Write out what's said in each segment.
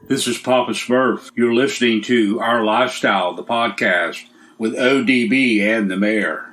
This is Papa Smurf. You're listening to Our Lifestyle, the podcast, with ODB and the Mayor.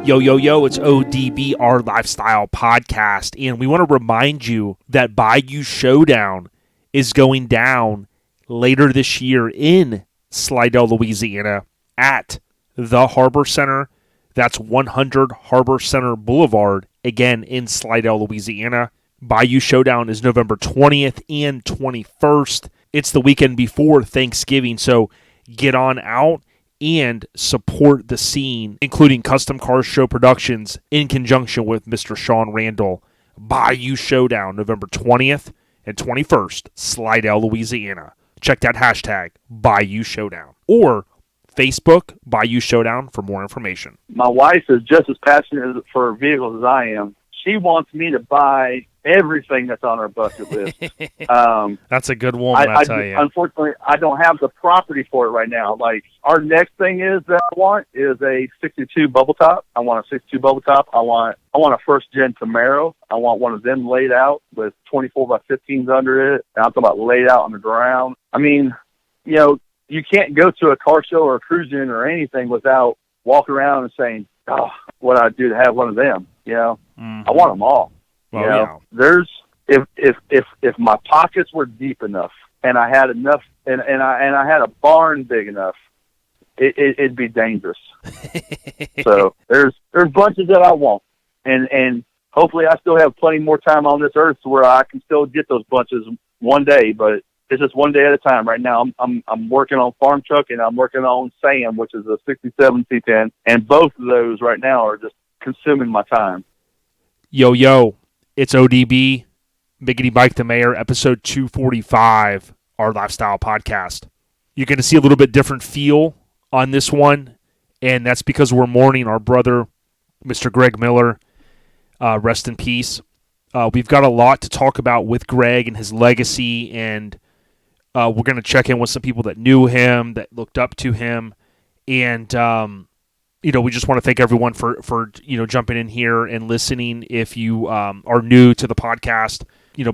Yo, it's ODB, Our Lifestyle podcast, and we want to remind you that Bayou Showdown is going down later this year in Slidell, Louisiana, at the Harbor Center. That's 100 Harbor Center Boulevard, again in Slidell, Louisiana. Bayou Showdown is November 20th and 21st. It's the weekend before Thanksgiving, so get on out and support the scene, including Custom Car Show Productions in conjunction with Mr. Sean Randall. Bayou Showdown, November 20th and 21st, Slidell, Louisiana. Check that hashtag, Bayou Showdown, or Facebook, Bayou Showdown, for more information. My wife is just as passionate for vehicles as I am. She wants me to buy everything that's on her bucket list. That's a good woman, I tell you. Unfortunately, I don't have the property for it right now. Like, our next thing is that I want is a 62 bubble top. I want a 62 bubble top. I want a first-gen Camaro. I want one of them laid out with 24 by 15s under it. And I'm talking about laid out on the ground. I mean, you know, you can't go to a car show or a cruise-in or anything without walking around and saying, oh, what I'd do to have one of them, you know? I want them all. Well, you know, there's if my pockets were deep enough and I had enough and I had a barn big enough, it'd be dangerous. So there's bunches that I want, and hopefully I still have plenty more time on this earth to where I can still get those bunches one day. But it's just one day at a time. Right now I'm working on Farm Truck and I'm working on Sam, which is a 67 C10, and both of those right now are just consuming my time. Yo, it's ODB, Biggity Bike the Mayor, episode 245, Our Lifestyle podcast. You're going to see a little bit different feel on this one, and that's because we're mourning our brother, Mr. Greg Miller. Rest in peace. We've got a lot to talk about with Greg and his legacy, and we're going to check in with some people that knew him, that looked up to him, and we just want to thank everyone for jumping in here and listening. If you are new to the podcast,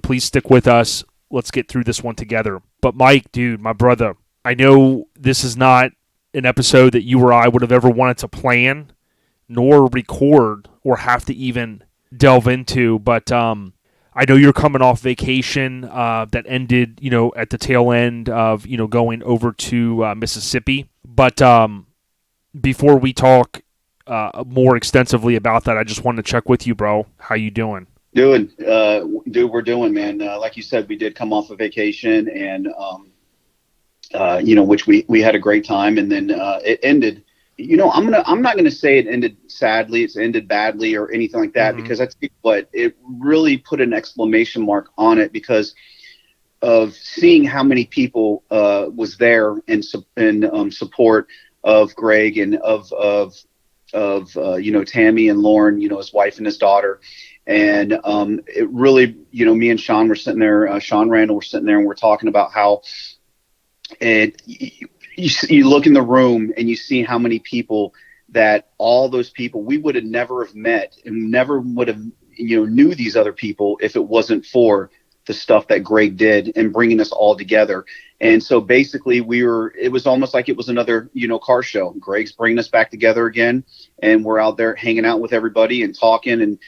please stick with us. Let's get through this one together. But Mike, dude, my brother, I know this is not an episode that you or I would have ever wanted to plan, nor record, or have to even delve into. But I know you're coming off vacation that ended, at the tail end of, going over to Mississippi. But before we talk more extensively about that, I just wanted to check with you, bro. How you doing? Dude, we're doing, man. Like you said, we did come off a vacation, and which we had a great time, and then it ended. I'm not gonna say it ended sadly. It's ended badly or anything like that, because I tell you what, it really put an exclamation mark on it because of seeing how many people was there in support of Greg and of Tammy and Lauren, his wife and his daughter. And it really, me and Sean were sitting there, Sean Randall were sitting there, and we're talking about how you look in the room and you see how many people that all those people we would have never have met and never would have, knew these other people if it wasn't for the stuff that Greg did and bringing us all together. And so basically it was almost like it was another, car show. Greg's bringing us back together again, and we're out there hanging out with everybody and talking and,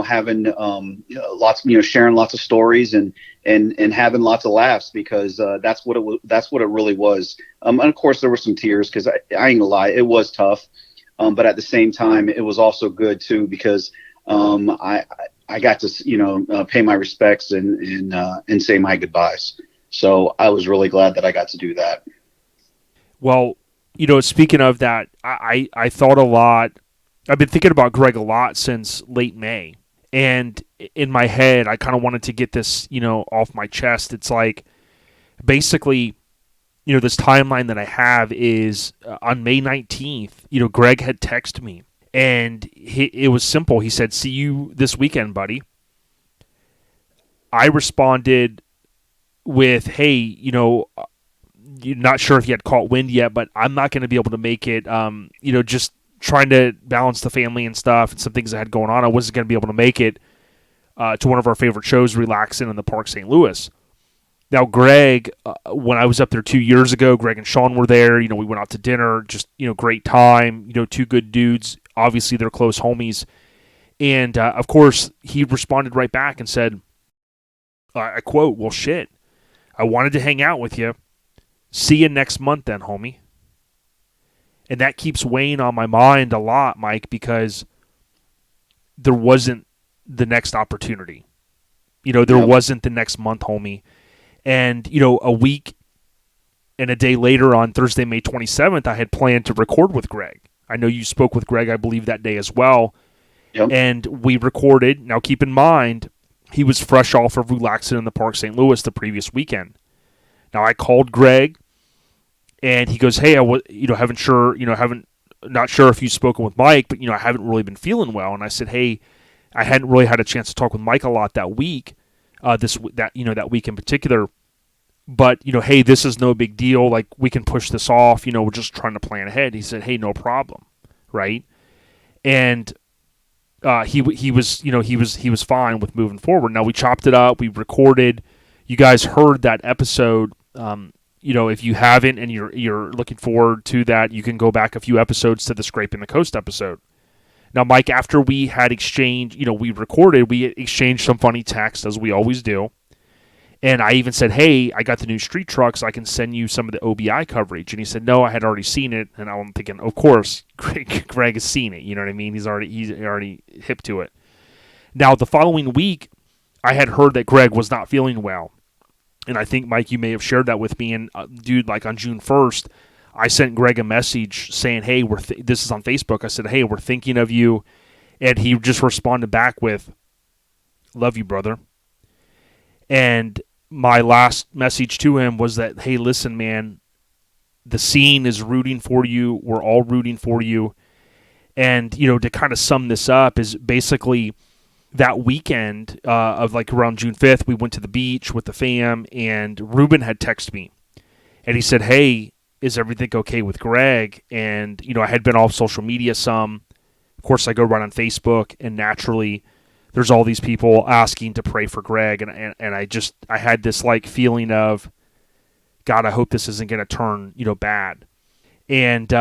having lots, sharing lots of stories and having lots of laughs, because that's what it really was. And of course there were some tears, because I ain't gonna lie, it was tough. But at the same time, it was also good too, because I got to, pay my respects and say my goodbyes. So I was really glad that I got to do that. Well, speaking of that, I thought a lot. I've been thinking about Greg a lot since late May. And in my head, I kind of wanted to get this, off my chest. It's like, basically, this timeline that I have is on May 19th, Greg had texted me. And it was simple. He said, "See you this weekend, buddy." I responded with, "Hey, You're not sure if he had caught wind yet, but I'm not going to be able to make it. Just trying to balance the family and stuff and some things I had going on. I wasn't going to be able to make it to one of our favorite shows, Relaxing in the Park St. Louis. Now, Greg, when I was up there 2 years ago, Greg and Sean were there. We went out to dinner, just, great time. Two good dudes. Obviously, they're close homies. And, of course, he responded right back and said, I quote, "Well, shit, I wanted to hang out with you. See you next month then, homie." And that keeps weighing on my mind a lot, Mike, because there wasn't the next opportunity. There wasn't the next month, homie. And, a week and a day later on Thursday, May 27th, I had planned to record with Greg. I know you spoke with Greg, I believe, that day as well. Yep. And we recorded. Now, keep in mind, he was fresh off of Relaxing in the Park St. Louis the previous weekend. Now, I called Greg, and he goes, "Hey, not sure if you've spoken with Mike, but, I haven't really been feeling well." And I said, "Hey, I hadn't really had a chance to talk with Mike a lot that week, that week in particular. But, hey, this is no big deal. Like, we can push this off. We're just trying to plan ahead." He said, "Hey, no problem." Right. And he was fine with moving forward. Now, we chopped it up. We recorded. You guys heard that episode. If you haven't and you're looking forward to that, you can go back a few episodes to the Scraping the Coast episode. Now, Mike, after we had exchanged, we recorded, we exchanged some funny text, as we always do. And I even said, "Hey, I got the new street trucks. I can send you some of the OBI coverage." And he said, "No, I had already seen it." And I'm thinking, of course, Greg has seen it. You know what I mean? He's already hip to it. Now, the following week, I had heard that Greg was not feeling well. And I think, Mike, you may have shared that with me. And, dude, like on June 1st, I sent Greg a message saying, "Hey, this is on Facebook." I said, "Hey, we're thinking of you." And he just responded back with, "Love you, brother." And my last message to him was that, "Hey, listen, man, the scene is rooting for you. We're all rooting for you." And, to kind of sum this up is basically that weekend of like around June 5th, we went to the beach with the fam, and Ruben had texted me. And he said, "Hey, is everything okay with Greg?" And, I had been off social media some. Of course, I go right on Facebook, and naturally there's all these people asking to pray for Greg. And I had this like feeling of, God, I hope this isn't going to turn, bad. And,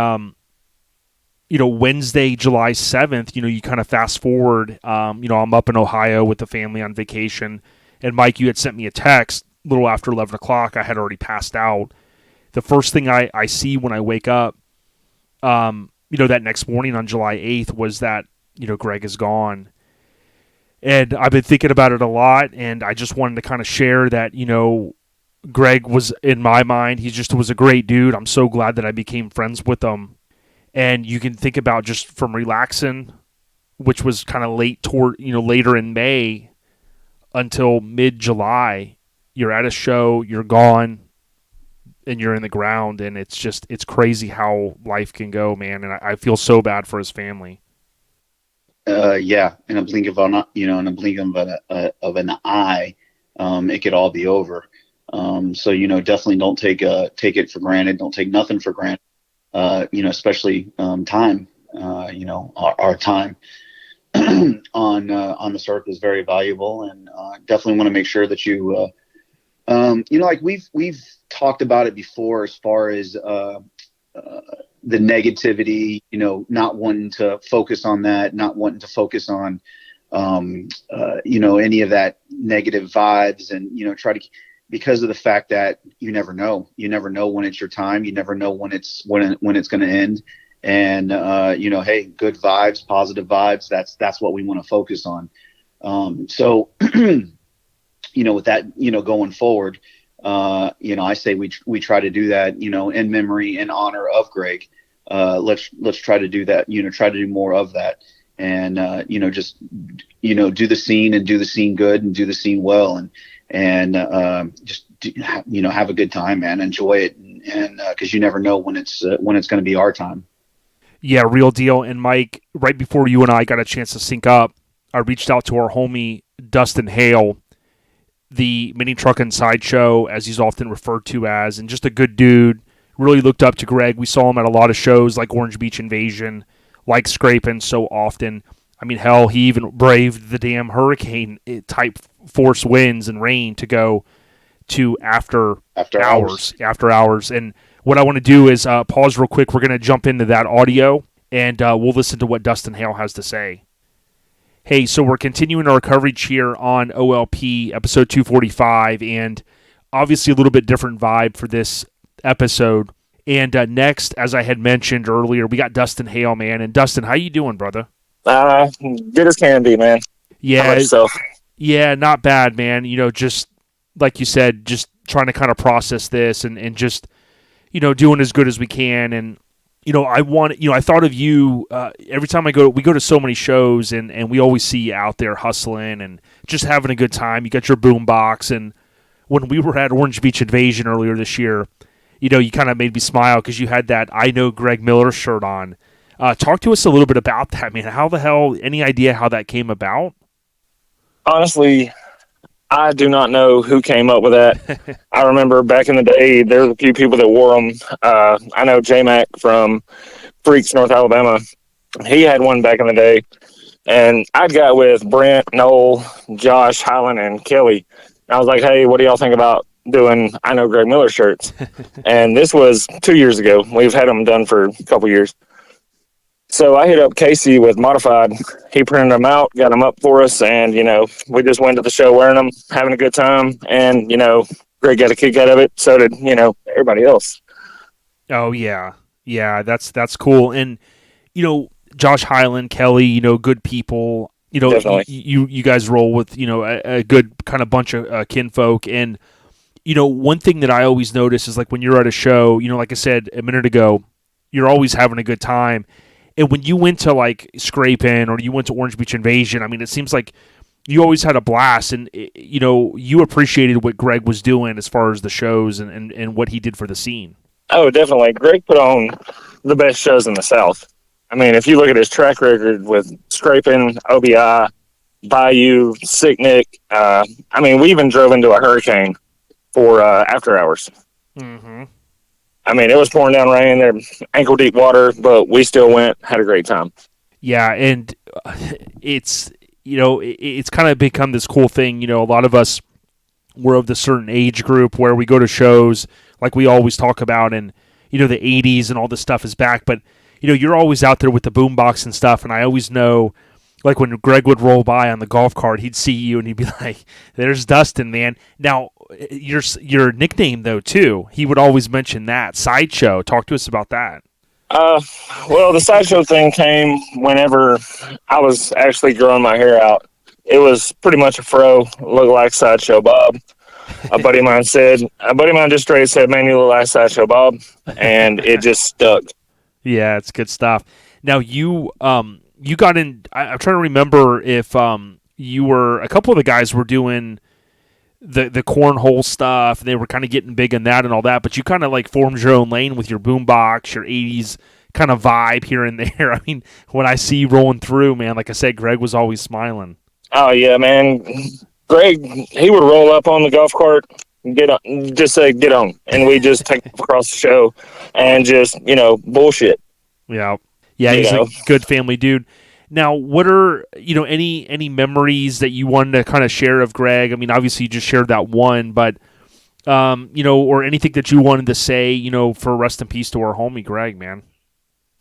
Wednesday, July 7th, you kind of fast forward, I'm up in Ohio with the family on vacation. And Mike, you had sent me a text a little after 11 o'clock. I had already passed out. The first thing I see when I wake up, that next morning on July 8th was that, Greg is gone. And I've been thinking about it a lot, and I just wanted to kind of share that, Greg was, in my mind, he just was a great dude. I'm so glad that I became friends with him. And you can think about just from Relaxing, which was kind of later in May until mid-July, you're at a show, you're gone, and you're in the ground, and it's crazy how life can go, man. And I feel so bad for his family. In a blink of an eye, it could all be over. So definitely don't take it for granted. Don't take nothing for granted. Especially time. Our time on this earth is very valuable, and definitely want to make sure that you, like we've talked about it before, as far as the negativity, not wanting to focus on that, not wanting to focus on, any of that negative vibes, and, try to, because of the fact that you never know when it's your time. You never know when it's going to end. And, hey, good vibes, positive vibes. That's what we want to focus on. So, with that, going forward, I say we try to do that, in memory and honor of Greg. Let's try to do that, try to do more of that. And, just, do the scene and do the scene good and do the scene well. And just, have a good time, man. Enjoy it. And cause you never know when it's going to be our time. Yeah, real deal. And Mike, right before you and I got a chance to sync up, I reached out to our homie, Dustin Hale. the mini Truckin Sideshow, as he's often referred to as, and just a good dude. Really looked up to Greg. We saw him at a lot of shows like Orange Beach Invasion, like Scrapin' so often. I mean, hell, he even braved the damn hurricane-type force winds and rain to go to after hours. And what I want to do is pause real quick. We're going to jump into that audio, and we'll listen to what Dustin Hale has to say. Hey, so we're continuing our coverage here on OLP, episode 245, and obviously a little bit different vibe for this episode. And next, as I had mentioned earlier, we got Dustin Hale, man. And Dustin, how you doing, brother? Good as can be, man. Yeah, yeah, not bad, man. Just like you said, just trying to kind of process this and just, doing as good as we can. And, I thought of you every time we go to so many shows and we always see you out there hustling and just having a good time. You got your boom box. And when we were at Orange Beach Invasion earlier this year, you kind of made me smile because you had that I Know Greg Miller shirt on. Talk to us a little bit about that, man. How the hell, any idea how that came about? Honestly, I do not know who came up with that. I remember back in the day, there was a few people that wore them. I know J-Mac from Freaks, North Alabama. He had one back in the day. And I got with Brent, Noel, Josh, Highland, and Kelly. I was like, hey, what do y'all think about doing I Know Greg Miller shirts? And this was 2 years ago. We've had them done for a couple years. So I hit up Casey with Modified. He printed them out, got them up for us, and, we just went to the show wearing them, having a good time, and, Greg got a kick out of it. So did, everybody else. Oh, yeah. Yeah, that's cool. And, Josh Highland, Kelly, good people. Definitely. You guys roll with, a good kind of bunch of kinfolk. And, one thing that I always notice is, like, when you're at a show, like I said a minute ago, you're always having a good time. And when you went to, like, Scrapin' or you went to Orange Beach Invasion, I mean, it seems like you always had a blast. And, you appreciated what Greg was doing as far as the shows and what he did for the scene. Oh, definitely. Greg put on the best shows in the South. I mean, if you look at his track record with Scrapin', OBI, Bayou, Sicknick, we even drove into a hurricane for after hours. Mm-hmm. I mean, it was pouring down rain, there, ankle deep water, but we still went, had a great time. Yeah, and it's it's kind of become this cool thing. A lot of us were of the certain age group where we go to shows like we always talk about, and the 80s and all this stuff is back, but you're always out there with the boombox and stuff, and I always know, like, when Greg would roll by on the golf cart, he'd see you and he'd be like, "There's Dustin, man." Now, your nickname though too, he would always mention that Sideshow. Talk to us about that. Well, the Sideshow thing came whenever I was actually growing my hair out. It was pretty much a fro, looked like Sideshow Bob. A buddy of mine just straight said, "Man, you look like Sideshow Bob," and it just stuck. Yeah, it's good stuff. Now you got in. I'm trying to remember if you were, a couple of the guys were doing the cornhole stuff. They were kind of getting big in that and all that, but you kind of like formed your own lane with your boombox, your 80s kind of vibe here and there. I mean, when I see you rolling through, man, like I said, Greg was always smiling. Oh yeah, man. Greg, he would roll up on the golf cart, just say get on, and we just take off across the show and just bullshit. Yeah, he's a good family dude. Now, what are any memories that you wanted to kind of share of Greg? I mean, obviously you just shared that one, but or anything that you wanted to say, for rest in peace to our homie Greg, man.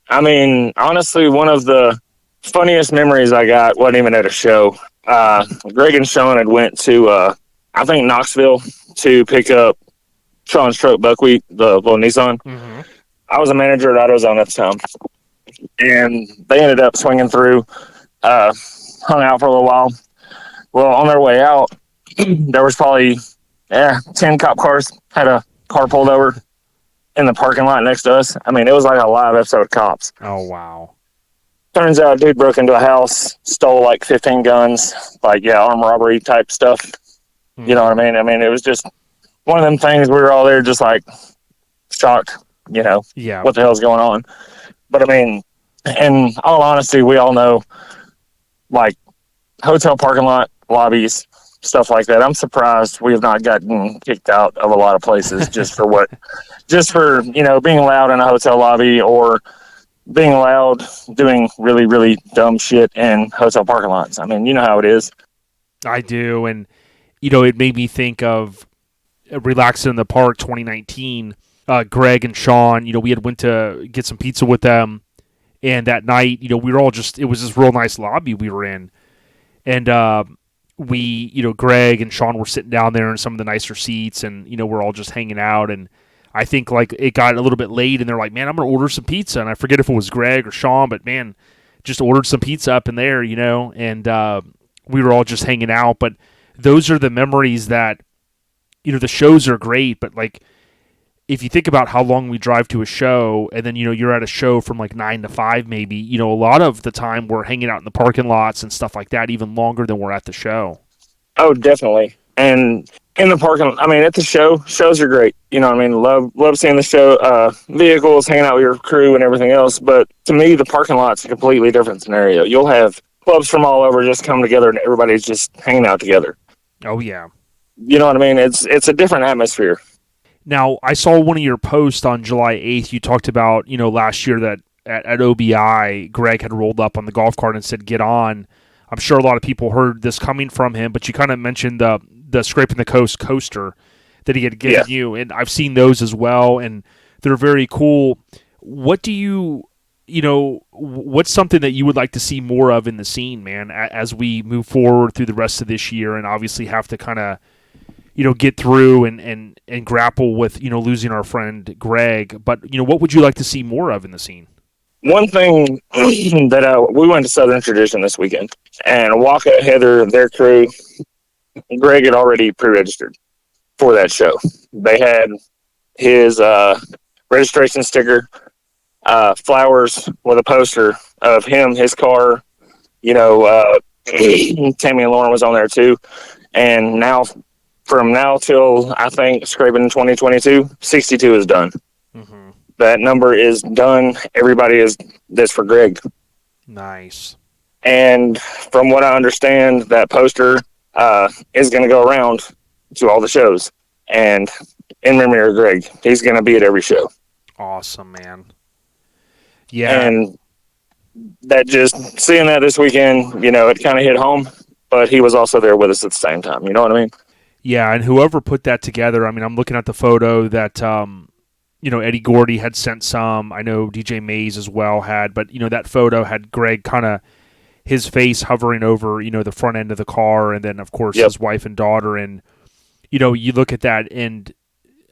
I mean, honestly, one of the funniest memories I got wasn't even at a show. Greg and Sean had went to I think Knoxville to pick up Sean's truck Buckwheat, the little Nissan. Mm-hmm. I was a manager at AutoZone at the time, and they ended up swinging through, hung out for a little while. Well, on their way out, there was probably 10 cop cars, had a car pulled over in the parking lot next to us. I mean, it was like a live episode of Cops. Oh, wow. Turns out a dude broke into a house, stole like 15 guns, like, armed robbery type stuff. Mm-hmm. You know what I mean? I mean, it was just one of them things. We were all there just like shocked, what the hell's going on. But I mean, in all honesty, we all know, like, hotel parking lot lobbies stuff like that. I'm surprised we have not gotten kicked out of a lot of places just for being loud in a hotel lobby or being loud doing really, really dumb shit in hotel parking lots. I mean, you know how it is. I do, and it made me think of Relaxing in the Park 2019. Greg and Sean, we had went to get some pizza with them, and that night, we were all it was this real nice lobby we were in, and Greg and Sean were sitting down there in some of the nicer seats, and we're all just hanging out, and I think like it got a little bit late, and they're like, "Man, I'm gonna order some pizza," and I forget if it was Greg or Sean, but man, just ordered some pizza up in there, and we were all just hanging out. But those are the memories that, the shows are great, but like if you think about how long we drive to a show, and then you're at a show from like 9 to 5 maybe, a lot of the time we're hanging out in the parking lots and stuff like that, even longer than we're at the show. Oh, definitely. And in the parking, I mean, at the shows are great. You know what I mean? Love seeing the show, vehicles, hanging out with your crew and everything else. But to me, the parking lot's a completely different scenario. You'll have clubs from all over just come together and everybody's just hanging out together. Oh, yeah. You know what I mean? It's a different atmosphere. Now, I saw one of your posts on July 8th. You talked about, last year that at OBI, Greg had rolled up on the golf cart and said, "Get on." I'm sure a lot of people heard this coming from him, but you kind of mentioned the Scraping the Coast coaster that he had given you, and I've seen those as well, and they're very cool. What do what's something that you would like to see more of in the scene, man, as we move forward through the rest of this year and obviously have to kind of, get through and grapple with, losing our friend Greg. But, what would you like to see more of in the scene? One thing that we went to Southern Tradition this weekend, and Waka, Heather, their crew, Greg had already pre-registered for that show. They had his registration sticker, flowers with a poster of him, his car. Tammy and Lauren was on there too. And now, from now till I think Scraping in 2022, 62 is done. Mm-hmm. That number is done. Everybody is this for Greg. Nice. And from what I understand, that poster is going to go around to all the shows. And in memory of Greg, he's going to be at every show. Awesome, man. Yeah. And that just seeing that this weekend, it kind of hit home, but he was also there with us at the same time. You know what I mean? Yeah, and whoever put that together, I mean, I'm looking at the photo that, Eddie Gordy had sent some. I know DJ Mays as well had, but, that photo had Greg kind of his face hovering over, the front end of the car, and then, of course, his wife and daughter. And, you look at that, and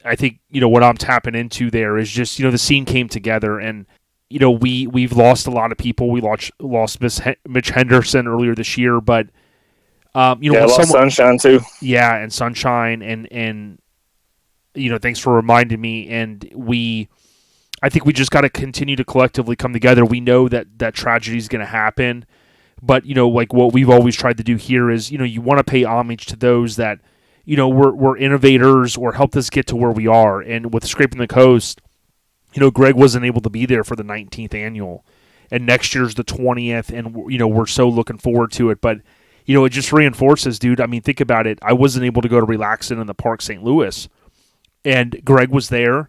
I think, what I'm tapping into there is just, the scene came together, and, we've lost a lot of people. We lost Mitch Henderson earlier this year, but, lost Sunshine too. Yeah, and Sunshine, and thanks for reminding me. And I think we just got to continue to collectively come together. We know that tragedy is going to happen, but like what we've always tried to do here is, you want to pay homage to those that, were innovators or helped us get to where we are. And with Scraping the Coast, Greg wasn't able to be there for the 19th annual, and next year's the 20th, and we're so looking forward to it. But it just reinforces, dude. I mean, think about it. I wasn't able to go to Relaxing in the Park St. Louis, and Greg was there.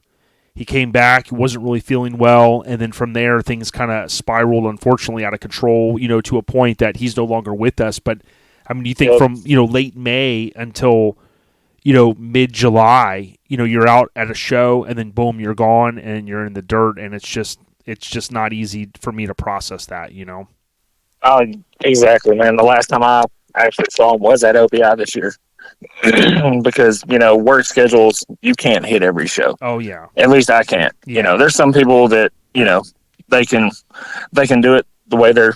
He came back, wasn't really feeling well, and then from there, things kind of spiraled, unfortunately, out of control, to a point that he's no longer with us. But, I mean, you think from, late May until, mid-July, you're out at a show, and then, boom, you're gone, and you're in the dirt, and it's just not easy for me to process that, Oh, exactly, man. The last time I actually saw him was at OBI this year. Because, work schedules, you can't hit every show. Oh, yeah. At least I can't. Yeah. There's some people that, they can do it the way they're,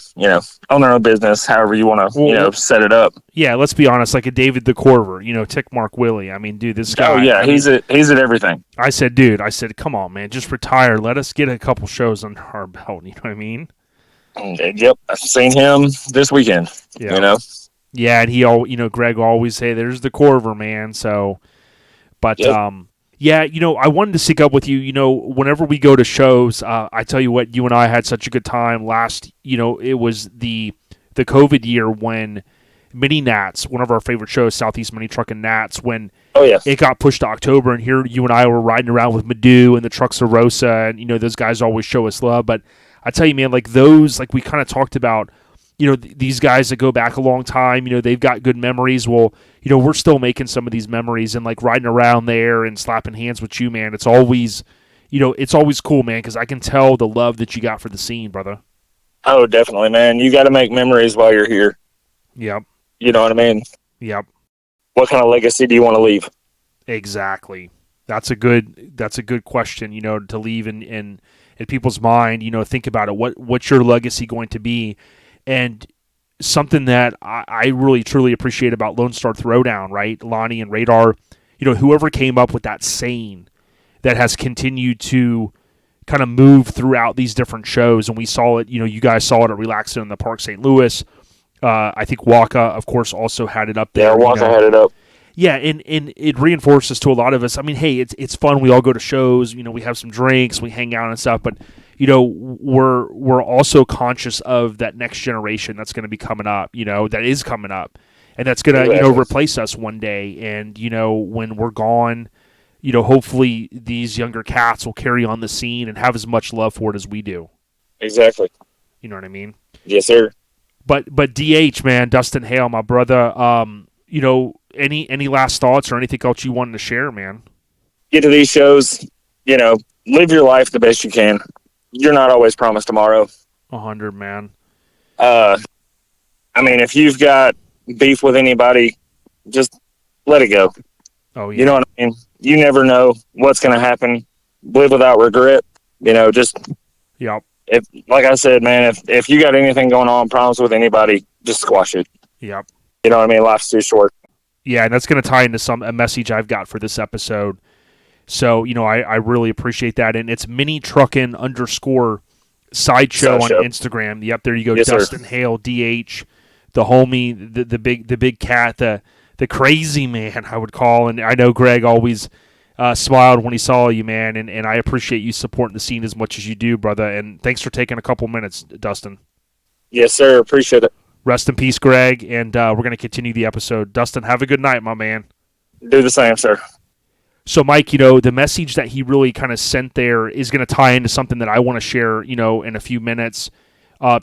own their own business, however you want to, set it up. Yeah, let's be honest, like a David the Corver, Tick Mark Willie. I mean, dude, this guy. Oh, yeah, he's at everything. I said, come on, man, just retire. Let us get a couple shows under our belt, you know what I mean? Yep, I've seen him this weekend, Yeah, and he Greg always say, there's the Corver, man, so, but, I wanted to sync up with you, whenever we go to shows, I tell you what, you and I had such a good time last, it was the COVID year when, Mini Nats, one of our favorite shows, Southeast Mini Truck and Nats, when Oh yeah. it got pushed to October, and here you and I were riding around with Madu and the Trucks of Rosa, and those guys always show us love. But I tell you, man, like those, like we kind of talked about, these guys that go back a long time, they've got good memories. Well, we're still making some of these memories, and like riding around there and slapping hands with you, man. It's always, it's always cool, man, because I can tell the love that you got for the scene, brother. Oh, definitely, man. You got to make memories while you're here. Yep. You know what I mean? Yep. What kind of legacy do you want to leave? Exactly. That's a good question, to leave in people's mind. Think about it. What's your legacy going to be? And something that I really truly appreciate about Lone Star Throwdown, right? Lonnie and Radar, whoever came up with that saying that has continued to kind of move throughout these different shows. And we saw it, you guys saw it at Relaxin' in the Park St. Louis. I think Waka, of course, also had it up there. Yeah, Waka had it up. Yeah, and it reinforces to a lot of us. I mean, hey, it's fun. We all go to shows. We have some drinks, we hang out and stuff. But we're also conscious of that next generation that's going to be coming up. That is coming up, and that's going to replace us one day. And when we're gone, hopefully these younger cats will carry on the scene and have as much love for it as we do. Exactly. You know what I mean? Yes, sir. But DH, man, Dustin Hale, my brother, any last thoughts or anything else you wanted to share, man? Get to these shows, live your life the best you can. You're not always promised tomorrow. 100, man. I mean, if you've got beef with anybody, just let it go. Oh, yeah. You know what I mean? You never know what's going to happen. Live without regret. Just... Yep. If, like I said, man, if you got anything going on, problems with anybody, just squash it. Yep. You know what I mean? Life's too short. Yeah, and that's going to tie into a message I've got for this episode. So, I really appreciate that. And it's Mini Truckin _ Sideshow on Instagram. Yep, there you go. Yes, Dustin sir. Hale, DH, the homie, the big cat, the crazy man, I would call. And I know Greg always smiled when he saw you, man, and I appreciate you supporting the scene as much as you do, brother. And thanks for taking a couple minutes, Dustin. Yes, sir. Appreciate it. Rest in peace, Greg, and we're going to continue the episode. Dustin, have a good night, my man. Do the same, sir. So, Mike, the message that he really kind of sent there is going to tie into something that I want to share, in a few minutes,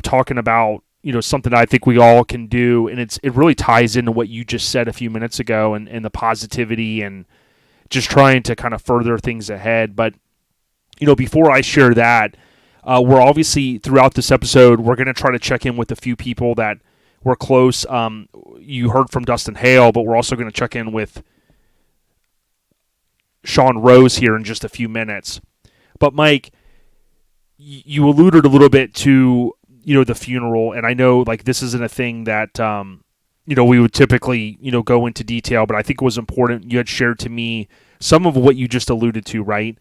talking about, something I think we all can do, and it really ties into what you just said a few minutes ago and the positivity and just trying to kind of further things ahead. But, before I share that, we're obviously, throughout this episode, we're going to try to check in with a few people that were close. You heard from Dustin Hale, but we're also going to check in with Sean Rose here in just a few minutes. But, Mike, you alluded a little bit to, the funeral, and I know, like, this isn't a thing that, we would typically, go into detail, but I think it was important. You had shared to me some of what you just alluded to, right?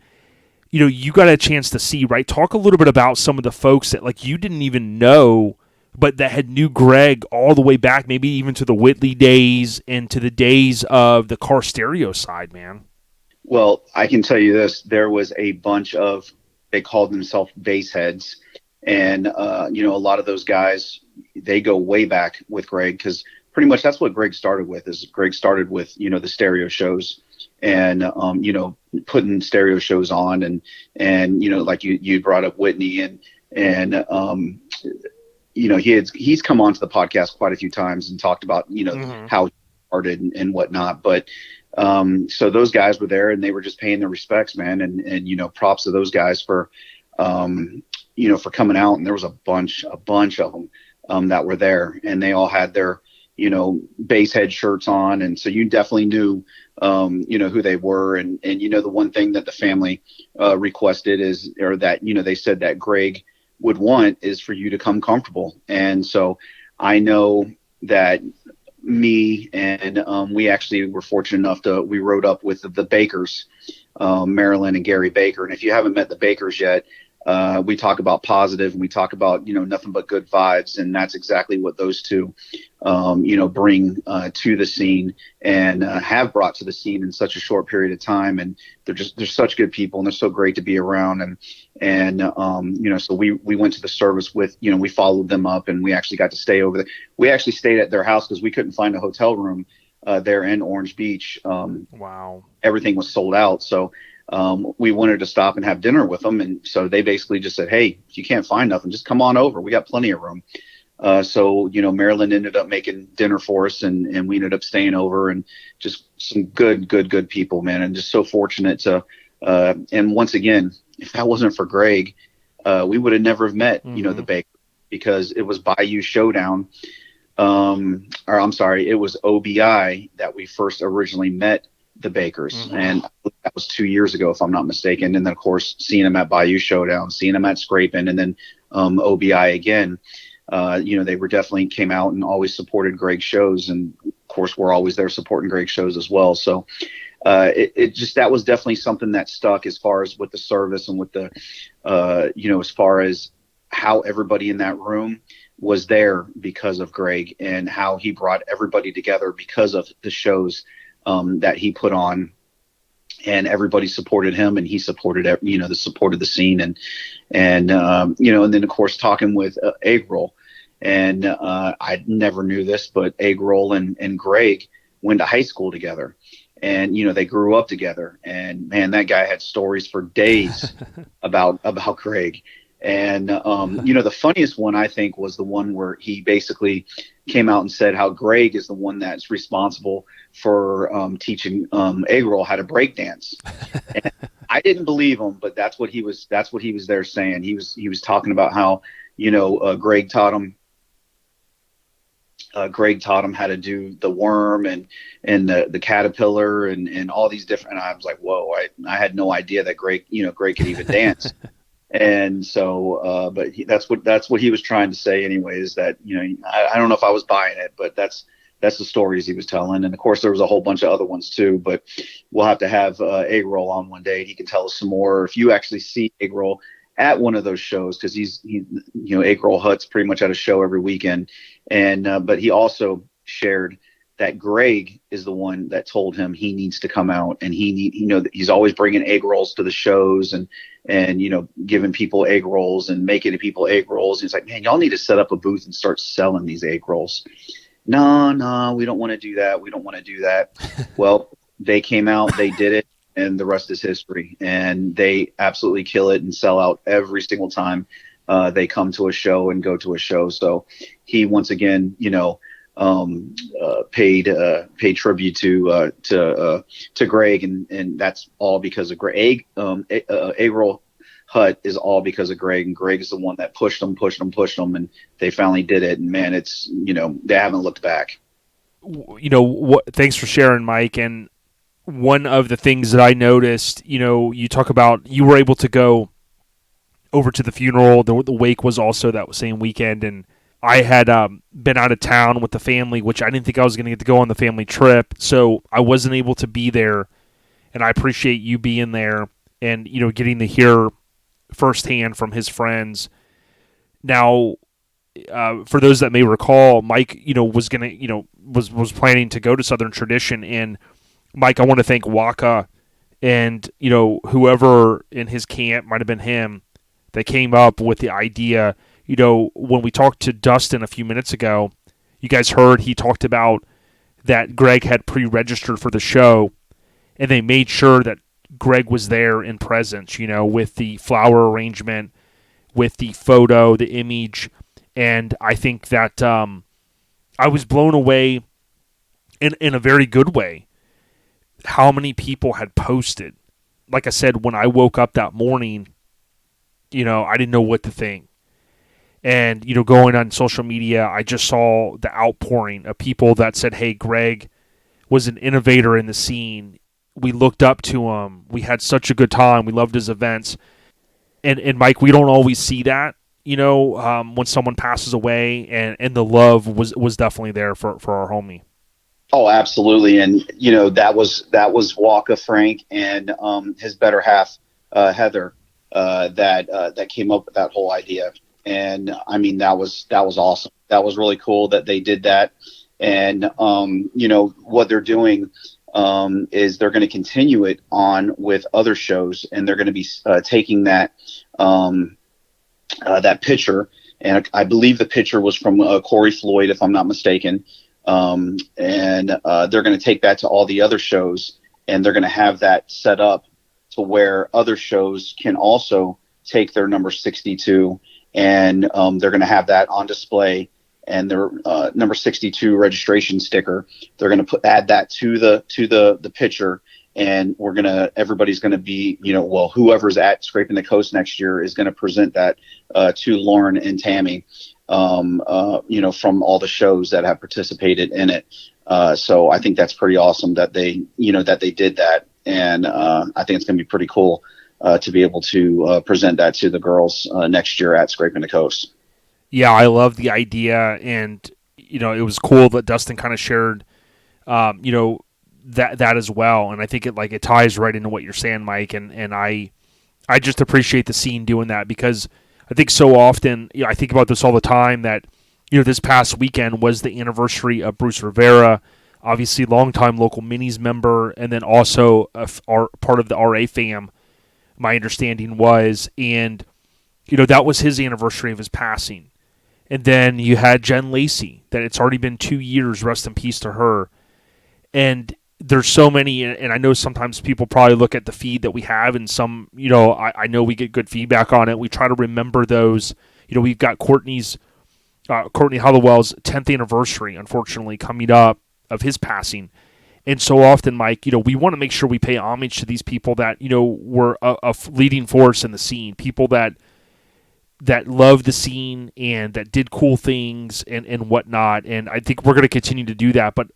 You got a chance to see, right? Talk a little bit about some of the folks that, like, you didn't even know, but that had knew Greg all the way back, maybe even to the Whitley days and to the days of the car stereo side, man. Well, I can tell you this. There was a bunch of, they called themselves bass heads. And, a lot of those guys, they go way back with Greg because pretty much that's what Greg started with. Greg started with, the stereo shows and, putting stereo shows on and like you brought up Whitney and he's come on to the podcast quite a few times and talked about, how he started and whatnot. But so those guys were there and they were just paying their respects, man. And props to those guys for coming out. And there was a bunch of them that were there and they all had their, bass head shirts on. And so you definitely knew, who they were. And the one thing that the family requested they said that Greg would want is for you to come comfortable. And so I know that me and we actually were fortunate enough we rode up with the Bakers, Marilyn and Gary Baker. And if you haven't met the Bakers yet, We talk about positive, and we talk about, nothing but good vibes. And that's exactly what those two, bring to the scene, and have brought to the scene in such a short period of time. And they're such good people, and they're so great to be around. So we went to the service with, we followed them up, and we actually got to stay over there. We actually stayed at their house because we couldn't find a hotel room there in Orange Beach. Wow. Everything was sold out. So we wanted to stop and have dinner with them. And so they basically just said, hey, if you can't find nothing, just come on over. We got plenty of room. So Marilyn ended up making dinner for us, and we ended up staying over, and just some good people, man. And just so fortunate to, and once again, if that wasn't for Greg, we would have never have met, the Baker, because it was Bayou Showdown. Or I'm sorry, it was OBI that we first originally met the Bakers. And that was 2 years ago, if I'm not mistaken. And then, of course, seeing them at Bayou Showdown, seeing them at Scrapin', and then OBI again. They were definitely came out and always supported Greg's shows. And, of course, we're always there supporting Greg's shows as well. So that was definitely something that stuck, as far as with the service, and with the, as far as how everybody in that room was there because of Greg, and how he brought everybody together because of the shows that he put on, and everybody supported him, and he supported, supported the scene. And then, of course, talking with Eggroll, and I never knew this, but Eggroll and Greg went to high school together, and, they grew up together, and man, that guy had stories for days about Greg. And, the funniest one, I think, was the one where he basically came out and said how Greg is the one that's responsible for teaching Eggroll how to break dance. And I didn't believe him, but that's what he was there saying. He was talking about how, Greg taught him how to do the worm and the caterpillar and all these different. And I was like, whoa, I had no idea that Greg could even dance. And so, but that's what he was trying to say anyway, is that, I don't know if I was buying it, but that's the stories he was telling. And of course there was a whole bunch of other ones too, but we'll have to have Eggroll on one day, and he can tell us some more. If you actually see Eggroll at one of those shows, because Eggroll Hut's pretty much at a show every weekend. And, but he also shared that Greg is the one that told him he needs to come out, and he's always bringing egg rolls to the shows, and giving people egg rolls and making people egg rolls. He's like, man, y'all need to set up a booth and start selling these egg rolls. No, we don't want to do that. We don't want to do that. Well, they came out, they did it, and the rest is history. And they absolutely kill it and sell out every single time they come to a show and go to a show. So he, once again, paid tribute to Greg, and that's all because of Greg. Eggroll Hut is all because of Greg, and Greg is the one that pushed them, and they finally did it. And man, it's they haven't looked back. Thanks for sharing, Mike. And one of the things that I noticed, you talk about you were able to go over to the funeral. The wake was also that same weekend, and I had been out of town with the family, which I didn't think I was going to get to go on the family trip, so I wasn't able to be there. And I appreciate you being there and getting to hear firsthand from his friends. Now, for those that may recall, Mike, was gonna, was planning to go to Southern Tradition, and Mike, I want to thank Waka and whoever in his camp, might have been him, that came up with the idea. When we talked to Dustin a few minutes ago, you guys heard he talked about that Greg had pre-registered for the show, and they made sure that Greg was there in presence, with the flower arrangement, with the photo, the image. And I think that I was blown away in a very good way how many people had posted. Like I said, when I woke up that morning, I didn't know what to think. And, going on social media, I just saw the outpouring of people that said, hey, Greg was an innovator in the scene. We looked up to him. We had such a good time. We loved his events. And Mike, we don't always see that, when someone passes away, and the love was definitely there for our homie. Oh, absolutely. And, that was Waka Frank and his better half, Heather. that came up with that whole idea. And I mean, that was awesome. That was really cool that they did that. And what they're doing is they're going to continue it on with other shows, and they're going to be taking that that picture, and I believe the picture was from Corey Floyd, if I'm not mistaken. And they're going to take that to all the other shows, and they're going to have that set up to where other shows can also take their number 62, and they're going to have that on display, and their number 62 registration sticker. They're going to add that to the picture, and everybody's going to be, whoever's at Scraping the Coast next year is going to present that to Lauren and Tammy, from all the shows that have participated in it. So I think that's pretty awesome that they did that. And I think it's going to be pretty cool to be able to present that to the girls next year at Scraping the Coast. Yeah, I love the idea, and it was cool that Dustin kind of shared, that as well. And I think it ties right into what you're saying, Mike. And I just appreciate the scene doing that, because I think so often, I think about this all the time, that this past weekend was the anniversary of Bruce Rivera, obviously longtime local minis member, and then also part of the RA fam. My understanding was, and that was his anniversary of his passing. And then you had Jen Lacey, that it's already been 2 years, rest in peace to her. And there's so many, and I know sometimes people probably look at the feed that we have, and some, I know we get good feedback on it. We try to remember those. We've got Courtney Hollowell's 10th anniversary, unfortunately, coming up of his passing. And so often, Mike, we want to make sure we pay homage to these people that, were a leading force in the scene, people that loved the scene and that did cool things and whatnot. And I think we're going to continue to do that. But,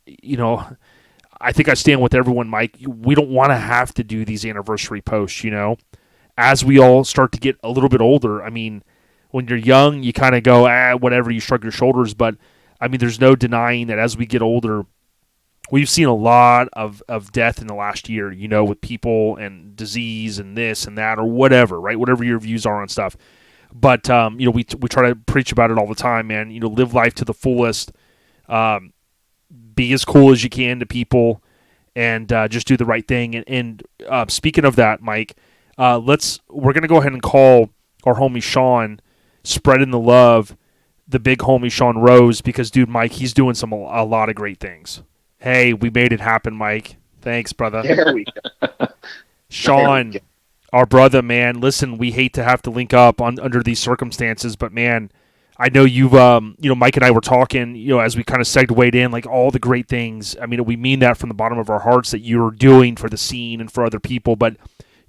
I think I stand with everyone, Mike. We don't want to have to do these anniversary posts, as we all start to get a little bit older. I mean, when you're young, you kind of go, whatever, you shrug your shoulders. But, I mean, there's no denying that as we get older, we've seen a lot of death in the last year, with people and disease and this and that or whatever, right? Whatever your views are on stuff. But, we try to preach about it all the time, man. Live life to the fullest. Be as cool as you can to people, and just do the right thing. And speaking of that, Mike, we're going to go ahead and call our homie Sean, spreading the love, the big homie Sean Rose, because, dude, Mike, he's doing a lot of great things. Hey, we made it happen, Mike. Thanks, brother. There we go. Sean, our brother, man. Listen, we hate to have to link up under these circumstances, but, man, I know you've, Mike and I were talking, as we kind of segued in, like all the great things. I mean, we mean that from the bottom of our hearts that you're doing for the scene and for other people. But,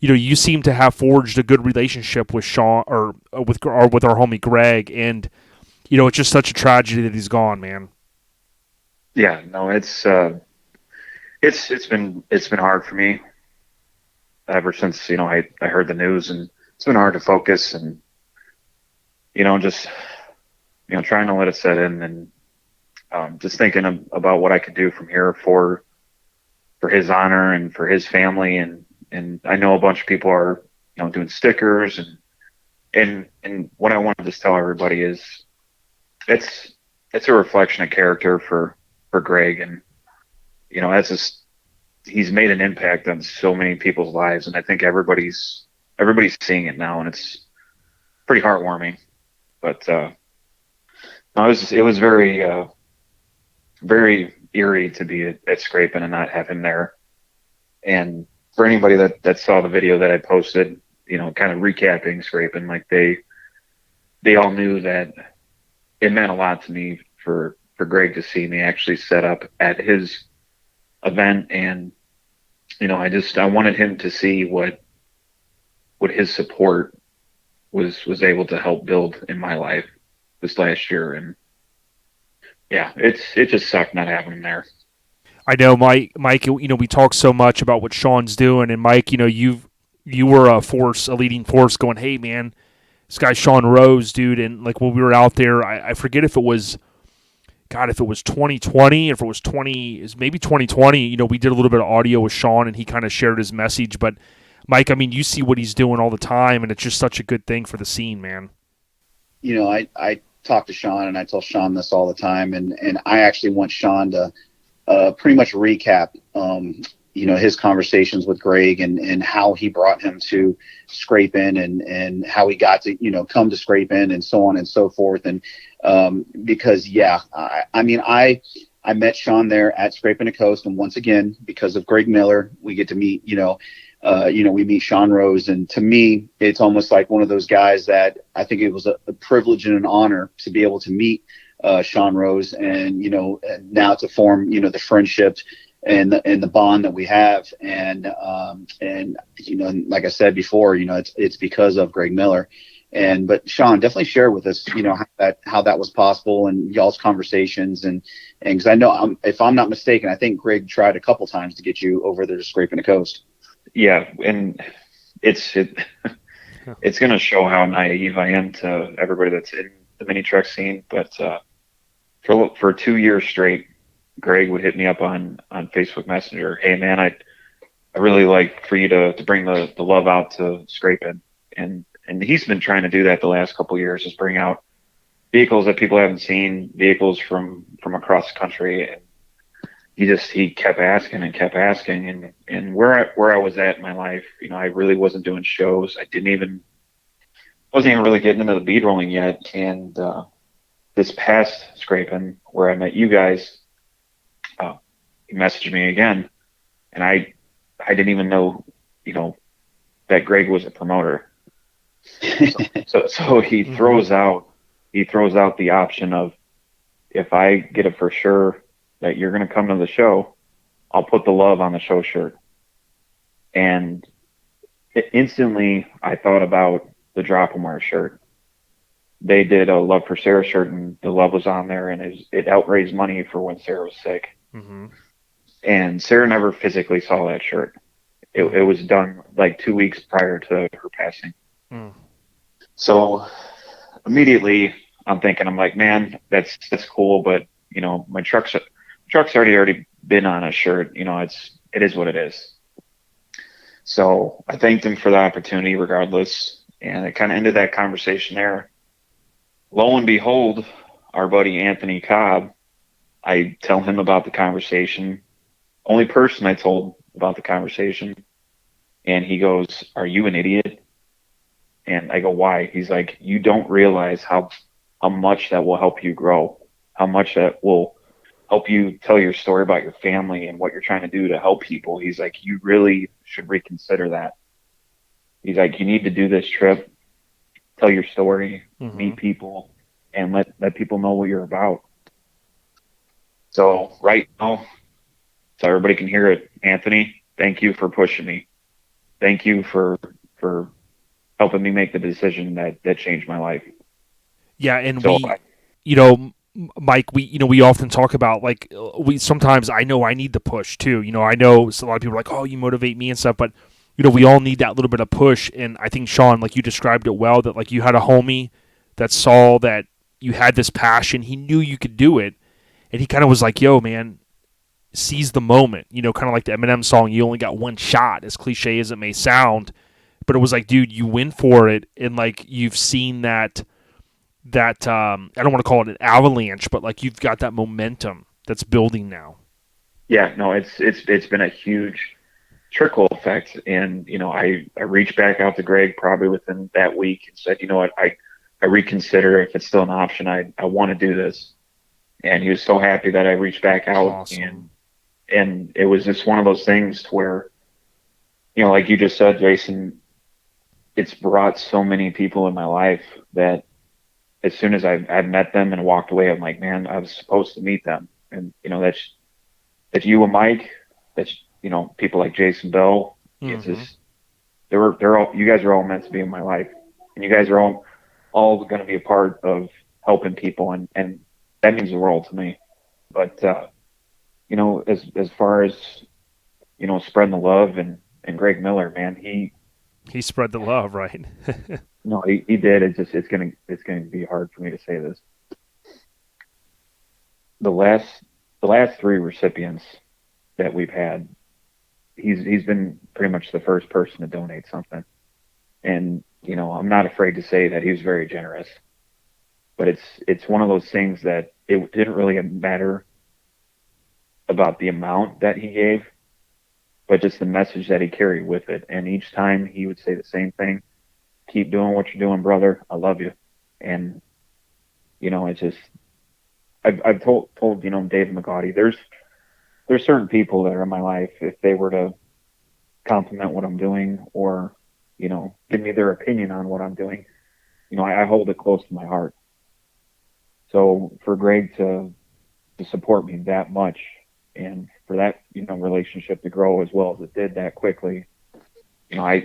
you seem to have forged a good relationship with Sean or with our homie Greg. And, it's just such a tragedy that he's gone, man. Yeah, no, it's been hard for me ever since, I heard the news, and it's been hard to focus and, just, trying to let it set in, and just thinking about what I could do from here for his honor and for his family. And I know a bunch of people are, doing stickers, and what I want to just tell everybody is it's a reflection of character for Greg. And, he's made an impact on so many people's lives. And I think everybody's seeing it now, and it's pretty heartwarming. But, no, it was very, very eerie to be at Scraping and not have him there. And for anybody that saw the video that I posted, kind of recapping Scraping, like they all knew that it meant a lot to me for Greg to see me actually set up at his event. And, I wanted him to see what his support was able to help build in my life this last year. And yeah, it just sucked not having him there. I know, Mike, we talk so much about what Sean's doing, and Mike, you were a leading force going, hey man, this guy Sean Rose, dude. And like when we were out there, I forget if it was 2020, if it was maybe 2020, we did a little bit of audio with Sean, and he kind of shared his message. But Mike, I mean, you see what he's doing all the time, and it's just such a good thing for the scene, man. You know, I talk to Sean, and I tell Sean this all the time, and I actually want Sean to pretty much recap, you know, his conversations with Greg and how he brought him to Scrape In and how he got to, you know, come to Scrape In and so on and so forth. And because, yeah, I mean, I met Sean there at Scrape In the Coast. And once again, because of Greg Miller, we get to meet, we meet Sean Rose. And to me, it's almost like one of those guys that I think it was a privilege and an honor to be able to meet Sean Rose and, you know, and now to form, you know, the friendship and the bond that we have. And, you know, like I said before, you know, it's because of Greg Miller. But Sean, definitely share with us, you know, how that was possible and y'all's conversations. And cause I know if I'm not mistaken, I think Greg tried a couple times to get you over there to Scraping the Coast. Yeah. And it's going to show how naive I am to everybody that's in the mini truck scene. But, for 2 years straight, Greg would hit me up on Facebook Messenger. Hey man, I really like for you to bring the love out to Scraping. And he's been trying to do that the last couple of years, just bring out vehicles that people haven't seen, vehicles from across the country. And he kept asking and where I was at in my life, you know, I really wasn't doing shows. I wasn't even really getting into the bead rolling yet. And this past Scraping where I met you guys, he messaged me again, and I didn't even know, you know, that Greg was a promoter. So he throws out the option of, if I get it for sure that you're going to come to the show, I'll put the love on the show shirt. And instantly I thought about the Drop 'em Wire shirt. They did a Love for Sarah shirt, and the love was on there, and it outraised money for when Sarah was sick. Mm-hmm. And Sarah never physically saw that shirt. It was done like 2 weeks prior to her passing. Mm. So immediately I'm like, man, that's cool, but you know, my truck's already been on a shirt. You know, it is what it is. So I thanked him for the opportunity regardless, and it kind of ended that conversation there. Lo and behold, our buddy Anthony Cobb, I tell him about the conversation. Only person I told about the conversation. And he goes, "Are you an idiot?" And I go, "Why?" He's like, "You don't realize how much that will help you grow, how much that will help you tell your story about your family and what you're trying to do to help people." He's like, "You really should reconsider that." He's like, "You need to do this trip, tell your story, meet people, and let people know what you're about." So right now, so everybody can hear it, Anthony, thank you for pushing me. Thank you for helping me make the decision that changed my life. Yeah, and you know, Mike, we often talk about, like, sometimes I know I need the push too. You know, I know a lot of people are like, "Oh, you motivate me" and stuff, but you know, we all need that little bit of push. And I think, Sean, like you described it well, that like you had a homie that saw that you had this passion. He knew you could do it, and he kind of was like, "Yo, man, seize the moment." You know, kind of like the Eminem song, "You only got one shot," as cliche as it may sound. But it was like, dude, you win for it, and like you've seen that I don't want to call it an avalanche, but like you've got that momentum that's building now. Yeah, no, it's been a huge trickle effect. And you know, I reached back out to Greg probably within that week and said, "You know what, I reconsider if it's still an option. I want to do this." And he was so happy that I reached back out. Awesome. And it was just one of those things where, you know, like you just said, Jason, it's brought so many people in my life that as soon as I've met them and walked away, I'm like, man, I was supposed to meet them. And, you know, that's you and Mike, that's, you know, people like Jason Bell. It's just, they're all, you guys are all meant to be in my life, and you guys are all going to be a part of helping people. And that means the world to me. But, you know, as far as, you know, spreading the love and Greg Miller, man, he spread the love, right? No, he did. It's gonna be hard for me to say this. The last three recipients that we've had, he's been pretty much the first person to donate something. And, you know, I'm not afraid to say that he was very generous. But it's one of those things that it didn't really matter about the amount that he gave, but just the message that he carried with it. And each time he would say the same thing: keep doing what you're doing, brother. I love you. And, you know, it's just, I've told, you know, Dave McGaughty, there's certain people that are in my life, if they were to compliment what I'm doing or, you know, give me their opinion on what I'm doing, you know, I hold it close to my heart. So for Greg to support me that much, and for that, you know, relationship to grow as well as it did that quickly, you know,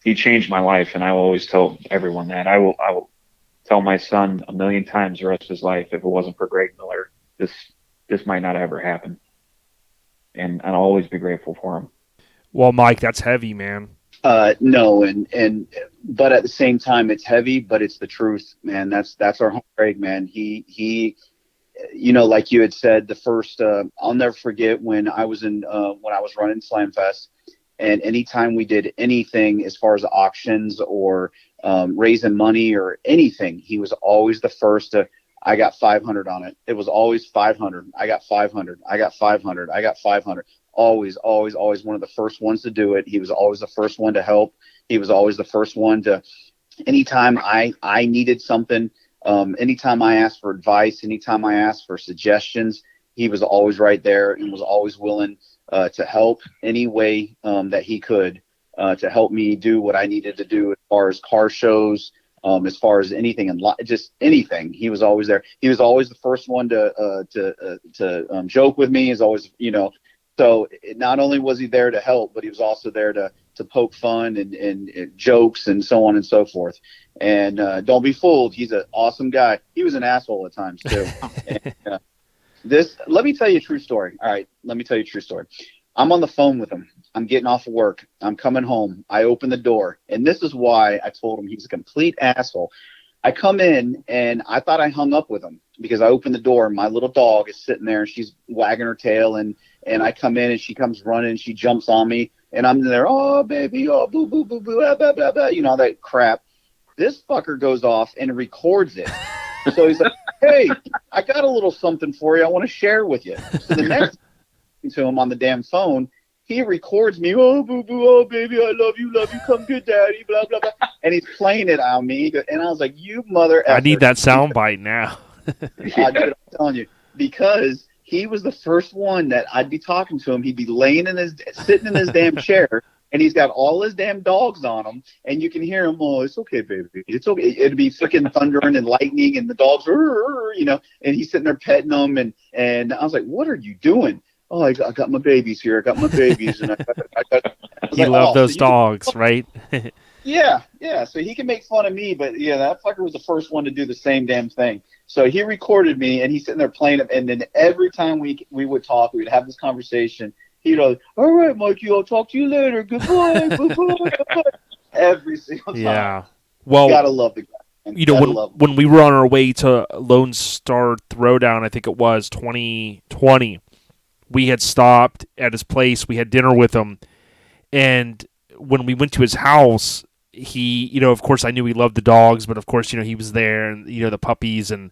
he changed my life, and I will always tell everyone that. I will tell my son a million times the rest of his life, if it wasn't for Greg Miller, this might not ever happen. And I'll always be grateful for him. Well, Mike, that's heavy, man. No, but at the same time, it's heavy, but it's the truth, man. That's our home Greg, man. He, you know, like you had said, the first, I'll never forget when I was when I was running Slam Fest, and anytime we did anything as far as auctions or raising money or anything, he was always the first to, I got 500 on it. It was always 500. I got 500. I got 500. I got 500. Always one of the first ones to do it. He was always the first one to help. He was always the first one to, anytime I needed something, anytime I asked for advice, anytime I asked for suggestions, he was always right there and was always willing to help any way that he could to help me do what I needed to do as far as car shows, as far as anything and just anything. He was always there. He was always the first one to joke with me. He's always, you know. So not only was he there to help, but he was also there to poke fun and jokes and so on and so forth. And don't be fooled. He's an awesome guy. He was an asshole at times too. And, let me tell you a true story. All right. Let me tell you a true story. I'm on the phone with him. I'm getting off of work. I'm coming home. I open the door. And this is why I told him he's a complete asshole. I come in and I thought I hung up with him because I opened the door and my little dog is sitting there and she's wagging her tail and I come in and she comes running and she jumps on me and I'm there, oh baby, oh boo boo boo boo, blah, blah, blah, blah, you know, all that crap. This fucker goes off and records it. So he's like, hey, I got a little something for you I want to share with you. So the next to him on the damn phone, he records me, oh, boo, boo, oh, baby, I love you, come get daddy, blah, blah, blah. And he's playing it on me. And I was like, you mother effer. I need that sound bite now. Dude, I'm telling you, because he was the first one that I'd be talking to him. He'd be sitting in his damn chair, and he's got all his damn dogs on him. And you can hear him, oh, it's okay, baby. It's okay. It'd be freaking thundering and lightning, and the dogs, you know, and he's sitting there petting them. And I was like, what are you doing? Oh, I got my babies here. I got my babies. And he loved those dogs, right? Yeah. So he can make fun of me, but yeah, that fucker was the first one to do the same damn thing. So he recorded me, and he's sitting there playing it. And then every time we would talk, we'd have this conversation. He'd go, all right, Mikey, I'll talk to you later. Goodbye, goodbye. Every single time. Yeah. Well, you gotta love the guy. You know, when we were on our way to Lone Star Throwdown, I think it was 2020, we had stopped at his place. We had dinner with him. And when we went to his house, he, you know, of course, I knew he loved the dogs, but of course, you know, he was there, and, you know, the puppies, and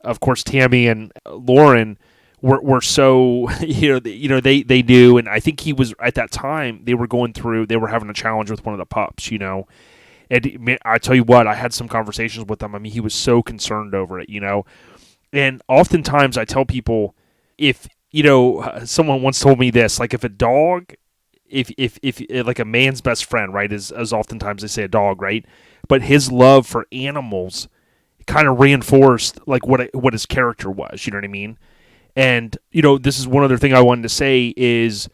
of course, Tammy and Lauren were so, you know, they knew. And I think he was, at that time, they were having a challenge with one of the pups, you know. And I tell you what, I had some conversations with him. I mean, he was so concerned over it, you know. And oftentimes I tell people, if, you know, someone once told me this, like if a dog, if like a man's best friend, right, is as oftentimes they say a dog, right, but his love for animals kind of reinforced like what his character was, you know what I mean? And, you know, this is one other thing I wanted to say is,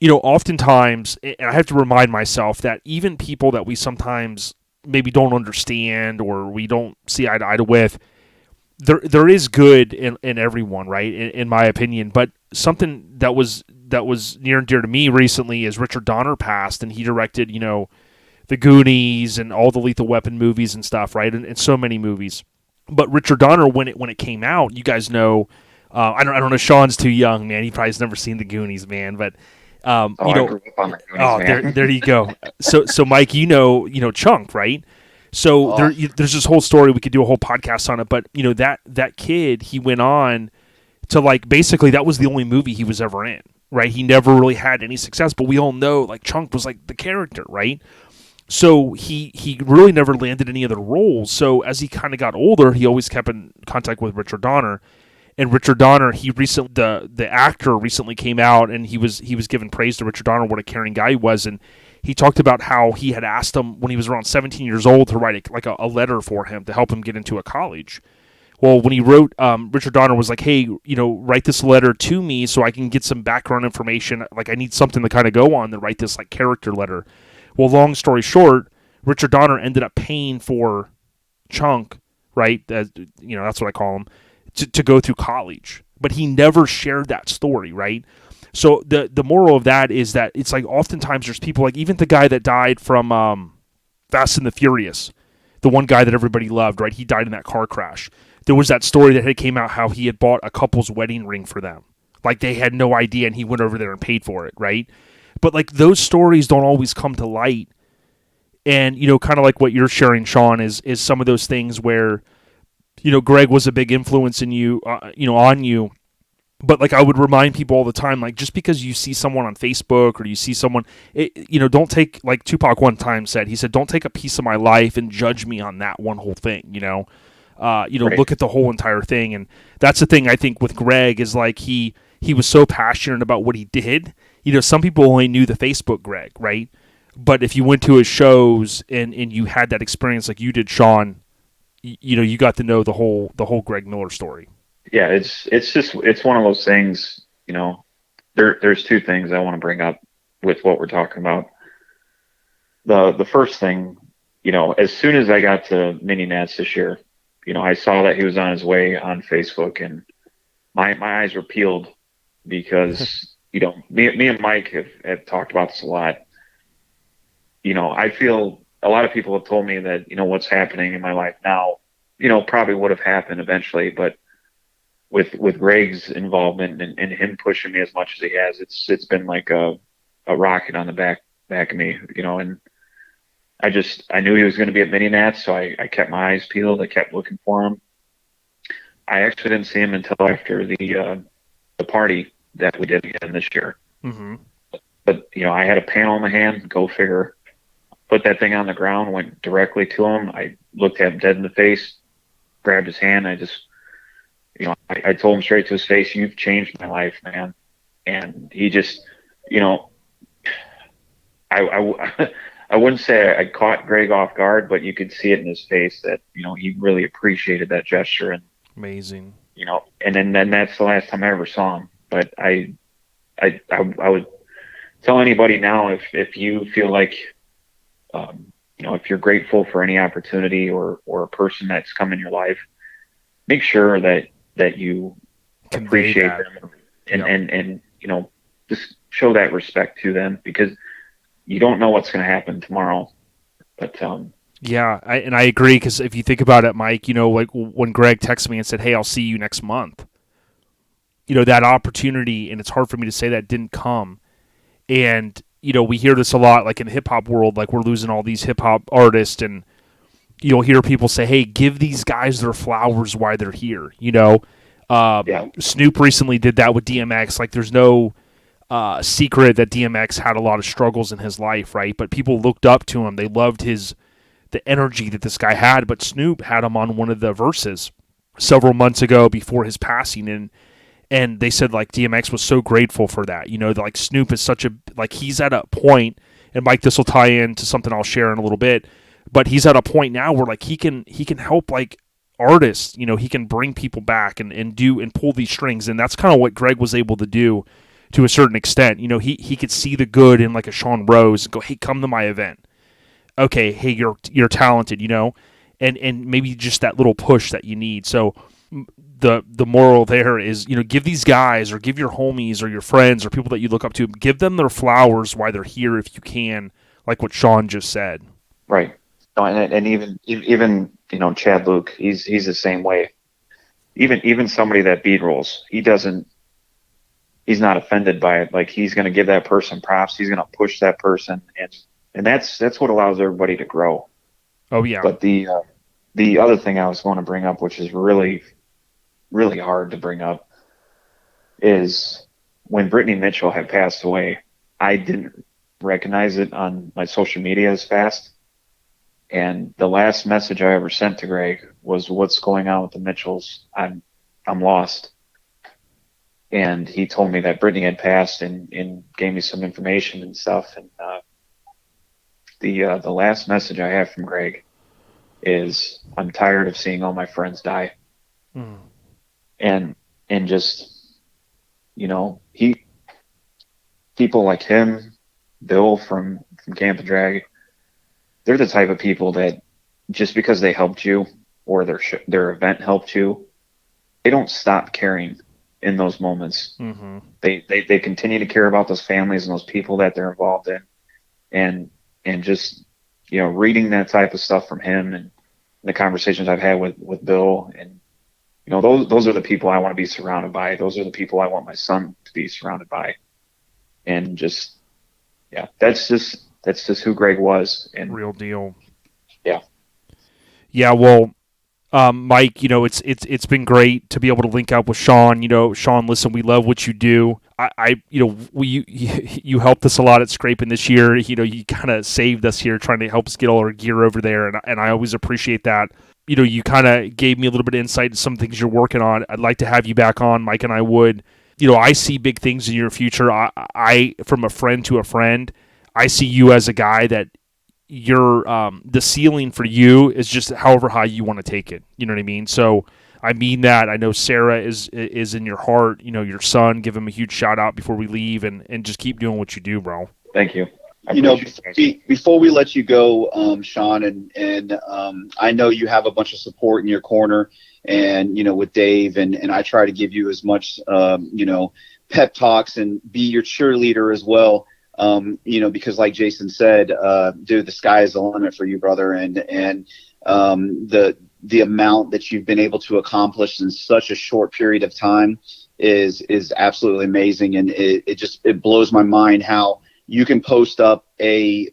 you know, oftentimes, and I have to remind myself that even people that we sometimes maybe don't understand or we don't see eye to eye with, there is good in everyone, right? In my opinion. But something that was near and dear to me recently is Richard Donner passed, and he directed, you know, The Goonies and all the Lethal Weapon movies and stuff, right? And so many movies. But Richard Donner, when it came out, you guys know, I don't know, Sean's too young, man. He probably has never seen The Goonies, man. But Oh, You I know, grew up on the Goonies, oh, man. there you go. So Mike, you know Chunk, right? So Oh. there's this whole story. We could do a whole podcast on it, but you know that kid, he went on to like basically that was the only movie he was ever in, right? He never really had any success, but we all know like Chunk was like the character, right? So he really never landed any other roles. So as he kind of got older, he always kept in contact with Richard Donner. And Richard Donner, the actor recently came out and he was giving praise to Richard Donner, what a caring guy he was, and he talked about how he had asked him when he was around 17 years old to write a letter for him to help him get into a college. Well, when he wrote, Richard Donner was like, hey, you know, write this letter to me so I can get some background information. Like, I need something to kind of go on to write this like character letter. Well, long story short, Richard Donner ended up paying for Chunk, right? You know, that's what I call him, to go through college. But he never shared that story, right? So the moral of that is that it's like oftentimes there's people like even the guy that died from Fast and the Furious, the one guy that everybody loved, right? He died in that car crash. There was that story that had came out how he had bought a couple's wedding ring for them. Like they had no idea and he went over there and paid for it, right? But like those stories don't always come to light. And, you know, kind of like what you're sharing, Sean, is some of those things where, you know, Greg was a big influence in you, on you. But like I would remind people all the time, like just because you see someone on Facebook or you see someone, don't take, like Tupac one time said, he said, don't take a piece of my life and judge me on that one whole thing, you know. Right. Look at the whole entire thing. And that's the thing I think with Greg is like he was so passionate about what he did. You know, some people only knew the Facebook Greg, right? But if you went to his shows and you had that experience like you did, Sean, you got to know the whole Greg Miller story. Yeah, it's one of those things, you know, there's two things I want to bring up with what we're talking about. The first thing, you know, as soon as I got to Mini Nats this year, you know, I saw that he was on his way on Facebook and my eyes were peeled because, you know, me and Mike have talked about this a lot. You know, I feel a lot of people have told me that, you know, what's happening in my life now, you know, probably would have happened eventually, but with Greg's involvement and him pushing me as much as he has, it's been like a rocket on the back of me, you know, and I knew he was going to be at Mini Nats, so I kept my eyes peeled. I kept looking for him. I actually didn't see him until after the party that we did again this year. Mm-hmm. But, you know, I had a panel in my hand, go figure, put that thing on the ground, went directly to him. I looked at him dead in the face, grabbed his hand. I just, you know, I told him straight to his face, you've changed my life, man. And he just, you know, I wouldn't say I caught Greg off guard, but you could see it in his face that, you know, he really appreciated that gesture. And Amazing. You know, and then that's the last time I ever saw him. But I would tell anybody now, if you feel like, you know, if you're grateful for any opportunity or a person that's come in your life, make sure that you Convey appreciate that. them and you know, just show that respect to them, because you don't know what's going to happen tomorrow. But yeah, I agree, because if you think about it, Mike, you know, like when Greg texted me and said, hey, I'll see you next month, you know, that opportunity, and it's hard for me to say that, didn't come. And, you know, we hear this a lot, like in the hip-hop world, like we're losing all these hip-hop artists, and you'll hear people say, hey, give these guys their flowers while they're here, you know. yeah, Snoop recently did that with DMX. Like, there's no secret that DMX had a lot of struggles in his life, right? But people looked up to him. They loved the energy that this guy had. But Snoop had him on one of the verses several months ago before his passing, and they said, like, DMX was so grateful for that. You know, like, Snoop is such a, like, he's at a point, and Mike, this will tie into something I'll share in a little bit, but he's at a point now where, like, he can help, like, artists, you know, he can bring people back and pull these strings, and that's kind of what Greg was able to do to a certain extent. You know, he could see the good in, like, a Sean Rose and go, hey, come to my event. Okay, hey, you're talented, you know, and maybe just that little push that you need. So the moral there is, you know, give these guys, or give your homies or your friends or people that you look up to, give them their flowers while they're here if you can, like what Sean just said. right. No, and even you know, Chad Luke, he's the same way. Even somebody that beat rolls, he doesn't he's not offended by it. Like, he's going to give that person props. He's going to push that person, and that's what allows everybody to grow. Oh yeah. But the other thing I was going to bring up, which is really, really hard to bring up, is when Brittany Mitchell had passed away, I didn't recognize it on my social media as fast. And the last message I ever sent to Greg was, "What's going on with the Mitchells? I'm lost." And he told me that Brittany had passed and gave me some information and stuff. And the last message I have from Greg is, "I'm tired of seeing all my friends die." Mm. And just, people like him, Bill from Camp and Drag, they're the type of people that just because they helped you or their event helped you, they don't stop caring in those moments. Mm-hmm. They continue to care about those families and those people that they're involved in, and just reading that type of stuff from him and the conversations I've had with Bill, and those are the people I want to be surrounded by. Those are the people I want my son to be surrounded by, and just that's just who Greg was. And real deal. Yeah. Well, Mike, it's been great to be able to link up with Sean. Sean, listen, we love what you do. You helped us a lot at Scraping this year. You kind of saved us here, trying to help us get all our gear over there, and I always appreciate that. You kind of gave me a little bit of insight into some things you're working on. I'd like to have you back on, Mike, and I would. I see big things in your future. I from a friend to a friend, I see you as a guy that your the ceiling for you is just however high you want to take it. You know what I mean? So I mean that. I know Sarah is in your heart. Your son. Give him a huge shout out before we leave, and just keep doing what you do, bro. Thank you. Before we let you go, Sean, and I know you have a bunch of support in your corner, and with Dave, and I try to give you as much pep talks and be your cheerleader as well. Because like Jason said, dude, the sky is the limit for you, brother, and the amount that you've been able to accomplish in such a short period of time is absolutely amazing, and it blows my mind how you can post up a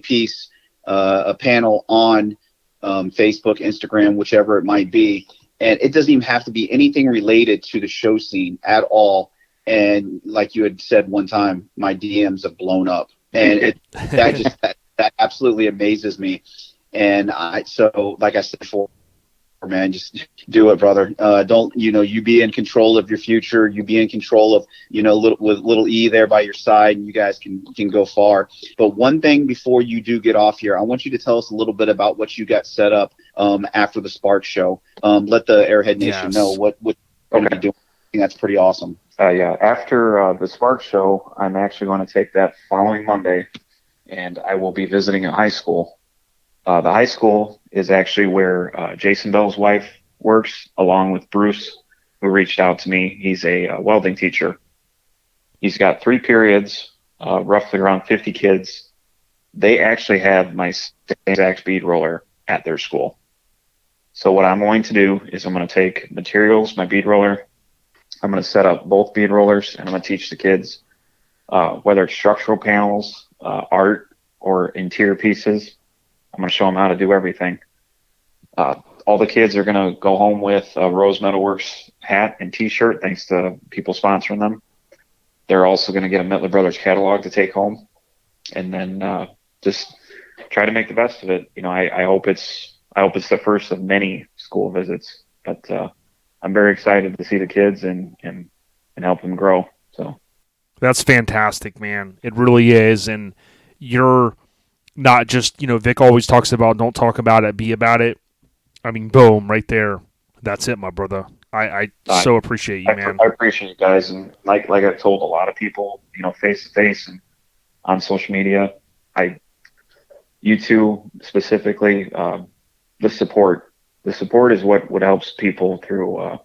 piece, a panel on Facebook, Instagram, whichever it might be, and it doesn't even have to be anything related to the show scene at all. And like you had said one time, my DMs have blown up, and that absolutely amazes me. And so like I said before, man, just do it, brother. Don't, you be in control of your future. You be in control of, with little E there by your side, and you guys can go far. But one thing before you do get off here, I want you to tell us a little bit about what you got set up after the Spark show. Let the Airhead Nation know what you're going to be doing. I think that's pretty awesome. After the Spark show, I'm actually going to take that following Monday, and I will be visiting a high school. The high school is actually where Jason Bell's wife works, along with Bruce, who reached out to me. He's a welding teacher. He's got 3 periods, roughly around 50 kids. They actually have my exact bead roller at their school. So what I'm going to do is I'm going to take materials, my bead roller. I'm going to set up both bead rollers, and I'm going to teach the kids, whether it's structural panels, art, or interior pieces. I'm going to show them how to do everything. All the kids are going to go home with a Rose Metalworks hat and T-shirt, thanks to people sponsoring them. They're also going to get a Mittler Brothers catalog to take home, and then just try to make the best of it. I hope it's the first of many school visits, but I'm very excited to see the kids and help them grow. So that's fantastic, man. It really is, and you're not just, Vic always talks about don't talk about it, be about it. I mean, boom, right there. That's it, my brother. I so appreciate you, man. I appreciate you guys, and like I've told a lot of people, face to face and on social media, you two specifically, the support is what helps people through,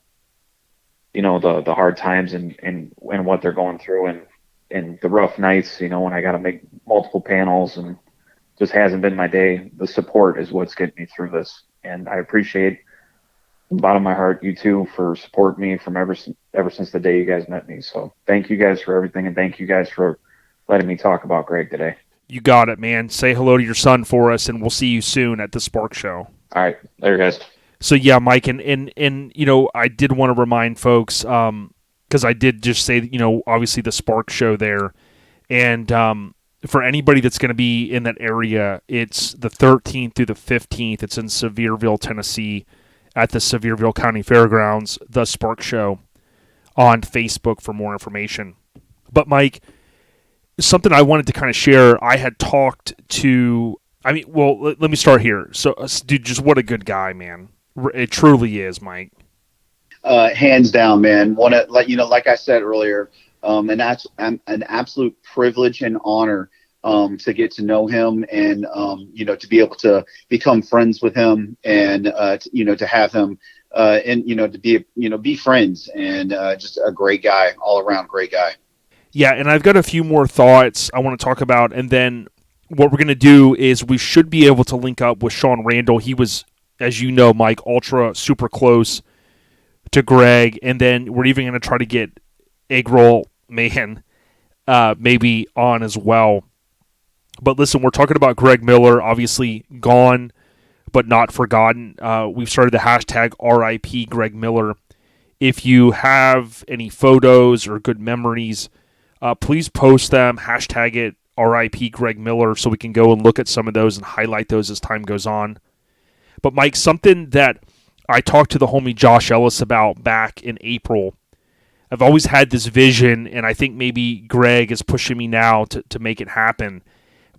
the hard times and what they're going through and the rough nights, when I got to make multiple panels and just hasn't been my day. The support is what's getting me through this, and I appreciate bottom of my heart, you two, for supporting me from ever since the day you guys met me. So thank you guys for everything, and thank you guys for letting me talk about Greg today. You got it, man. Say hello to your son for us, and we'll see you soon at the Spark Show. All right, later, guys. So yeah, Mike, and you know, I did want to remind folks, because I did just say, you know, obviously the Spark Show there, and for anybody that's going to be in that area, it's the 13th through the 15th. It's in Sevierville, Tennessee, at the Sevierville County Fairgrounds, the Spark Show, on Facebook for more information. But Mike, something I wanted to kind of share, I had talked to, let me start here. So, dude, just what a good guy, man. It truly is, Mike. Hands down, man. Like I said earlier, and that's an absolute privilege and honor to get to know him, and to be able to become friends with him, and to have him to be friends, and just a great guy, all around great guy. Yeah, and I've got a few more thoughts I want to talk about, and then what we're going to do is we should be able to link up with Sean Randall. He was, as you know, Mike, ultra super close to Greg, and then we're even going to try to get Eggroll, man, maybe on as well. But listen, we're talking about Greg Miller, obviously gone but not forgotten. We've started the hashtag RIP Greg Miller. If you have any photos or good memories, please post them, hashtag it RIP Greg Miller, so we can go and look at some of those and highlight those as time goes on. But Mike, something that I talked to the homie Josh Ellis about back in April, I've always had this vision, and I think maybe Greg is pushing me now to make it happen.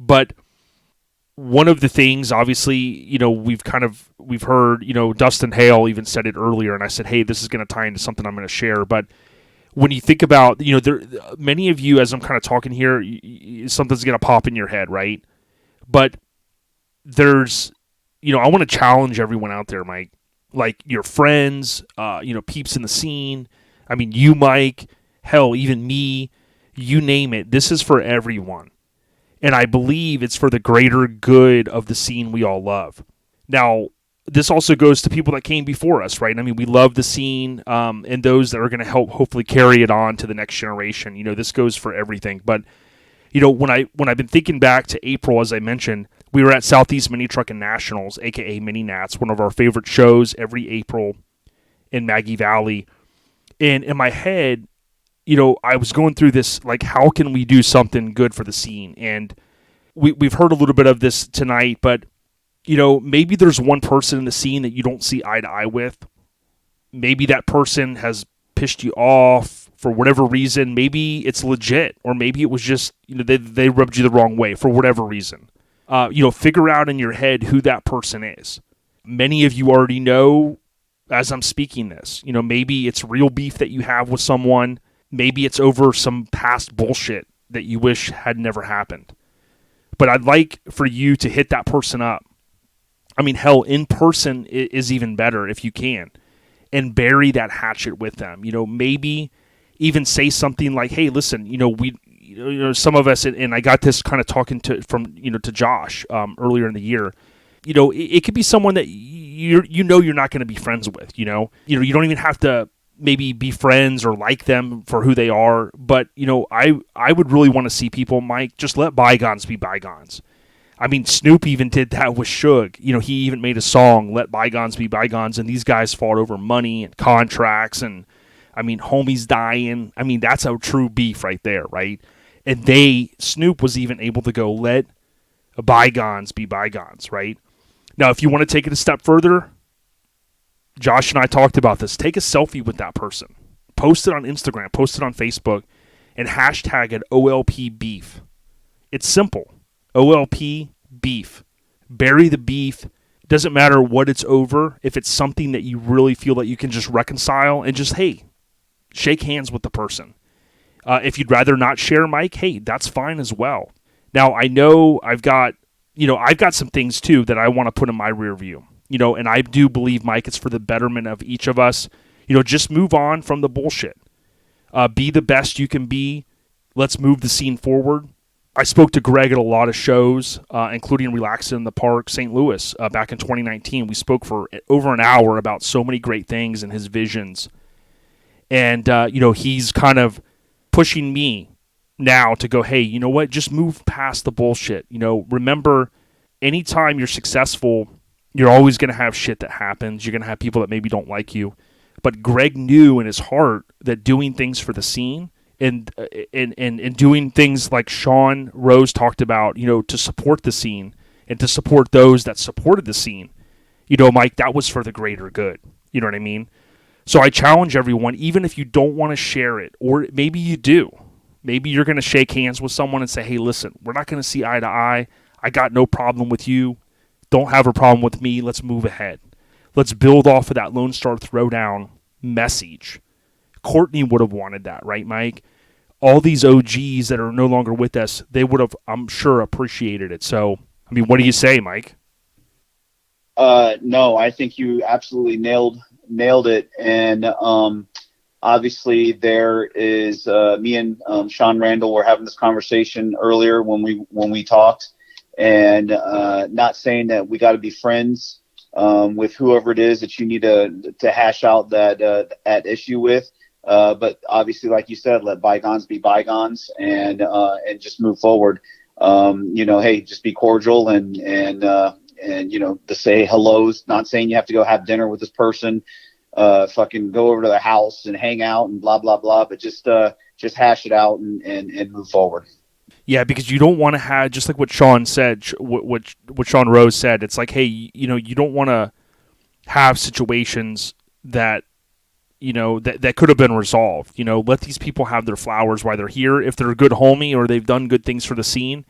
But one of the things, obviously, you know, we've heard, you know, Dustin Hale even said it earlier, and I said, hey, this is going to tie into something I'm going to share. But when you think about, you know, many of you, as I'm kind of talking here, something's going to pop in your head, right? But there's, you know, I want to challenge everyone out there, Mike, like your friends, peeps in the scene. I mean, you, Mike, hell, even me, you name it. This is for everyone. And I believe it's for the greater good of the scene we all love. Now, this also goes to people that came before us, right? I mean, we love the scene, and those that are going to help hopefully carry it on to the next generation. You know, this goes for everything. But, you know, when I've been thinking back to April, as I mentioned, we were at Southeast Mini Truckin' Nationals, a.k.a. Mini Nats, one of our favorite shows every April in Maggie Valley. And in my head, you know, I was going through this, like, how can we do something good for the scene? And we've heard a little bit of this tonight, but, you know, maybe there's one person in the scene that you don't see eye to eye with. Maybe that person has pissed you off for whatever reason. Maybe it's legit, or maybe it was just, you know, they rubbed you the wrong way for whatever reason. Figure out in your head who that person is. Many of you already know as I'm speaking this. You know, maybe it's real beef that you have with someone. Maybe it's over some past bullshit that you wish had never happened. But I'd like for you to hit that person up. I mean, hell, in person is even better if you can. And bury that hatchet with them. You know, maybe even say something like, hey, listen, you know, some of us, and I got this kind of talking to Josh earlier in the year. You know, it could be someone that you're not going to be friends with, you know. You don't even have to maybe be friends or like them for who they are. But, you know, I would really want to see people, Mike, just let bygones be bygones. I mean, Snoop even did that with Suge. You know, he even made a song, Let Bygones Be Bygones, and these guys fought over money and contracts and, I mean, homies dying. I mean, that's a true beef right there, right? And Snoop was even able to go, let bygones be bygones, right? Now, if you want to take it a step further, Josh and I talked about this. Take a selfie with that person. Post it on Instagram. Post it on Facebook. And hashtag it OLP Beef. It's simple. OLP Beef. Bury the beef. Doesn't matter what it's over. If it's something that you really feel that you can just reconcile and just, hey, shake hands with the person. If you'd rather not share, Mike, hey, that's fine as well. Now, I know I've got some things, too, that I want to put in my rear view. You know, and I do believe, Mike, it's for the betterment of each of us. You know, just move on from the bullshit. Be the best you can be. Let's move the scene forward. I spoke to Greg at a lot of shows, including Relaxing in the Park, St. Louis, back in 2019. We spoke for over an hour about so many great things and his visions. And, he's kind of pushing me now to go, hey, you know what? Just move past the bullshit. Remember, anytime you're successful, you're always going to have shit that happens. You're going to have people that maybe don't like you. But Greg knew in his heart that doing things for the scene and doing things like Sean Rose talked about, to support the scene and to support those that supported the scene, Mike, that was for the greater good. You know what I mean? So I challenge everyone, even if you don't want to share it, or maybe you do. Maybe you're going to shake hands with someone and say, hey, listen, we're not going to see eye to eye. I got no problem with you. Don't have a problem with me. Let's move ahead. Let's build off of that Lone Star Throwdown message. Courtney would have wanted that, right, Mike? All these OGs that are no longer with us, they would have, I'm sure, appreciated it. So, I mean, what do you say, Mike? No, I think you absolutely nailed it. And obviously there is me and Sean Randall were having this conversation earlier when we talked, and not saying that we got to be friends with whoever it is that you need to hash out that issue with. But obviously, like you said, let bygones be bygones, and just move forward. Hey, just be cordial and to say hellos. Not saying you have to go have dinner with this person, fucking go over to their house and hang out and blah blah blah. But just hash it out and move forward. Yeah, because you don't want to have, just like what Sean said, what Sean Rose said. It's like, hey, you don't want to have situations that that could have been resolved. Let these people have their flowers while they're here, if they're a good homie or they've done good things for the scene.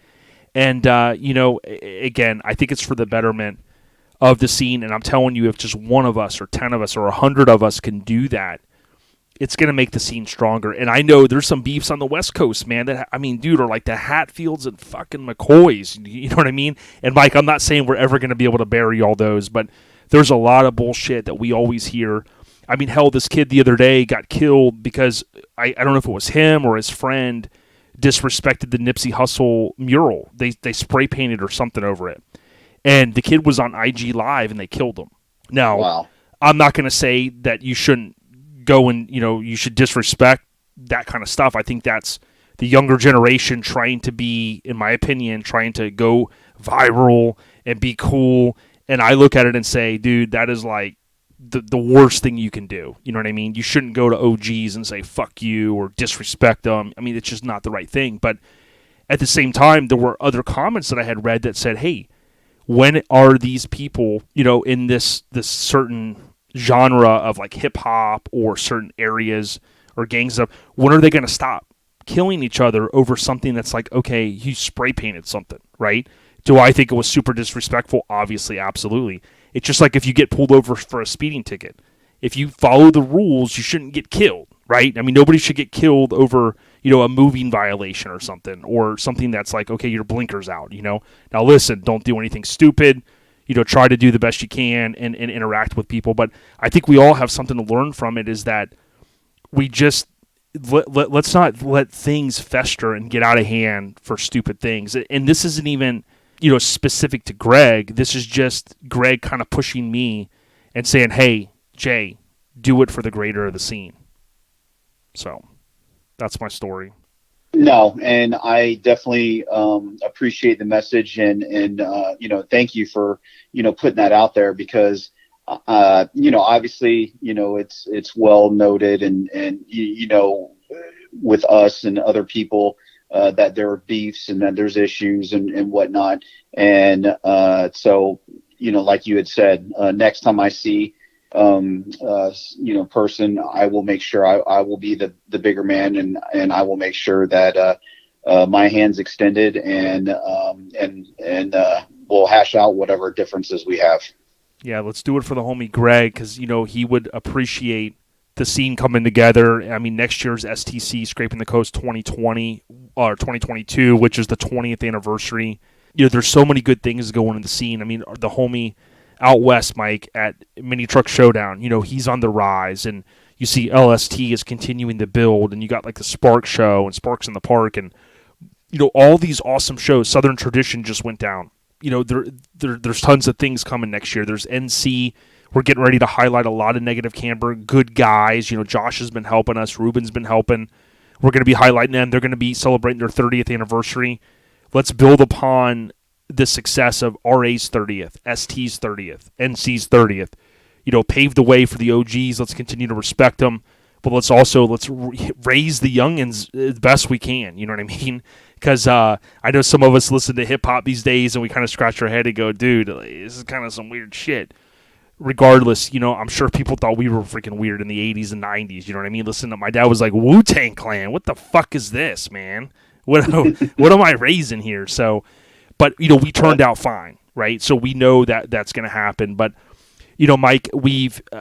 And, again, I think it's for the betterment of the scene. And I'm telling you, if just one of us or 10 of us or 100 of us can do that, it's going to make the scene stronger. And I know there's some beefs on the West Coast, man, dude, are like the Hatfields and fucking McCoys. You know what I mean? And, Mike, I'm not saying we're ever going to be able to bury all those, but there's a lot of bullshit that we always hear. I mean, hell, this kid the other day got killed because I don't know if it was him or his friend disrespected the Nipsey Hussle mural. They spray painted or something over it. And the kid was on IG Live and they killed him. Now, wow. I'm not going to say that you shouldn't go and, you should disrespect that kind of stuff. I think that's the younger generation trying to be, in my opinion, trying to go viral and be cool. And I look at it and say, dude, that is like the worst thing you can do. You know what I mean? You shouldn't go to OGs and say, fuck you, or disrespect them. I mean, it's just not the right thing. But at the same time, there were other comments that I had read that said, hey, when are these people, in this certain genre of like hip hop or certain areas or gang stuff, when are they going to stop killing each other over something that's like, okay, you spray painted something, right? Do I think it was super disrespectful? Obviously, absolutely. It's just like if you get pulled over for a speeding ticket. If you follow the rules, you shouldn't get killed, right? I mean, nobody should get killed over, a moving violation or something that's like, okay, your blinker's out, Now listen, don't do anything stupid. Try to do the best you can and interact with people. But I think we all have something to learn from it, is that we just let's not let things fester and get out of hand for stupid things. And this isn't even specific to Greg. This is just Greg kind of pushing me and saying, hey, Jay, do it for the greater of the scene. So that's my story. No, and I definitely appreciate the message and thank you for, putting that out there, because, obviously, it's well noted and with us and other people, that there are beefs and that there's issues and whatnot. And so, like you had said, next time I see, person, I will make sure I will be the bigger man, and I will make sure that my hand's extended and we'll hash out whatever differences we have. Yeah, let's do it for the homie Greg, because, he would appreciate the scene coming together. I mean, next year's STC Scraping the Coast 2020 or 2022, which is the 20th anniversary. There's so many good things going in the scene. I mean, the homie out west, Mike, at Mini Truck Showdown, he's on the rise, and you see LST is continuing to build, and you got like the Spark Show and Sparks in the Park, and all these awesome shows. Southern Tradition just went down. There's tons of things coming next year. There's NC. We're getting ready to highlight a lot of Negative Camber. Good guys. Josh has been helping us. Ruben's been helping. We're going to be highlighting them. They're going to be celebrating their 30th anniversary. Let's build upon the success of RA's 30th, ST's 30th, NC's 30th. Pave the way for the OGs. Let's continue to respect them. But let's raise the youngins as best we can. You know what I mean? Because I know some of us listen to hip-hop these days, and we kind of scratch our head and go, dude, this is kind of some weird shit. Regardless, I'm sure people thought we were freaking weird in the 80s and 90s. You know what I mean? Listen, my dad was like, Wu-Tang Clan, what the fuck is this, man? What am I raising here? So, but, we turned out fine, right? So we know that that's going to happen. But, Mike,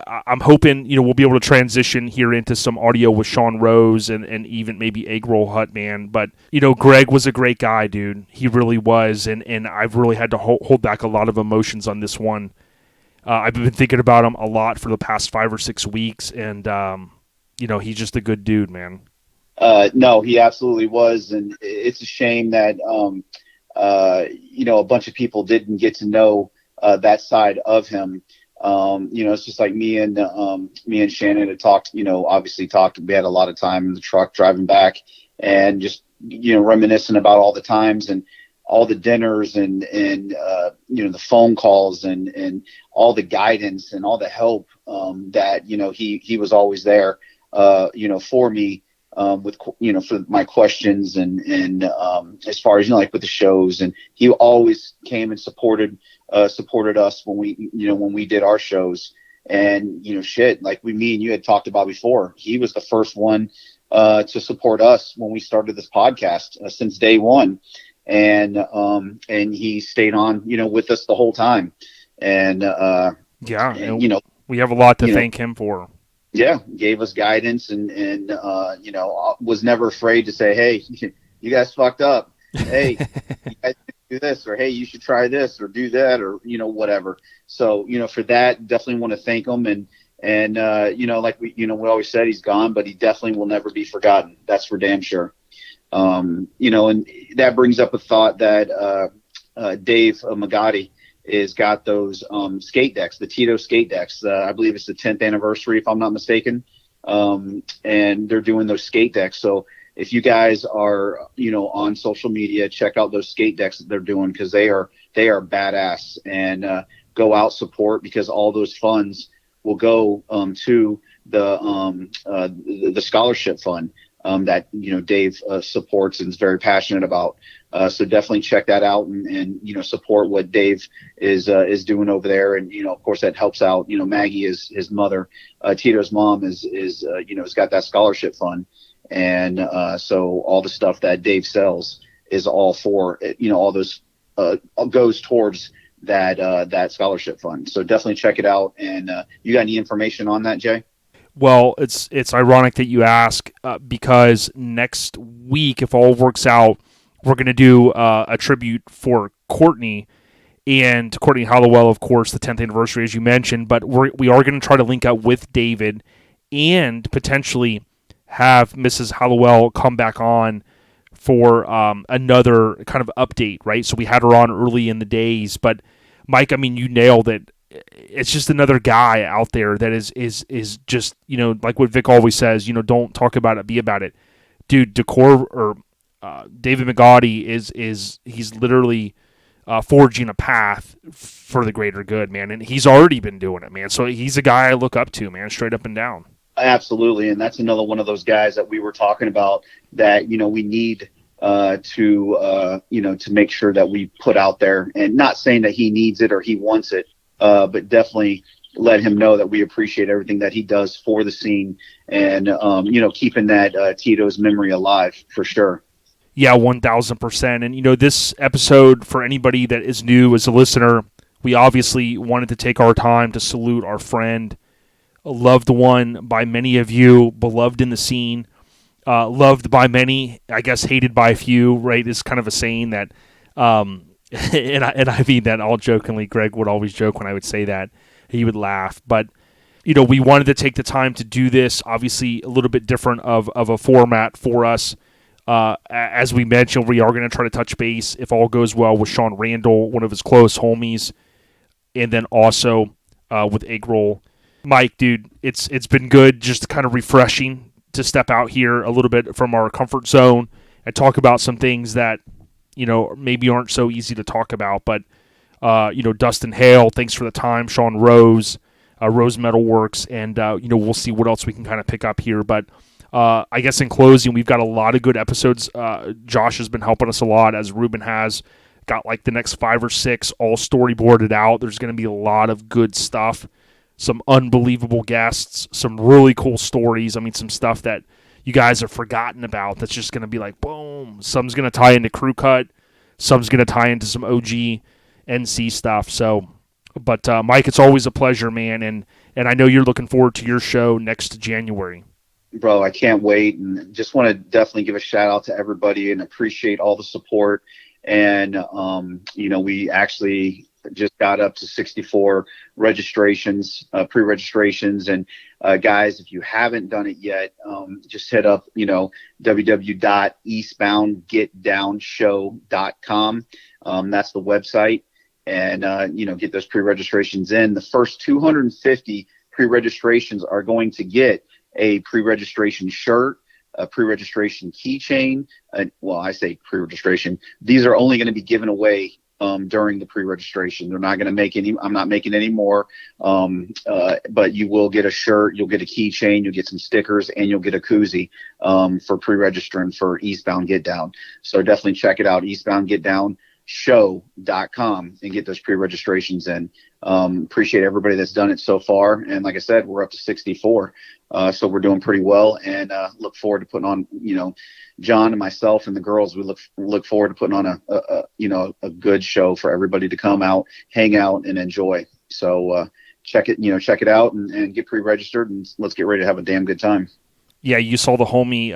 I'm hoping, we'll be able to transition here into some audio with Sean Rose and even maybe Eggroll Hut, man. But, Greg was a great guy, dude. He really was. And I've really had to hold back a lot of emotions on this one. I've been thinking about him a lot for the past 5 or 6 weeks, and he's just a good dude, man. No, he absolutely was, and it's a shame that a bunch of people didn't get to know that side of him. It's just like me and Shannon had talked. Obviously talked. We had a lot of time in the truck driving back, and just reminiscing about all the times and all the dinners and the phone calls and all the guidance and all the help that he was always there for me with for my questions and as far as like with the shows, and he always came and supported us when we did our shows. And like me and you had talked about before, he was the first one to support us when we started this podcast since day one. And he stayed on, with us the whole time. And, we have a lot to thank him for. Yeah. Gave us guidance and was never afraid to say, hey, you guys fucked up. Hey, you guys do this, or, hey, you should try this or do that, or, whatever. So, for that, definitely want to thank him. And like we always said, he's gone, but he definitely will never be forgotten. That's for damn sure. And that brings up a thought that Dave Magatti has got those skate decks, the Tito skate decks. I believe it's the 10th anniversary, if I'm not mistaken. And they're doing those skate decks. So if you guys are, on social media, check out those skate decks that they're doing, because they are badass, and go out, support, because all those funds will go to the scholarship fund. That Dave supports and is very passionate about. So definitely check that out and support what Dave is doing over there. And of course that helps out. Maggie is his mother. Tito's mom is has got that scholarship fund, and so all the stuff that Dave sells is all for all those goes towards that scholarship fund. So definitely check it out. And you got any information on that, Jay? Well, it's ironic that you ask because next week, if all works out, we're going to do a tribute for Courtney and Courtney Hallowell, of course, the 10th anniversary, as you mentioned. But we are going to try to link up with David and potentially have Mrs. Hallowell come back on for another kind of update, right? So we had her on early in the days. But, Mike, I mean, you nailed it. It's just another guy out there that is just, like what Vic always says, don't talk about it, be about it. Dude, David McGaudy he's literally forging a path for the greater good, man. And he's already been doing it, man. So he's a guy I look up to, man, straight up and down. Absolutely. And that's another one of those guys that we were talking about that, we need to make sure that we put out there, and not saying that he needs it or he wants it. But definitely let him know that we appreciate everything that he does for the scene, and, keeping that Tito's memory alive for sure. Yeah, 1,000%. And, this episode, for anybody that is new as a listener, we obviously wanted to take our time to salute our friend, a loved one by many of you, beloved in the scene, loved by many, I guess hated by a few, right? Is kind of a saying that, and I mean that all jokingly. Greg would always joke when I would say that. He would laugh. But, we wanted to take the time to do this, obviously a little bit different of a format for us. As we mentioned, we are going to try to touch base, if all goes well, with Sean Randall, one of his close homies, and then also with Eggroll. Mike, dude, it's been good, just kind of refreshing to step out here a little bit from our comfort zone and talk about some things that, maybe aren't so easy to talk about. But, Dustin, Hale, thanks for the time. Sean Rose, Rose Metalworks, and, we'll see what else we can kind of pick up here. But I guess in closing, we've got a lot of good episodes. Josh has been helping us a lot, as Ruben has. Got like the next 5 or 6 all storyboarded out. There's going to be a lot of good stuff. Some unbelievable guests, some really cool stories. I mean, some stuff that you guys have forgotten about that's just going to be like, boom. Some's going to tie into Crew Cut. Some's going to tie into some OG NC stuff. So, but Mike, it's always a pleasure, man. And I know you're looking forward to your show next January. Bro, I can't wait. And just want to definitely give a shout out to everybody and appreciate all the support. And, we actually just got up to 64 registrations, pre-registrations. And guys, if you haven't done it yet, just hit up, www.eastboundgetdownshow.com. That's the website. And, get those pre-registrations in. The first 250 pre-registrations are going to get a pre-registration shirt, a pre-registration keychain. I say pre-registration. These are only going to be given away during the pre-registration. They're not going to make any. I'm not making any more. But you will get a shirt, you'll get a keychain, you'll get some stickers, and you'll get a koozie for pre-registering for Eastbound Get Down. So definitely check it out, eastboundgetdownshow.com, and get those pre-registrations in. Appreciate everybody that's done it so far. And like I said, we're up to 64. So we're doing pretty well, and look forward to putting on, John and myself and the girls, we look forward to putting on a good show for everybody to come out, hang out, and enjoy. So check it out and get pre-registered, and let's get ready to have a damn good time. Yeah, you saw the homie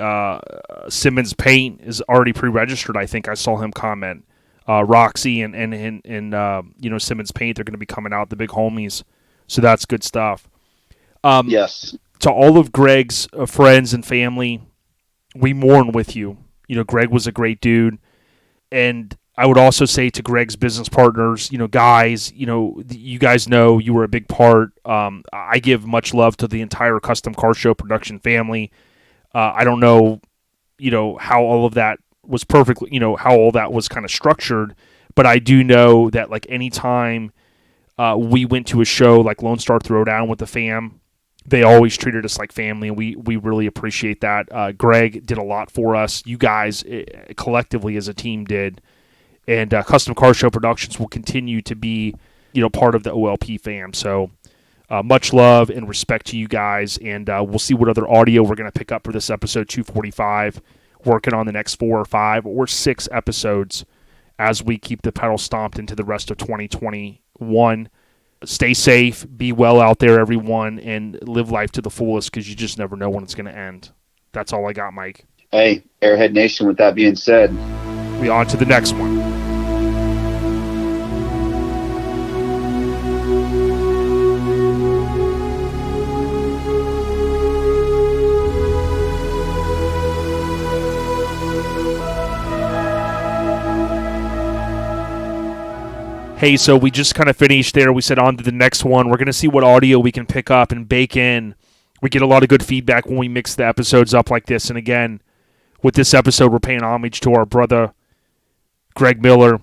Simmons Paint is already pre-registered. I think I saw him comment. Roxy and Simmons Paint, they're going to be coming out, the big homies. So that's good stuff. Yes. To all of Greg's friends and family, we mourn with you. Greg was a great dude. And I would also say to Greg's business partners, guys, you guys know you were a big part. I give much love to the entire Custom Car Show production family. I don't know, how all of that was perfectly, how all that was kind of structured. But I do know that, like, anytime we went to a show like Lone Star Throwdown with the fam, they always treated us like family, and we really appreciate that. Greg did a lot for us. You guys collectively as a team did. And Custom Car Show Productions will continue to be, part of the OLP fam. So much love and respect to you guys. And we'll see what other audio we're going to pick up for this episode 245. Working on the next 4 or 5 or 6 episodes as we keep the pedal stomped into the rest of 2021. Stay safe, be well out there, everyone, and live life to the fullest, because you just never know when it's going to end. That's all I got, Mike. Hey, Airhead Nation, with that being said, we on to the next one. Hey, so we just kind of finished there. We said on to the next one. We're going to see what audio we can pick up and bake in. We get a lot of good feedback when we mix the episodes up like this. And again, with this episode, we're paying homage to our brother, Greg Miller.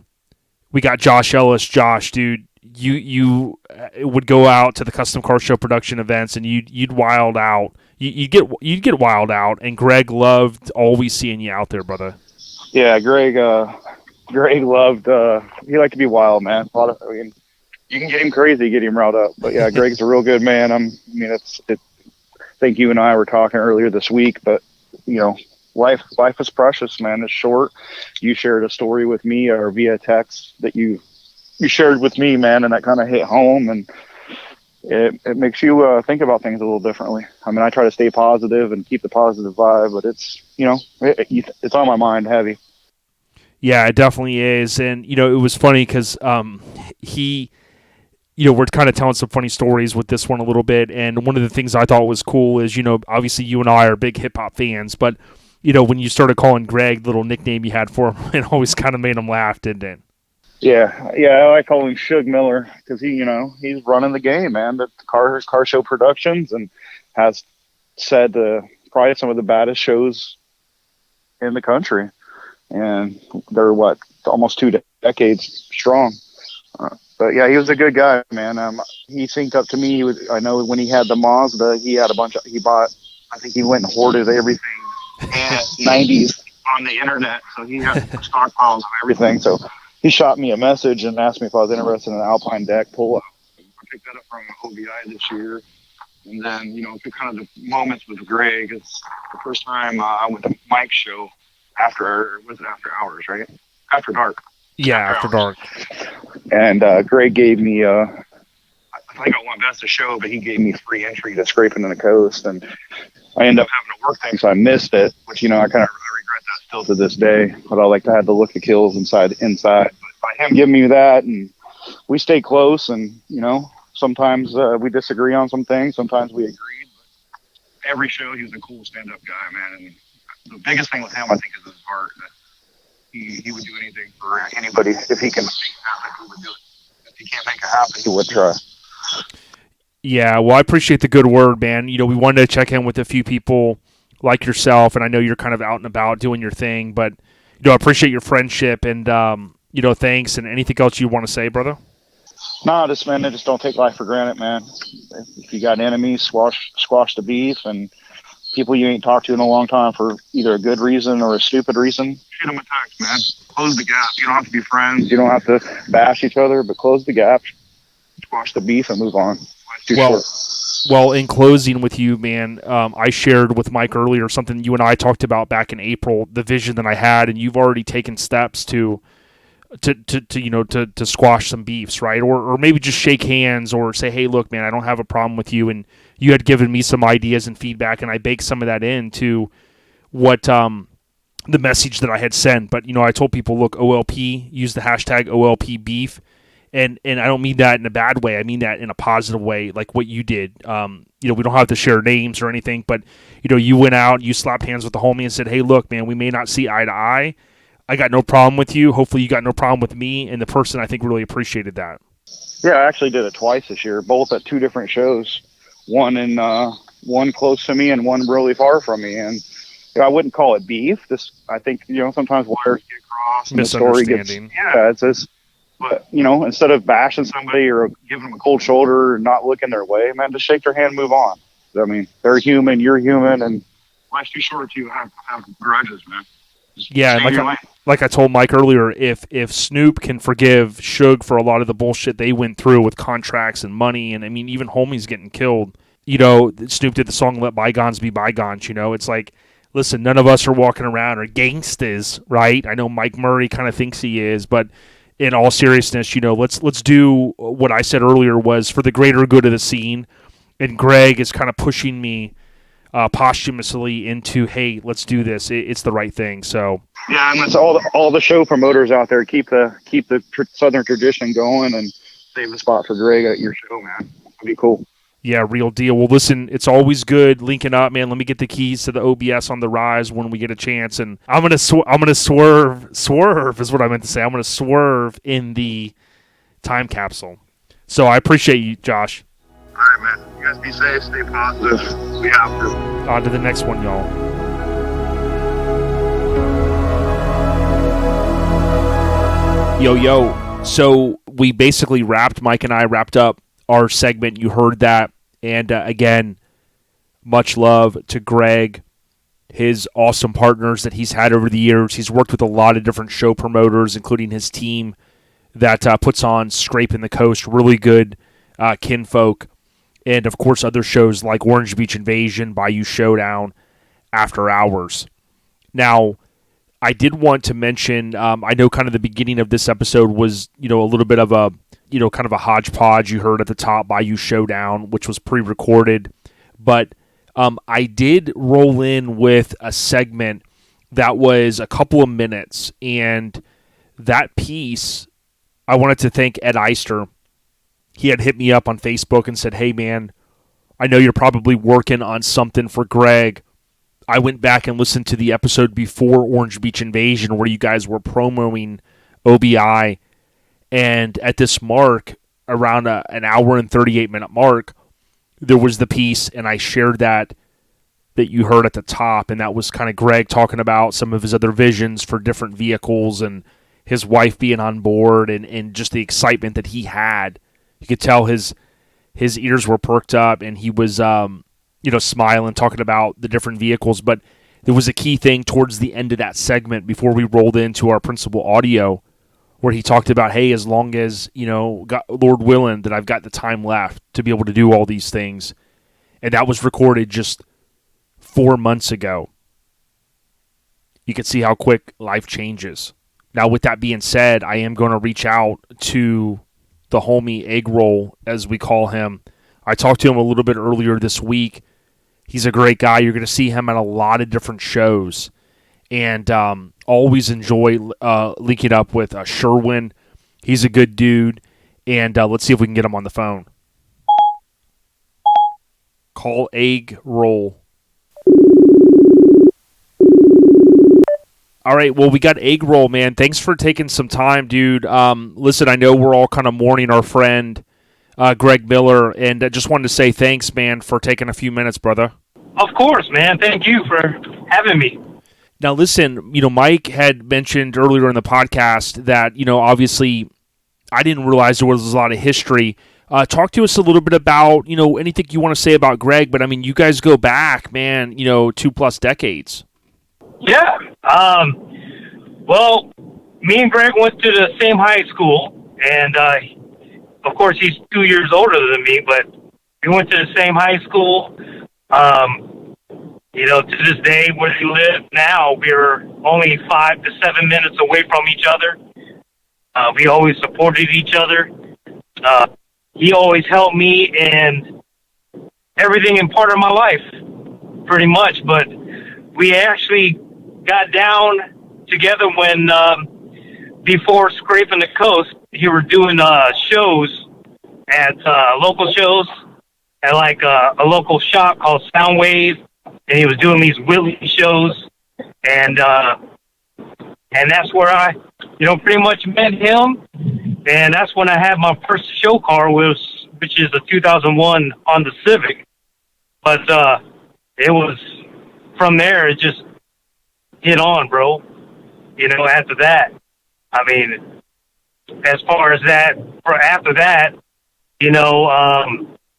We got Josh Ellis. Josh, dude, you would go out to the Custom Car Show production events, and you'd wild out. You'd get wild out. And Greg loved always seeing you out there, brother. Yeah, Greg loved, he liked to be wild, man. You can get him crazy, get him riled up. But yeah, Greg's a real good man. I think you and I were talking earlier this week, but life is precious, man. It's short. You shared a story with me or via text that you shared with me, man, and that kind of hit home, and it makes you think about things a little differently. I mean, I try to stay positive and keep the positive vibe, but it's, it's on my mind heavy. Yeah, it definitely is. And, it was funny because he, we're kind of telling some funny stories with this one a little bit. And one of the things I thought was cool is, obviously you and I are big hip-hop fans, but when you started calling Greg the little nickname you had for him, it always kind of made him laugh, didn't it? Yeah, I call him Suge Miller because he's running the game, man. The car show productions, and has said probably some of the baddest shows in the country, and they're almost 2 decades strong. But yeah, he was a good guy, man. He synced up to me. I know when he had the Mazda, he had he bought. I think he went and hoarded everything and 90s on the internet, so he had stockpiles of everything. So he shot me a message and asked me if I was interested in an Alpine deck pull-up. I picked that up from OBI this year. And then, kind of the moments with Greg, it's the first time I went to Mike's show after hours, right? After dark. Yeah, after dark. And Greg gave me, I think I won Best of Show, but he gave me free entry to Scraping on the Coast. And I ended up having to work things, so I missed it, which, I regret that still to this day. But I like to have the look of kills inside. But by him giving me that, and we stay close, and, sometimes we disagree on some things. Sometimes we agree. But every show, he was a cool stand-up guy, man. And the biggest thing with him, I think, is his heart. That he would do anything for anybody. If he can make it happen, he would do it. If he can't make it happen, he would try. Yeah, well, I appreciate the good word, man. We wanted to check in with a few people like yourself, and I know you're kind of out and about doing your thing, but, I appreciate your friendship, and, thanks, and anything else you want to say, brother? No, just don't take life for granted, man. If you got enemies, squash the beef, and people you ain't talked to in a long time for either a good reason or a stupid reason, shoot them a text, man. Close the gap. You don't have to be friends. You don't have to bash each other, but close the gap, squash the beef, and move on. Well, in closing with you, man, I shared with Mike earlier something you and I talked about back in April, the vision that I had, and you've already taken steps to squash some beefs, right? Or maybe just shake hands or say, hey, look, man, I don't have a problem with you. And you had given me some ideas and feedback, and I baked some of that into what the message that I had sent. But, I told people, look, OLP, use the hashtag OLP beef. And I don't mean that in a bad way. I mean that in a positive way, like what you did. We don't have to share names or anything, but, you went out, you slapped hands with the homie and said, hey, look, man, we may not see eye to eye. I got no problem with you. Hopefully you got no problem with me. And the person, I think, really appreciated that. Yeah, I actually did it twice this year, both at 2 different shows. One close to me and one really far from me. And I wouldn't call it beef. I think, sometimes wires get crossed and the story gets... Yeah, it's just... But, instead of bashing somebody or giving them a cold shoulder or not looking their way, man, just shake their hand and move on. I mean, they're human, you're human, and life's too short to have grudges, man. Yeah, like I told Mike earlier, if Snoop can forgive Suge for a lot of the bullshit they went through with contracts and money, and, I mean, even homies getting killed, Snoop did the song Let Bygones Be Bygones, it's like, listen, none of us are walking around or gangstas, right? I know Mike Murray kind of thinks he is, but... in all seriousness, let's do what I said earlier was for the greater good of the scene. And Greg is kind of pushing me posthumously into, hey, let's do this. It's the right thing. So yeah, and that's all the show promoters out there. Keep the Southern tradition going and save the spot for Greg at your show, man. It'd be cool. Yeah, real deal. Well, listen, it's always good linking up, man. Let me get the keys to the OBS on the rise when we get a chance, and I'm gonna swerve is what I meant to say. I'm gonna swerve in the time capsule. So I appreciate you, Josh. All right, man. You guys be safe, stay positive. We have to. On to the next one, y'all. Yo. So we basically Mike and I wrapped up our segment. You heard that. And again, much love to Greg, his awesome partners that he's had over the years. He's worked with a lot of different show promoters, including his team that puts on Scraping the Coast, really good kinfolk. And, of course, other shows like Orange Beach Invasion, Bayou Showdown, After Hours. Now, I did want to mention, I know kind of the beginning of this episode was, a little bit of a, kind of a hodgepodge. You heard at the top Bayou Showdown, which was pre-recorded. But I did roll in with a segment that was a couple of minutes. And that piece, I wanted to thank Ed Eister. He had hit me up on Facebook and said, hey, man, I know you're probably working on something for Greg. I went back and listened to the episode before Orange Beach Invasion where you guys were promoting OBI, and at this mark, around an hour and 38-minute mark, there was the piece, and I shared that you heard at the top, and that was kind of Greg talking about some of his other visions for different vehicles and his wife being on board and just the excitement that he had. You could tell his ears were perked up, and he was smiling, talking about the different vehicles. But there was a key thing towards the end of that segment before we rolled into our principal audio where he talked about, hey, as long as, Lord willing, that I've got the time left to be able to do all these things. And that was recorded just 4 months ago. You can see how quick life changes. Now, with that being said, I am going to reach out to the homie Eggroll, as we call him. I talked to him a little bit earlier this week. He's a great guy. You're going to see him at a lot of different shows. And always enjoy linking up with Sherwin. He's a good dude. And let's see if we can get him on the phone. Call Eggroll. All right, well, we got Eggroll, man. Thanks for taking some time, dude. Listen, I know we're all kind of mourning our friend, Greg Miller, and I just wanted to say thanks, man, for taking a few minutes, brother. Of course, man. Thank you for having me. Now, listen, Mike had mentioned earlier in the podcast that, obviously I didn't realize there was a lot of history. Talk to us a little bit about, anything you want to say about Greg, but, you guys go back, man, 2+ decades. Yeah. Well, me and Greg went to the same high school, and of course he's 2 years older than me, but we went to the same high school. To this day where we live now, we're only 5 to 7 minutes away from each other. We always supported each other. He always helped me in everything in part of my life, pretty much, but we actually got down together when, before Scraping the Coast, he were doing shows at local shows at like a local shop called Soundwave, and he was doing these Willie shows, and that's where I, pretty much met him, and that's when I had my first show car, which is a 2001 Honda Civic, but it was from there, it just hit on, bro. After that, as far as that, after that,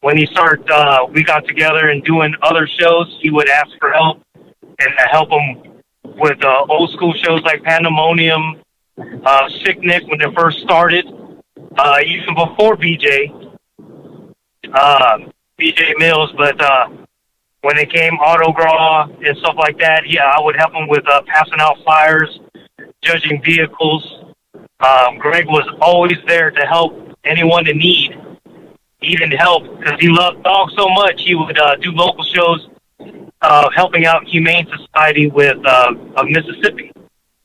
when he started, we got together and doing other shows, he would ask for help, and I help him with old school shows like Pandemonium, Sick Nick when they first started, even before BJ Mills, but when it came Autograw and stuff like that, I would help him with passing out flyers, judging vehicles. Greg was always there to help anyone in need. He didn't help because he loved dogs so much. He would do local shows, helping out Humane Society of Mississippi.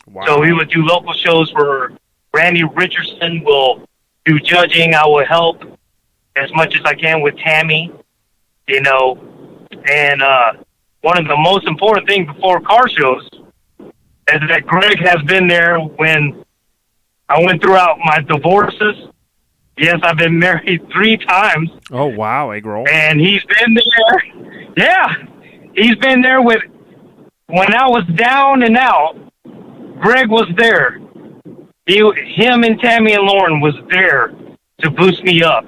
Wow. So we would do local shows where Randy Richardson will do judging. I will help as much as I can with Tammy, And one of the most important things before car shows is that Greg has been there when I went throughout my divorces. Yes, I've been married 3 times. Oh, wow, Eggroll. And he's been there. Yeah, he's been there when I was down and out, Greg was there. Him and Tammy and Lauren was there to boost me up.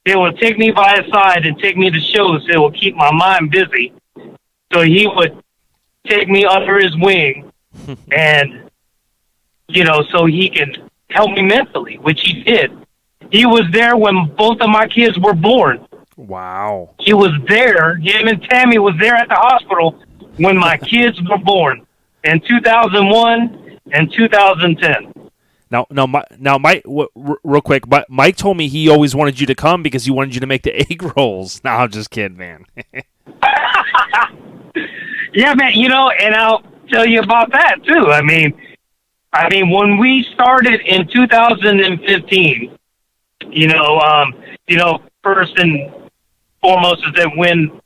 It will take me by his side and take me to shows. It will keep my mind busy. So he would take me under his wing and, so he can help me mentally, which he did. He was there when both of my kids were born. Wow. He was there. Him and Tammy was there at the hospital when my kids were born in 2001 and 2010. Now, Mike, real quick, but Mike told me he always wanted you to come because he wanted you to make the egg rolls. No, I'm just kidding, man. Yeah, man, and I'll tell you about that, too. I mean, when we started in 2015, first and foremost is that when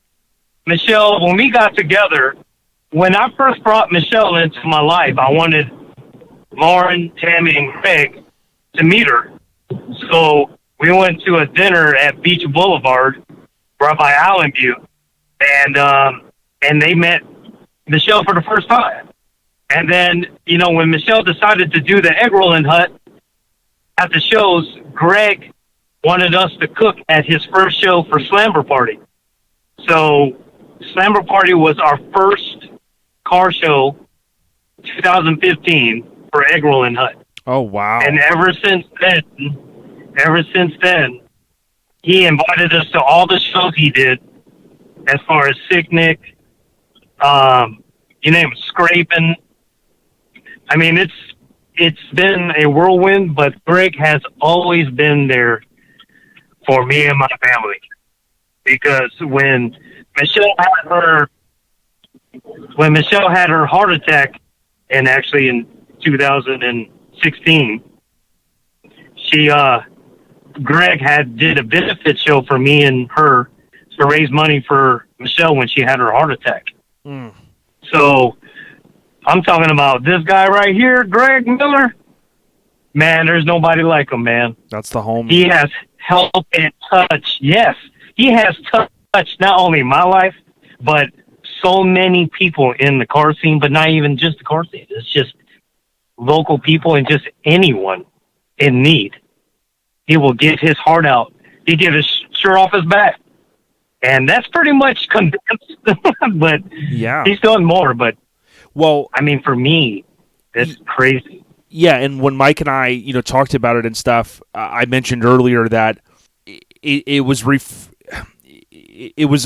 we got together, when I first brought Michelle into my life, I wanted Lauren, Tammy, and Greg to meet her. So we went to a dinner at Beach Boulevard, right by Island View, and they met Michelle for the first time. And then, you know, when Michelle decided to do the egg rolling hut at the shows, Greg wanted us to cook at his first show for Slamber Party. So Slamber Party was our first car show, 2015, for egg rolling hut. Oh, wow. And ever since then, he invited us to all the shows he did, as far as Sicknick, you name it, Scraping. I mean, it's been a whirlwind, but Greg has always been there for me and my family. Because when Michelle had her heart attack, and actually in 2016, Greg did a benefit show for me and her to raise money for Michelle when she had her heart attack. Mm. So I'm talking about this guy right here, Greg Miller. Man, there's nobody like him, man. That's the homie. He has helped and touched. Yes, he has touched not only my life, but so many people in the car scene, but not even just the car scene. It's just local people and just anyone in need. He will give his heart out. He give his shirt off his back. And that's pretty much condensed, but yeah, he's done more. But, well, I mean, for me, it's crazy. Yeah, and when Mike and I, you know, talked about it and stuff, I mentioned earlier that it was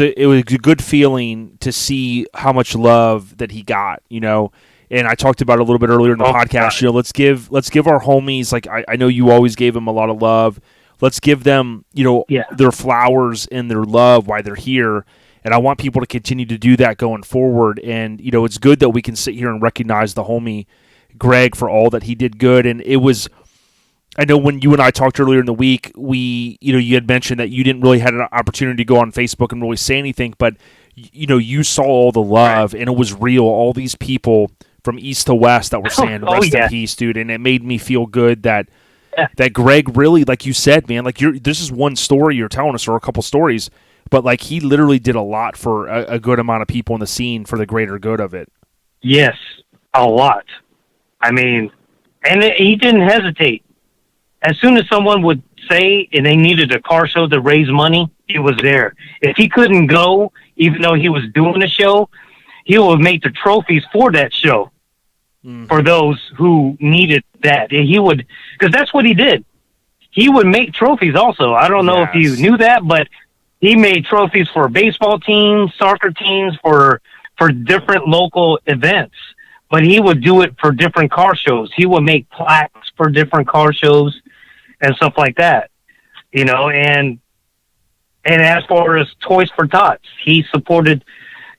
a good feeling to see how much love that he got, you know. And I talked about it a little bit earlier in the podcast. God. You know, let's give our homies, like I know you always gave them a lot of love. Let's give them, you know, their flowers and their love while they're here. And I want people to continue to do that going forward. And, you know, it's good that we can sit here and recognize the homie Greg for all that he did good. And it was, I know when you and I talked earlier in the week, you had mentioned that you didn't really have an opportunity to go on Facebook and really say anything, but, you know, you saw all the love and it was real. All these people from east to west that were saying rest in peace, dude. And it made me feel good that Greg really, like you said, man, like this is one story you're telling us, or a couple stories, but like he literally did a lot for a good amount of people in the scene for the greater good of it. Yes, a lot. I mean, and he didn't hesitate. As soon as someone would say and they needed a car show to raise money, he was there. If he couldn't go, even though he was doing a show, he would make the trophies for that show. For those who needed that. He would, because that's what he did. He would make trophies also. I don't know if you knew that, but he made trophies for baseball teams, soccer teams, for different local events. But he would do it for different car shows. He would make plaques for different car shows and stuff like that. You know, and as far as Toys for Tots, he supported,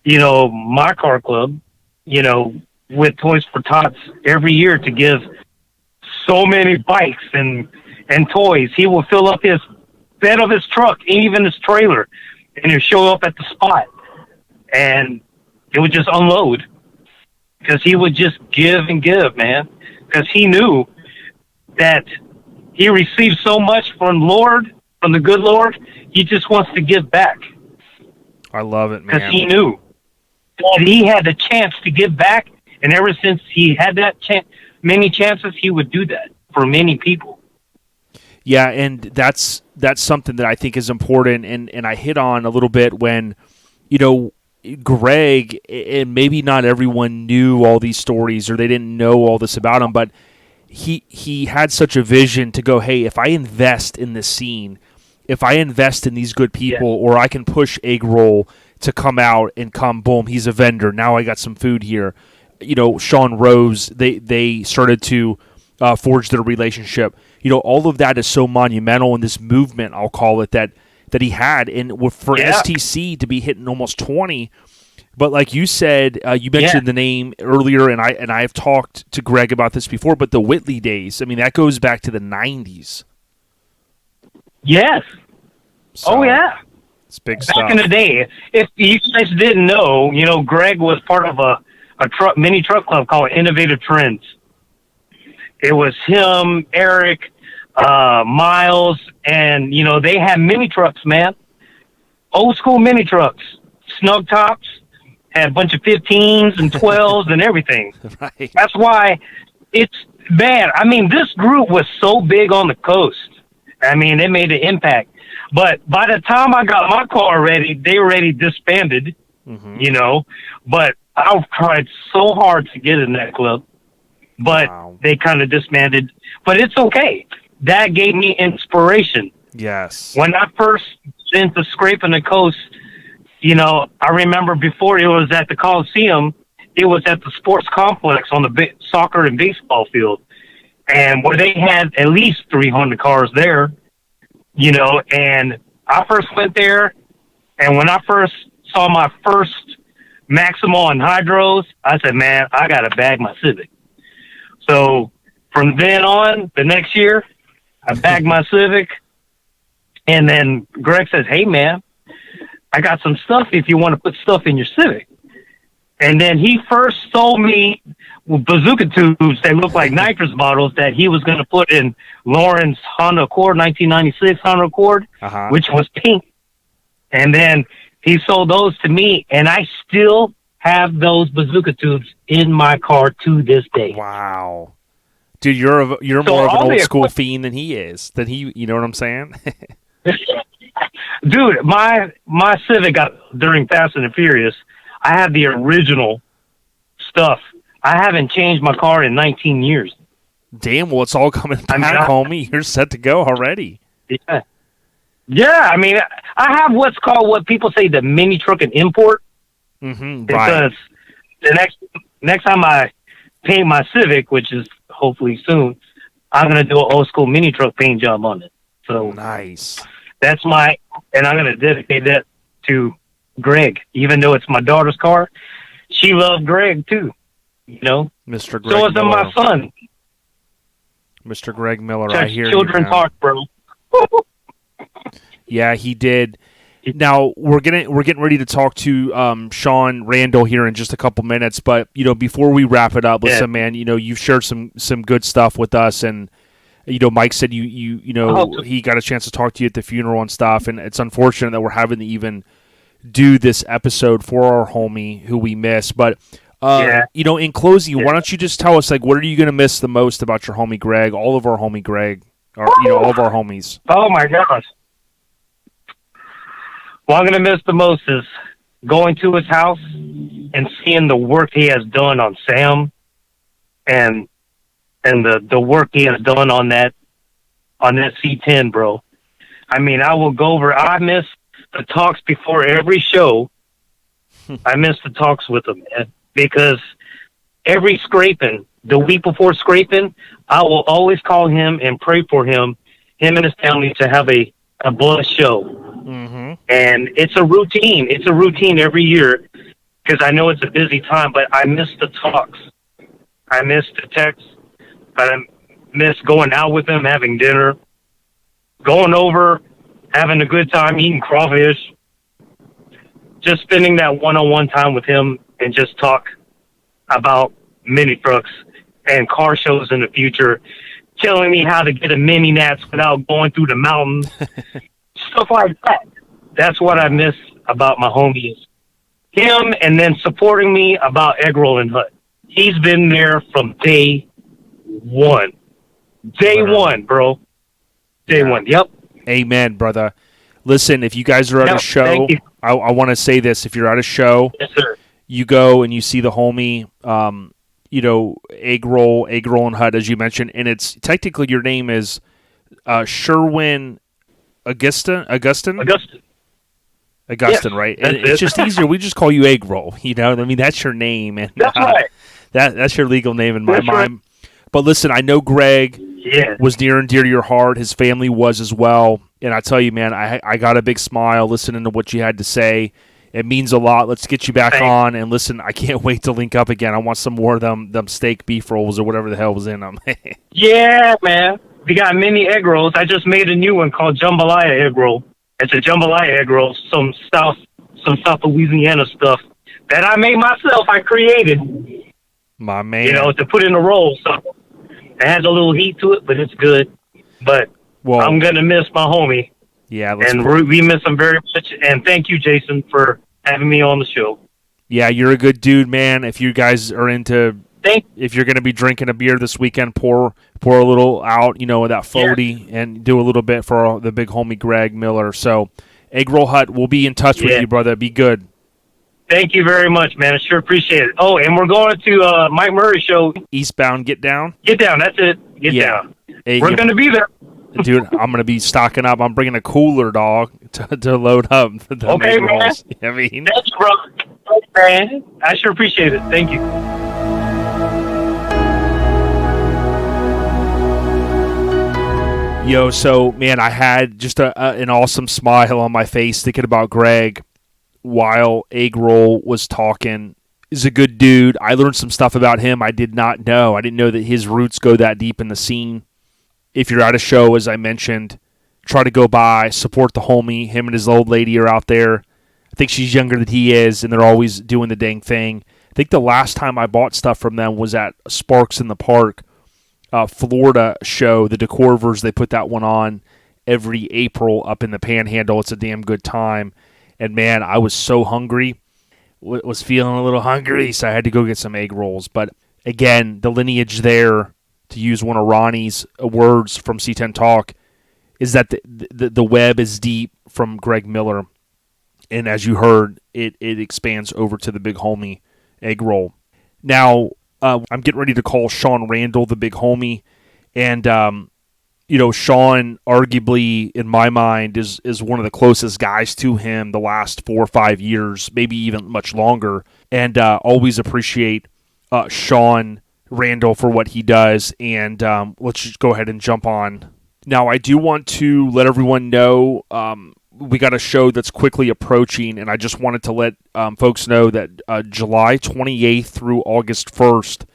you know, my car club, you know, with Toys for Tots every year to give so many bikes and toys. He will fill up his bed of his truck, even his trailer, and he'll show up at the spot. And it would just unload because he would just give and give, man, because he knew that he received so much from the good Lord, he just wants to give back. I love it, man. Because he knew that he had the chance to give back. And ever since he had that many chances, he would do that for many people. Yeah, and that's something that I think is important, and I hit on a little bit when, you know, Greg, and maybe not everyone knew all these stories or they didn't know all this about him, but he had such a vision to go, hey, if I invest in this scene, if I invest in these good people, or I can push Eggroll to come out and come, boom, he's a vendor. Now I got some food here. You know, Sean Rose, they started to forge their relationship. You know, all of that is so monumental in this movement, I'll call it, that he had. And for STC to be hitting almost 20, but like you said, you mentioned the name earlier, and I've talked to Greg about this before, but the Whitley days, I mean, that goes back to the 90s. Yes. So, it's big stuff. Back in the day. If you guys didn't know, you know, Greg was part of a mini truck club called Innovative Trends. It was him, Eric, Miles, and they had mini trucks, man. Old school mini trucks, snug tops, had a bunch of 15s and 12s and everything. Right. That's why it's bad. I mean, this group was so big on the coast. I mean, it made an impact. But by the time I got my car ready, they already disbanded, But I tried so hard to get in that club, but they kind of disbanded. But it's okay. That gave me inspiration. Yes. When I first into scraping the coast, I remember before it was at the Coliseum, it was at the sports complex on the soccer and baseball field, and where they had at least 300 cars there, and I first went there, and when I first saw my first Maximal and Hydros, I said, man, I got to bag my Civic. So from then on, the next year, I bagged my Civic, and then Greg says, hey, man, I got some stuff if you want to put stuff in your Civic. And then he first sold me bazooka tubes that look like nitrous bottles that he was going to put in Lauren's Honda Accord, 1996 Honda Accord, which was pink. And then he sold those to me, and I still have those bazooka tubes in my car to this day. Wow. Dude, you're more of an old school fiend than he is. You know what I'm saying? Dude, my Civic got during Fast and the Furious. I have the original stuff. I haven't changed my car in 19 years. Damn, well, it's all coming back, homie. You're set to go already. Yeah. Yeah, I mean, I have what's called what people say the mini Truckin import. Because the next time I paint my Civic, which is hopefully soon, I'm going to do an old school mini truck paint job on it. So nice. That's and I'm going to dedicate that to Greg, even though it's my daughter's car. She loved Greg too, Mr. Greg so is Miller. my son. Mr. Greg Miller, I hear children you. Talk, bro. Yeah, he did. Now we're getting ready to talk to Sean Randall here in just a couple minutes, but before we wrap it up, listen, man, you've shared some good stuff with us, and Mike said he got a chance to talk to you at the funeral and stuff, and it's unfortunate that we're having to even do this episode for our homie who we miss. But in closing, why don't you just tell us, like, what are you going to miss the most about your homie Greg, all of our homie Greg, or all of our homies? Oh my gosh. What I'm going to miss the most is going to his house and seeing the work he has done on Sam and the work he has done on that C10, bro. I mean, I will go over. I miss the talks before every show. I miss the talks with him, man, because every scraping, the week before scraping, I will always call him and pray for him and his family to have a blessed show. And it's a routine. It's a routine every year because I know it's a busy time, but I miss the talks. I miss the texts. I miss going out with him, having dinner, going over, having a good time, eating crawfish, just spending that one-on-one time with him and just talk about mini trucks and car shows in the future, telling me how to get a mini Nats without going through the mountains, stuff like that. That's what I miss about my homies. Him, and then supporting me about Eggroll and Hut. He's been there from day one. Day one, bro. Day one. Yep. Amen, brother. Listen, if you guys are at a show, I want to say this. If you're at a show, yes, sir, you go and you see the homie, Eggroll and Hut, as you mentioned, and it's technically your name is Sherwin Agustin, yes, right? And it's just easier. We just call you Eggroll. I mean, that's your name, and that's right. That's your legal name in my mind. Right. But listen, I know Greg was near and dear to your heart. His family was as well. And I tell you, man, I got a big smile listening to what you had to say. It means a lot. Let's get you back on. And listen, I can't wait to link up again. I want some more of them steak beef rolls or whatever the hell was in them. Yeah, man. We got mini egg rolls. I just made a new one called Jambalaya egg roll. It's a jambalaya egg roll, some South Louisiana stuff that I made myself. I created, My man. you know, to put in a roll. So it has a little heat to it, but it's good. But I'm gonna miss my homie. Yeah, we miss him very much. And thank you, Jason, for having me on the show. Yeah, you're a good dude, man. If you guys are if you're going to be drinking a beer this weekend, pour a little out, you know, with that 40, and do a little bit for the big homie Greg Miller. So, Eggroll Hut, we'll be in touch with you, brother. Be good. Thank you very much, man. I sure appreciate it. Oh, and we're going to Mike Murray's show. Eastbound Get Down? Get Down, that's it. Get Down. Hey, we're going to be there. Dude, I'm going to be stocking up. I'm bringing a cooler, dog, to load up. Okay, man. I mean, thank you, brother. Man, I sure appreciate it. Thank you. Yo, so, man, I had just an awesome smile on my face thinking about Greg while Eggroll was talking. He's a good dude. I learned some stuff about him I did not know. I didn't know that his roots go that deep in the scene. If you're at a show, as I mentioned, try to go by, support the homie. Him and his old lady are out there. I think she's younger than he is, and they're always doing the dang thing. I think the last time I bought stuff from them was at Sparks in the Park, Florida show, the Decorvers. They put that one on every April up in the Panhandle. It's a damn good time. And, man, I was so hungry, was feeling a little hungry, so I had to go get some egg rolls. But, again, the lineage there, to use one of Ronnie's words from C10 Talk, is that the web is deep from Greg Miller. And as you heard, it expands over to the big homie, Eggroll. Now, I'm getting ready to call Sean Randall the big homie. And, you know, Sean, arguably, in my mind, is one of the closest guys to him the last 4 or 5 years, maybe even much longer. And always appreciate Sean Randall for what he does. And let's just go ahead and jump on. Now, I do want to let everyone know we got a show that's quickly approaching, and I just wanted to let folks know that July 28th through August 1st,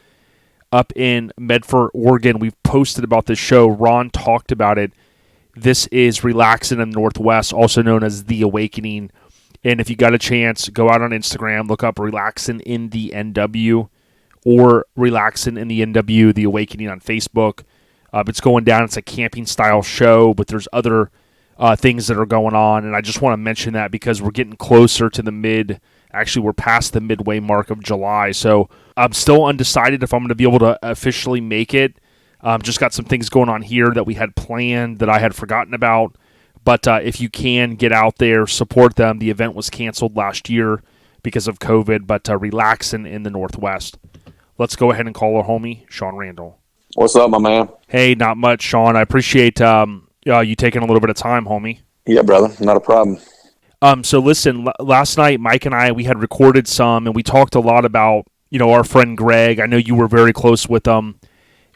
up in Medford, Oregon, we've posted about this show. Ron talked about it. This is Relaxin' in the Northwest, also known as The Awakening. And if you got a chance, go out on Instagram, look up Relaxin' in the NW or Relaxin' in the NW, The Awakening on Facebook. It's going down. It's a camping-style show, but there's other things that are going on, and I just want to mention that because we're getting closer to actually we're past the midway mark of July, so I'm still undecided if I'm going to be able to officially make it. Just got some things going on here that we had planned that I had forgotten about, but if you can get out there, support them. The event was canceled last year because of COVID, but Relaxin' in the Northwest. Let's go ahead and call our homie, Sean Randall. What's up, my man? Hey, not much, Sean. I appreciate you taking a little bit of time, homie. Yeah, brother. Not a problem. So listen, last night, Mike and I, we had recorded some, and we talked a lot about, you know, our friend Greg. I know you were very close with him.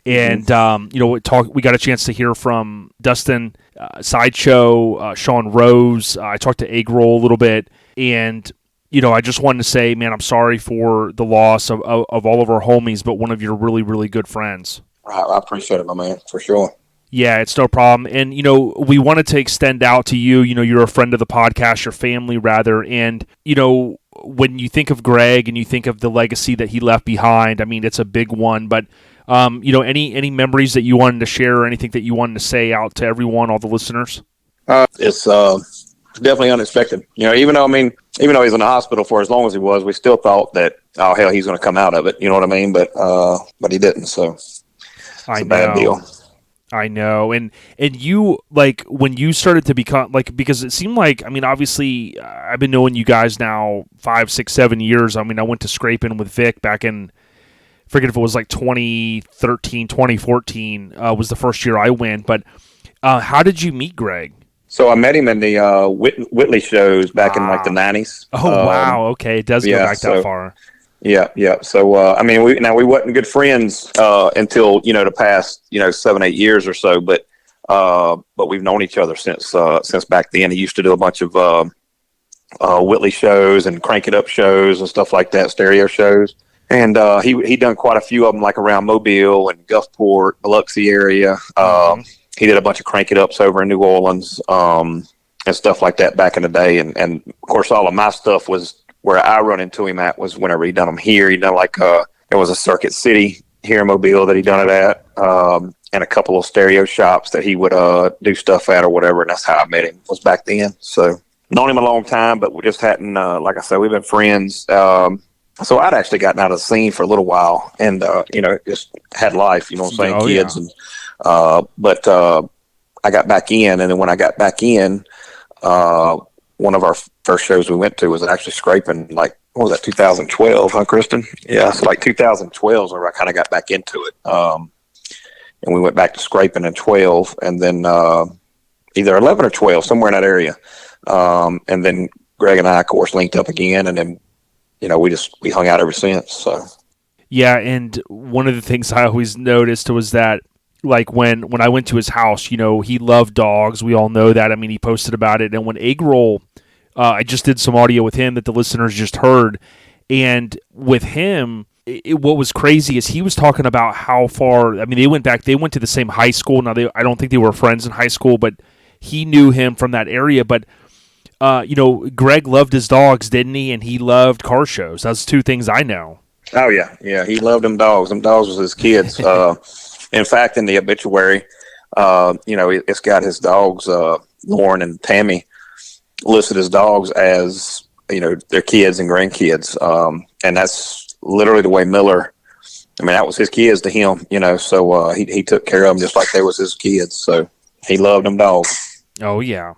And, you know, we got a chance to hear from Dustin, Sideshow, Sean Rose. I talked to Eggroll a little bit. And, you know, I just wanted to say, man, I'm sorry for the loss of all of our homies, but one of your really, really good friends. I appreciate it, my man, for sure. Yeah, it's no problem. And, you know, we wanted to extend out to you. You know, you're a friend of the podcast, your family, rather. And, you know, when you think of Greg and you think of the legacy that he left behind, I mean, it's a big one. But, you know, any memories that you wanted to share or anything that you wanted to say out to everyone, all the listeners? It's definitely unexpected. You know, even though he was in the hospital for as long as he was, we still thought that, oh, hell, he's going to come out of it. You know what I mean? But he didn't, so it's a bad deal. I know. And you, like, when you started to become, like, because it seemed like, I mean, obviously, I've been knowing you guys now 5, 6, 7 years. I mean, I went to Scraping with Vic back in, I forget if it was like 2013, 2014 was the first year I went. But how did you meet Greg? So I met him in the Whitley shows back in like the 90s. Oh, wow. Okay. It does go back that far. Yeah. So, I mean, we wasn't good friends until, you know, the past, you know, 7, 8 years or so. But we've known each other since back then. He used to do a bunch of Whitley shows and Crank It Up shows and stuff like that, stereo shows. And he done quite a few of them, like around Mobile and Gulfport, Biloxi area. He did a bunch of Crank It Ups over in New Orleans and stuff like that back in the day. And of course, all of my stuff was where I run into him at was whenever he done them here. He done like there was a Circuit City here in Mobile that he done it at, and a couple of stereo shops that he would do stuff at or whatever. And that's how I met him, was back then. So known him a long time, but we just hadn't, like I said, we've been friends. So I'd actually gotten out of the scene for a little while, and just had life, you know what I'm saying, kids, yeah. But I got back in, and then when I got back in, one of our first shows we went to was actually Scraping, like, what was that, 2012, huh, Kristen? Yeah, so like 2012 is where I kind of got back into it. And we went back to Scraping in 12, and then either 11 or 12, somewhere in that area. And then Greg and I, of course, linked up again, and then, we hung out ever since. So. Yeah, and one of the things I always noticed was that, like, when I went to his house, he loved dogs. We all know that. I mean, he posted about it. And when Eggroll, I just did some audio with him that the listeners just heard. And with him, what was crazy is he was talking about how far, I mean, they went to the same high school. Now, I don't think they were friends in high school, but he knew him from that area. But, Greg loved his dogs, didn't he? And he loved car shows. That's two things I know. Oh, yeah. Yeah, he loved them dogs. Them dogs was his kids. In fact, in the obituary, it's got his dogs, Lauren and Tammy, listed as dogs as, their kids and grandkids. And that's literally the way Miller, I mean, that was his kids to him, so he took care of them just like they was his kids. So he loved them dogs. Oh, yeah.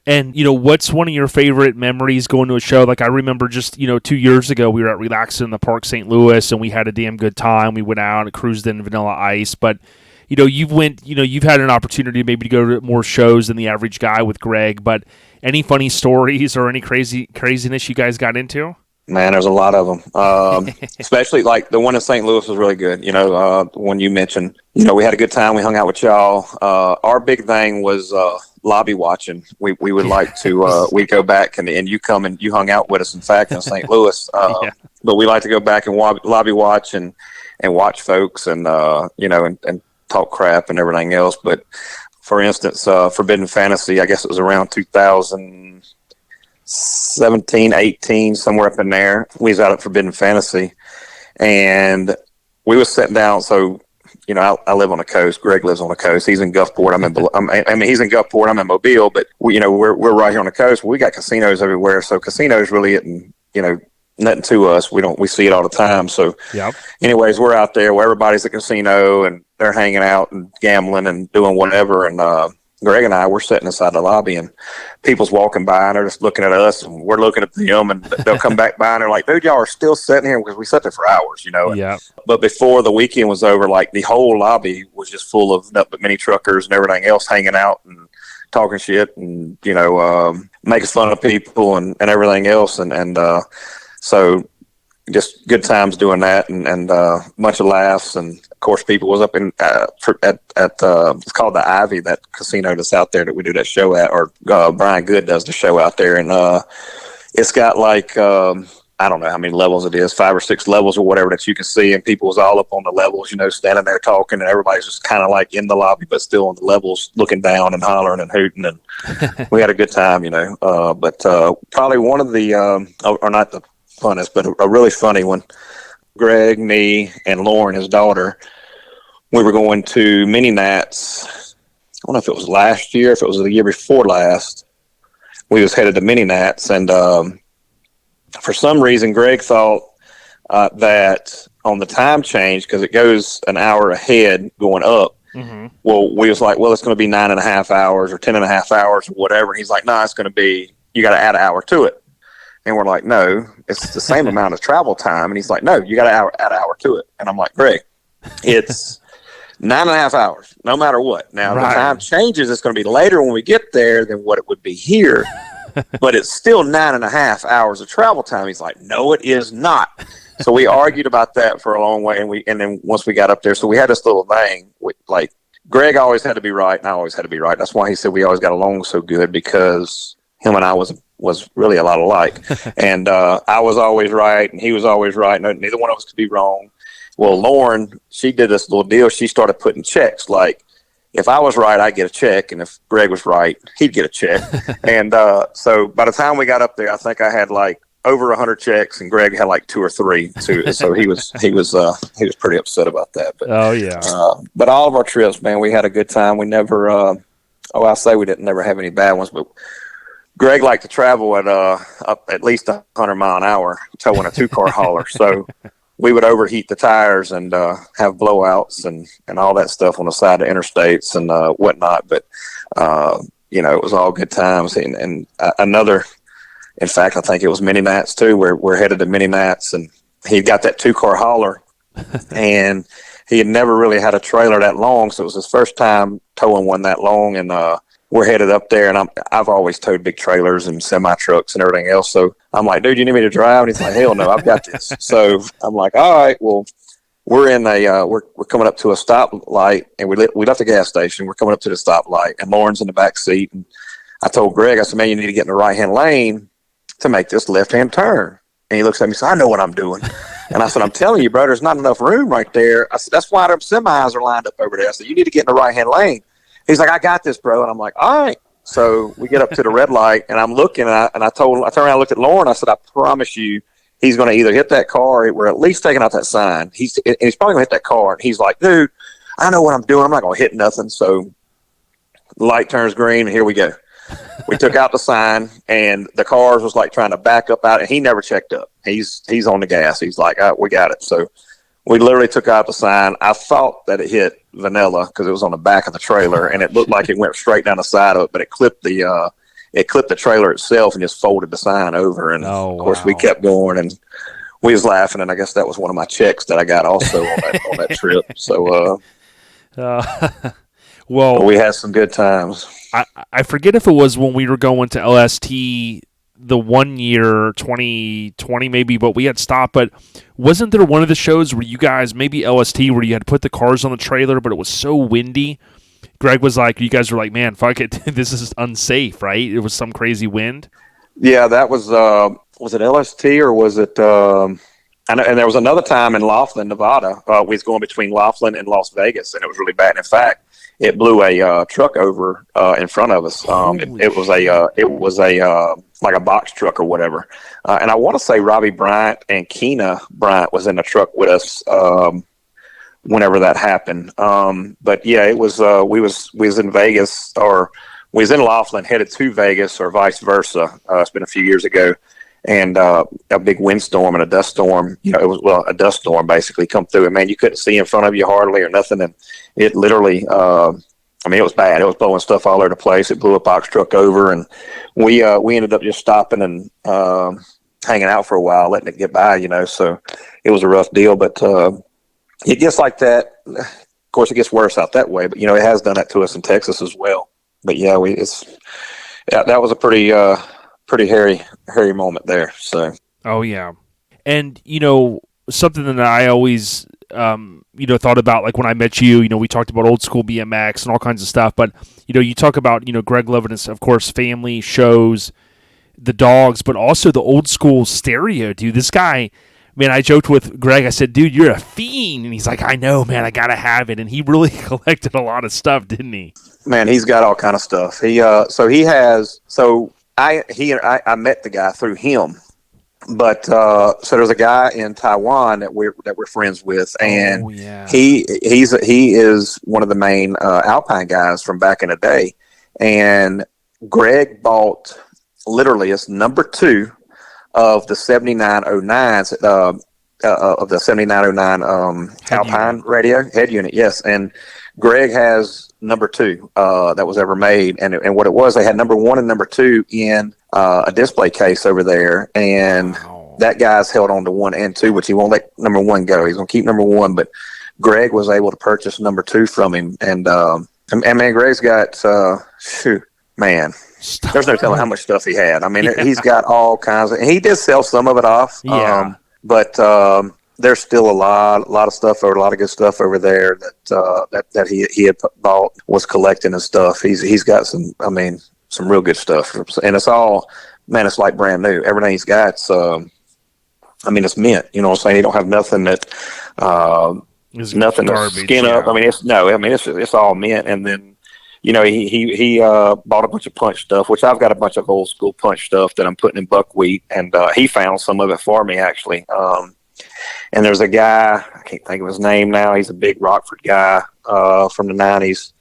And, what's one of your favorite memories going to a show? Like, I remember just, 2 years ago, we were at Relaxin' in the Park St. Louis, and we had a damn good time. We went out and cruised in Vanilla Ice. But, you've had an opportunity maybe to go to more shows than the average guy with Greg. But any funny stories or any craziness you guys got into? Man, there's a lot of them, especially like the one in St. Louis was really good. The one you mentioned, we had a good time. We hung out with y'all. Our big thing was lobby watching. We would like to, we go back and you come and you hung out with us, in fact, in St. Louis. Yeah. But we like to go back and lobby watch and watch folks and, and talk crap and everything else. But for instance, Forbidden Fantasy, I guess it was around 2017, 18, somewhere up in there. We was out at Forbidden Fantasy, and we was sitting down. So, I live on the coast. Greg lives on the coast. He's in Gulfport. He's in Gulfport. I'm in Mobile, but we're right here on the coast. We got casinos everywhere. So casinos really isn't, nothing to us. We see it all the time. So, yep. Anyways, we're out there where everybody's at the casino and they're hanging out and gambling and doing whatever. And Greg and I, we're sitting inside the lobby, and people's walking by and they're just looking at us, and we're looking at them, and they'll come back by and they're like, "Dude, y'all are still sitting here," because we sat there for hours, Yeah. But before the weekend was over, like the whole lobby was just full of nothing but mini truckers and everything else hanging out and talking shit and making fun of people and everything else, and so just good times doing that, and a bunch of laughs, and of course people was up in at it's called the Ivy, that casino that's out there that we do that show at, or Brian Good does the show out there, and it's got like I don't know how many levels it is, 5 or 6 levels or whatever that you can see, and people was all up on the levels, standing there talking, and everybody's just kind of like in the lobby but still on the levels looking down and hollering and hooting, and we had a good time, but probably one of the or not the funnest, but a really funny one. Greg, me, and Lauren, his daughter, we were going to Mini Nats. I don't know if it was last year, if it was the year before last. We was headed to Mini Nats, and for some reason, Greg thought that on the time change, because it goes an hour ahead going up. Mm-hmm. Well, we was like, well, it's going to be 9.5 hours or 10.5 hours or whatever. And he's like, no, it's going to be, you got to add an hour to it. And we're like, no, it's the same amount of travel time. And he's like, no, you got to add an hour to it. And I'm like, Greg, it's 9.5 hours, no matter what. Now, right. The time changes. It's going to be later when we get there than what it would be here. But it's still 9.5 hours of travel time. He's like, no, it is not. So we argued about that for a long way. And then once we got up there, so we had this little thing with, like, Greg always had to be right, and I always had to be right. That's why he said we always got along so good, because him and I was really a lot alike. And I was always right, and he was always right. Neither one of us could be wrong. Well, Lauren, she did this little deal. She started putting checks. Like, if I was right, I'd get a check, and if Greg was right, he'd get a check. And so by the time we got up there, I think I had like over 100 checks, and Greg had like 2 or 3. So he was pretty upset about that. But Oh yeah. But all of our trips, man, we had a good time. We never I say we didn't never have any bad ones, but Greg liked to travel at up at least 100 mile an hour towing a 2-car hauler. So we would overheat the tires and have blowouts and all that stuff on the side of interstates and whatnot. But it was all good times. And another, in fact, I think it was Mini Mats too. We're headed to Mini Mats, and he got that 2-car hauler, and he had never really had a trailer that long, so it was his first time towing one that long. And we're headed up there, and I've always towed big trailers and semi trucks and everything else. So I'm like, dude, you need me to drive? And he's like, hell no, I've got this. So I'm like, all right, well, we're in we're coming up to a stoplight, and we left the gas station. We're coming up to the stoplight, and Lauren's in the back seat. And I told Greg, I said, man, you need to get in the right hand lane to make this left hand turn. And he looks at me and says, I know what I'm doing. And I said, I'm telling you, bro, there's not enough room right there. I said, that's why them semis are lined up over there. I said, you need to get in the right hand lane. He's like, I got this, bro. And I'm like, all right. So we get up to the red light, and I'm looking, and I turned around and looked at Lauren. I said, I promise you, he's going to either hit that car, or we're at least taking out that sign. He's probably going to hit that car. And he's like, dude, I know what I'm doing. I'm not going to hit nothing. So the light turns green, and here we go. We took out the sign, and the cars was like trying to back up out, and he never checked up. He's on the gas. He's like, we got it. So we literally took out the sign. I thought that it hit vanilla because it was on the back of the trailer, and it looked like it went straight down the side of it, but it clipped the trailer itself and just folded the sign over. And of course we kept going, and we was laughing, and I guess that was one of my checks that I got also on that trip. So well, we had some good times. I forget if it was when we were going to LST the 1 year, 2020 maybe, but we had stopped. But wasn't there one of the shows where you guys, maybe LST, where you had put the cars on the trailer, but it was so windy? Greg was like, you guys were like, man, fuck it, this is unsafe, right? It was some crazy wind. Yeah, that was it LST or was it? And there was another time in Laughlin, Nevada. We was going between Laughlin and Las Vegas, and it was really bad. And in fact, it blew a truck over in front of us. It was like a box truck or whatever. And I want to say Robbie Bryant and Keena Bryant was in the truck with us whenever that happened. But yeah, it was we was in Vegas, or we was in Laughlin headed to Vegas, or vice versa. It's been a few years ago. And a big windstorm and a dust storm, it was, a dust storm basically come through. And, man, you couldn't see in front of you hardly or nothing. And it literally, it was bad. It was blowing stuff all over the place. It blew a box truck over. And we ended up just stopping and hanging out for a while, letting it get by, So it was a rough deal. But it gets like that. Of course, it gets worse out that way. But, it has done that to us in Texas as well. But, yeah, that was a pretty hairy moment there. So oh yeah. And something that I always thought about, like when I met you, we talked about old school BMX and all kinds of stuff, but you talk about Greg loving his, of course, family shows, the dogs, but also the old school stereo, dude. This guy, man, I joked with Greg, I said, dude, you're a fiend. And he's like, I know, man, I gotta have it. And he really collected a lot of stuff, didn't he? Man, he's got all kind of stuff. I met the guy through him, but so there's a guy in Taiwan that we're friends with, and he is one of the main Alpine guys from back in the day. And Greg bought literally it's number 2 of the 7909s of the 7909 Alpine radio head unit. Yes, and Greg has number 2 that was ever made, and what it was, they had number 1 and number 2 in a display case over there, and that guy's held on to 1 and 2, which he won't let number 1 go. He's gonna keep number 1, but Greg was able to purchase number 2 from him, and man, Greg's got man, there's no telling how much stuff he had. I mean, he's got all kinds of. He did sell some of it off, but there's still a lot of stuff, or a lot of good stuff over there that he had bought, was collecting and stuff. He's got some real good stuff, and it's all, man, it's like brand new. Everything he's got, it's mint. You know what I'm saying? He don't have nothing that nothing to skin up. It's all mint, and then he bought a bunch of punch stuff, which I've got a bunch of old school punch stuff that I'm putting in buckwheat, and he found some of it for me actually. And there's a guy, I can't think of his name now. He's a big Rockford guy from the '90s.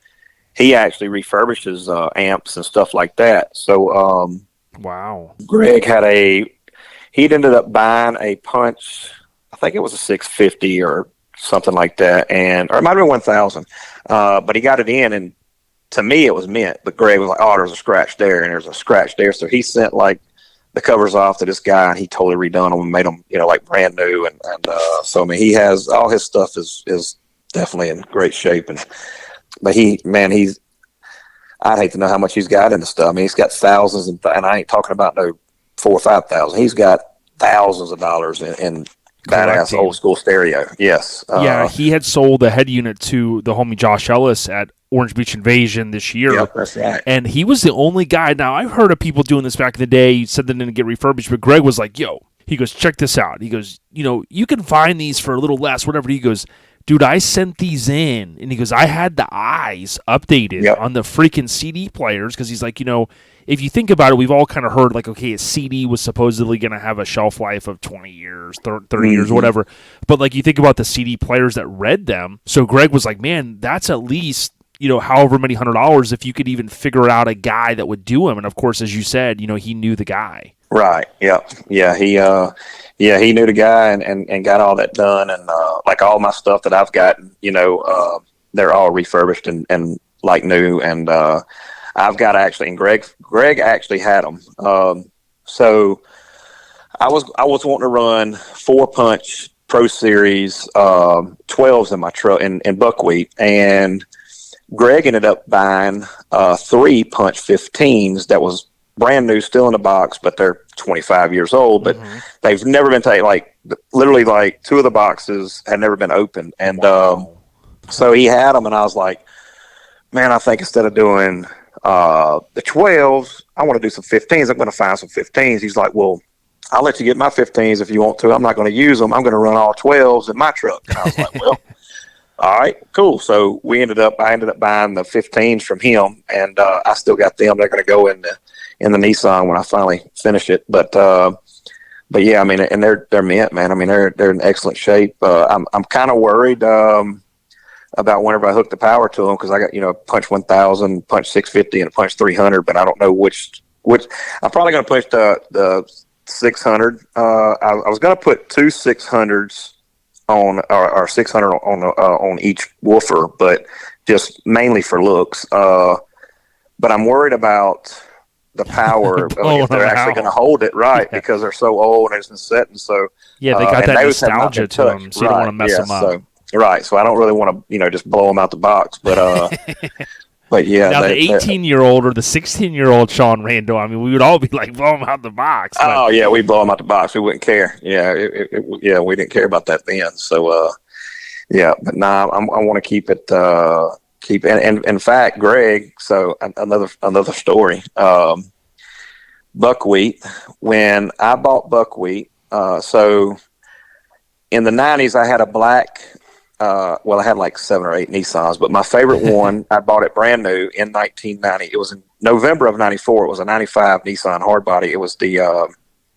He actually refurbishes amps and stuff like that. So wow, Greg he'd ended up buying a punch. I think it was a 650 or something like that, or it might have been 1,000. But he got it in, and to me it was mint. But Greg was like, "Oh, there's a scratch there, and there's a scratch there." So he sent like the covers off to this guy, and he totally redone them and made them, like brand new. And so I mean, he has all his stuff is definitely in great shape. But he's I'd hate to know how much he's got in the stuff. I mean, he's got thousands, and I ain't talking about no 4,000 or 5,000. He's got thousands of dollars in badass old school stereo. Yes. Yeah, he had sold a head unit to the homie Josh Ellis at Orange Beach Invasion this year. Yep, that's right. And he was the only guy. Now, I've heard of people doing this back in the day. He said they didn't get refurbished, but Greg was like, yo, he goes, check this out. He goes, you can find these for a little less, whatever. He goes, dude, I sent these in. And he goes, I had the eyes updated on the freaking CD players because he's like, if you think about it, we've all kind of heard like, okay, a CD was supposedly going to have a shelf life of 20 years, 30 years, whatever. But like you think about the CD players that read them. So Greg was like, man, that's at least, however many $100 if you could even figure out a guy that would do them. And of course, as you said, he knew the guy. Right. Yeah. Yeah. He knew the guy and got all that done. And like all my stuff that I've gotten, they're all refurbished and like new. And I've got actually, and Greg actually had them. So I was wanting to run 4-punch Pro Series 12s in my truck in buckwheat, and Greg ended up buying 3-punch 15s that was brand new, still in the box, but they're 25 years old. But they've never been taken. Like literally, like 2 of the boxes had never been opened, and so he had them, and I was like, man, I think instead of doing the 12s, I want to do some 15s. I'm going to find some 15s. He's like, well, I'll let you get my 15s if you want to. I'm not going to use them. I'm going to run all 12s in my truck. And I was like, well, all right, cool. So I ended up buying the 15s from him, and I still got them. They're going to go in the Nissan when I finally finish it. But yeah, I mean, and they're mint, man. I mean, they're in excellent shape. I'm kind of worried about whenever I hook the power to them, because I got punch 1,000, punch 650, and a punch 300. But I don't know which. I'm probably going to push the 600. I was going to put 2 600s on or 600 on each woofer, but just mainly for looks. But I'm worried about the power if they're actually going to hold it right, because they're so old and it's been setting. So yeah, they got that nostalgia to them, so you don't want to mess them up. So I don't really want to just blow them out the box, but but yeah. Now the 18-year-old or the 16-year-old Sean Randall, I mean, we would all be like, blow them out the box. But... Oh yeah, we blow them out the box. We wouldn't care. Yeah, we didn't care about that then. So yeah, but nah, I want to keep it. And in fact, Greg. So another story. Buckwheat. When I bought buckwheat, so in the '90s, I had a black. I had like 7 or 8 Nissans, but my favorite one, I bought it brand new in 1990. It was in November of '94. It was a '95 Nissan hardbody. It was the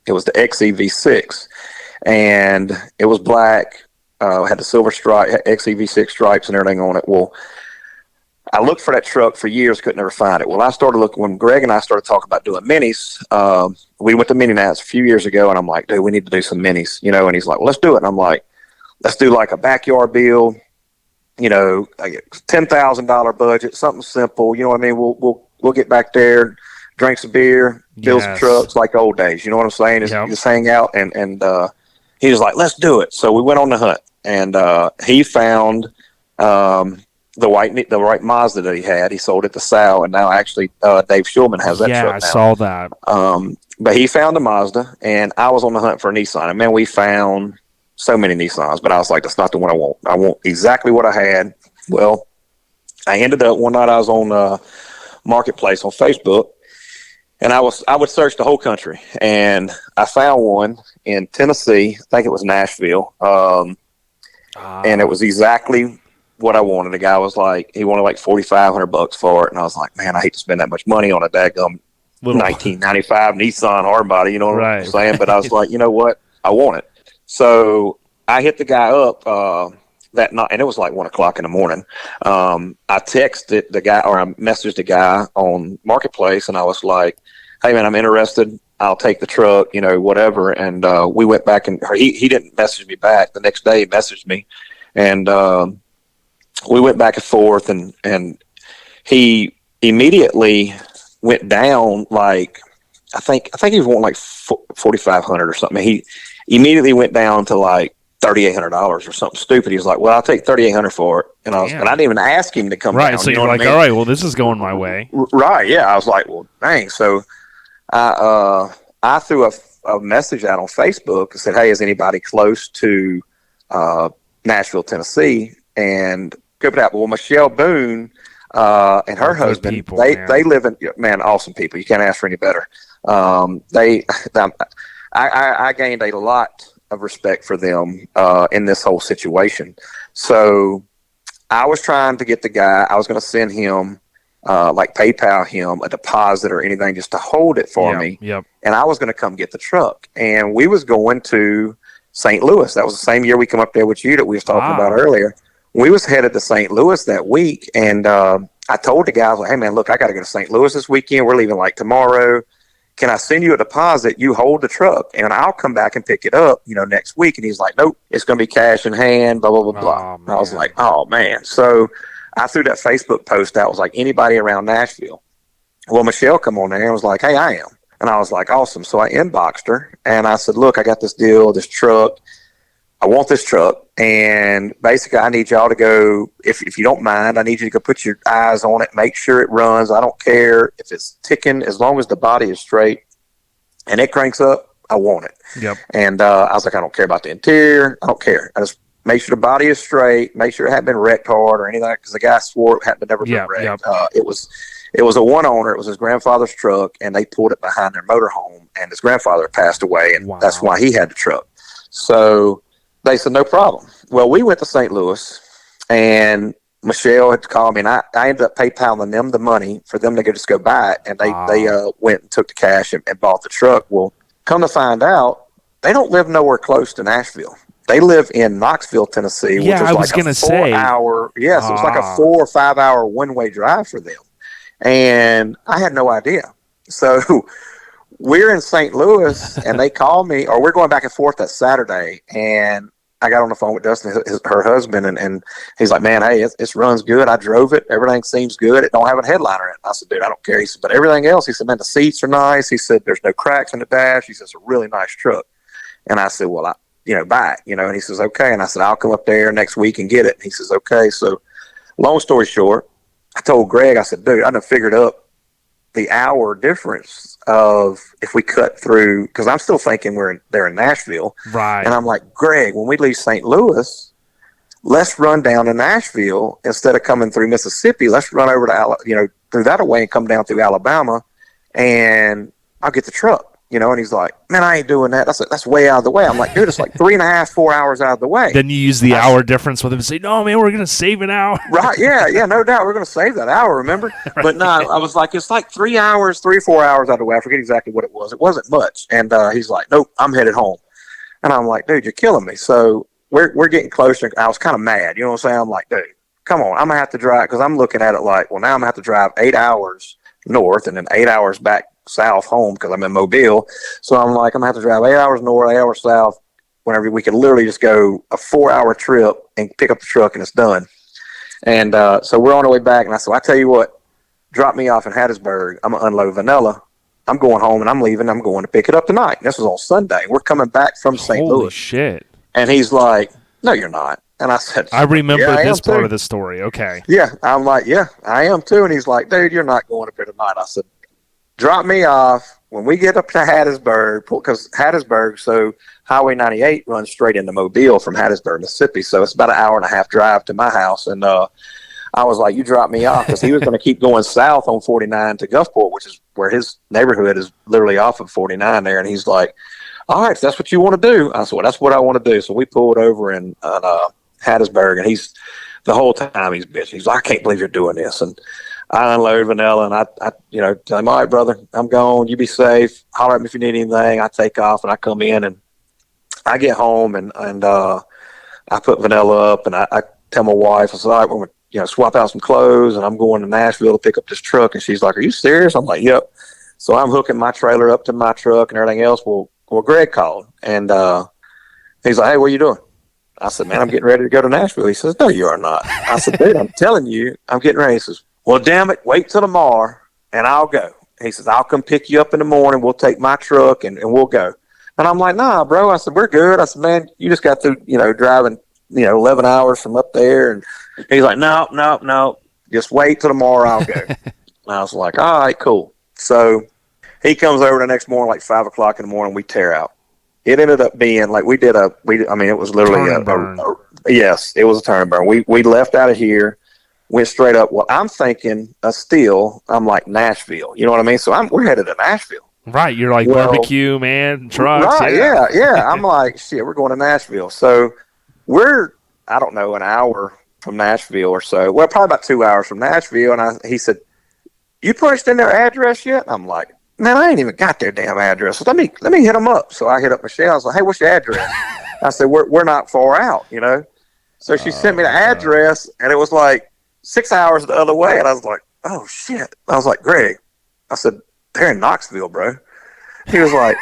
XEV6, and it was black. Had the silver stripe, XEV6 stripes and everything on it. Well, I looked for that truck for years, could never find it. Well, I started looking when Greg and I started talking about doing minis. We went to Mini Nats a few years ago, and I'm like, dude, we need to do some minis, And he's like, well, let's do it. And I'm like, let's do like a backyard build, like a $10,000 budget, something simple. You know what I mean? We'll get back there, drink some beer, build some trucks like old days. You know what I'm saying? Just hang out, and he was like, let's do it. So we went on the hunt, and he found the right Mazda that he had. He sold it to Sal, and now actually Dave Schulman has that truck now. Yeah, I saw that. But he found a Mazda, and I was on the hunt for a Nissan. And man, we found so many Nissans, but I was like, that's not the one I want. I want exactly what I had. Well, I ended up one night I was on Marketplace on Facebook, and I would search the whole country, and I found one in Tennessee. I think it was Nashville, and it was exactly what I wanted. The guy was like, he wanted like $4,500 for it, and I was like, man, I hate to spend that much money on a daggum 1995 Nissan hardbody, you know what I'm saying? But I was like, you know what, I want it. So I hit the guy up that night, and it was like 1:00 in the morning. I texted the guy, or I messaged the guy on Marketplace, and I was like, hey man, I'm interested. I'll take the truck, you know, whatever. And we went back, and he didn't message me back. The next day he messaged me, and we went back and forth, and he immediately went down like, I think he was wanting like 4,500 or something. He immediately went down to like $3,800 or something stupid. He was like, well, I'll take $3,800 for it. And I didn't even ask him to come down. Right. So you're like, all right, well, this is going my way. Right. Yeah. I was like, well, dang. So I threw a message out on Facebook and said, hey, is anybody close to Nashville, Tennessee? And good for that. Well, Michelle Boone and her husband, people, they live in, man, awesome people. You can't ask for any better. I gained a lot of respect for them in this whole situation. So I was trying to get the guy, I was going to send him, like PayPal him a deposit or anything just to hold it for me. Yep. And I was going to come get the truck. And we was going to St. Louis. That was the same year we come up there with you that we was talking about earlier. We was headed to St. Louis that week, and I told the guys, like, hey, man, look, I got to go to St. Louis this weekend. We're leaving like tomorrow. Can I send you a deposit? You hold the truck, and I'll come back and pick it up, you know, next week. And he's like, nope, it's going to be cash in hand, blah, blah, blah, blah. And I was like, oh, man. So I threw that Facebook post out. It was like, anybody around Nashville? Well, Michelle come on there and was like, hey, I am. And I was like, awesome. So I inboxed her, and I said, look, I got this deal, this truck. I want this truck, and basically I need y'all to go, if you don't mind, I need you to go put your eyes on it, make sure it runs. I don't care if it's ticking, as long as the body is straight and it cranks up, I want it. Yep. And I was like, I don't care about the interior. I don't care. I just make sure the body is straight, make sure it hadn't been wrecked hard or anything, because the guy swore it hadn't never been wrecked. It was a one owner. It was his grandfather's truck, and they pulled it behind their motorhome, and his grandfather passed away, and that's why he had the truck. So they said, no problem. Well, we went to St. Louis, and Michelle had called me, and I ended up PayPaling them the money for them to just go buy it, and they went and took the cash and bought the truck. Well, come to find out, they don't live nowhere close to Nashville. They live in Knoxville, Tennessee, which was like a 4 hour. Yes, it was like a 4 or 5 hour one-way drive for them. And I had no idea. So we're in St. Louis, and they call me, or we're going back and forth that Saturday, and I got on the phone with Dustin, her husband, and he's like, man, hey, it runs good. I drove it. Everything seems good. It don't have a headliner in it. I said, dude, I don't care. He said, but everything else, he said, man, the seats are nice. He said, there's no cracks in the dash. He said, it's a really nice truck. And I said, well, buy it, and he says, okay. And I said, I'll come up there next week and get it. And he says, okay. So long story short, I told Greg, I said, dude, I done figured up the hour difference of if we cut through, because I'm still thinking they're in Nashville. Right. And I'm like, Greg, when we leave St. Louis, let's run down to Nashville instead of coming through Mississippi. Let's run over to, through that way and come down through Alabama, and I'll get the truck. And he's like, man, I ain't doing that. That's way out of the way. I'm like, dude, it's like 3.5, 4 hours out of the way. Then you use the hour difference with him and say, no, man, we're going to save an hour. Right. Yeah, no doubt. We're going to save that hour, remember? Right. But no, I was like, it's like 3 hours, 3 or 4 hours out of the way. I forget exactly what it was. It wasn't much. And he's like, nope, I'm headed home. And I'm like, dude, you're killing me. So we're getting closer. I was kind of mad. You know what I'm saying? I'm like, dude, come on. I'm going to have to drive, because I'm looking at it like, well, now I'm going to have to drive 8 hours north and then 8 hours back south home, because I'm in Mobile. So I'm like, I'm gonna have to drive 8 hours north, 8 hours south, whenever we could literally just go a 4 hour trip and pick up the truck and it's done. And so we're on our way back, and I said, I tell you what, drop me off in Hattiesburg. I'm gonna unload vanilla. I'm going home and I'm leaving. I'm going to pick it up tonight. And this was on Sunday. We're coming back from St. Louis. Holy shit. And he's like, no, you're not. And I said, I remember this part of the story. Okay. Yeah. I'm like, yeah, I am too. And he's like, dude, you're not going up here tonight. I said, drop me off when we get up to Hattiesburg, because Hattiesburg, so Highway 98 runs straight into Mobile from Hattiesburg, Mississippi. So it's about an hour and a half drive to my house. And I was like, you drop me off, because he was going to keep going south on 49 to Gulfport, which is where his neighborhood is literally off of 49 there. And he's like, all right, if that's what you want to do. I said, well, that's what I want to do. So we pulled over in Hattiesburg, and the whole time he's bitching. He's like, I can't believe you're doing this. And I unload Vanilla, and I tell him, all right, brother, I'm gone. You be safe. Holler at me if you need anything. I take off, and I come in, and I get home, and I put Vanilla up, and I tell my wife, I said, all right, we're going to swap out some clothes, and I'm going to Nashville to pick up this truck. And she's like, are you serious? I'm like, yep. So I'm hooking my trailer up to my truck and everything else. Well, Greg called, and he's like, hey, what are you doing? I said, man, I'm getting ready to go to Nashville. He says, no, you are not. I said, dude, I'm telling you, I'm getting ready. He says, well, damn it, wait till tomorrow, and I'll go. He says, I'll come pick you up in the morning. We'll take my truck, and we'll go. And I'm like, nah, bro. I said, we're good. I said, man, you just got through, driving, 11 hours from up there. And he's like, no. Just wait till tomorrow. I'll go. And I was like, all right, cool. So he comes over the next morning, like 5 o'clock in the morning. We tear out. It ended up being like it was literally yes, it was a turn and burn. We left out of here, went straight up. Well, I'm thinking I'm like Nashville. You know what I mean? So we're headed to Nashville. Right, you're like barbecue, man, trucks. Right, yeah. I'm like, shit, we're going to Nashville. So we're, I don't know, an hour from Nashville or so. Well, probably about 2 hours from Nashville. And he said, you punched in their address yet? I'm like, man, I ain't even got their damn address. Let me hit them up. So I hit up Michelle. I was like, hey, what's your address? I said, we're not far out, So she sent me the address, and it was like 6 hours the other way. And I was like, oh, shit. I was like, Greg, I said, they're in Knoxville, bro. He was like,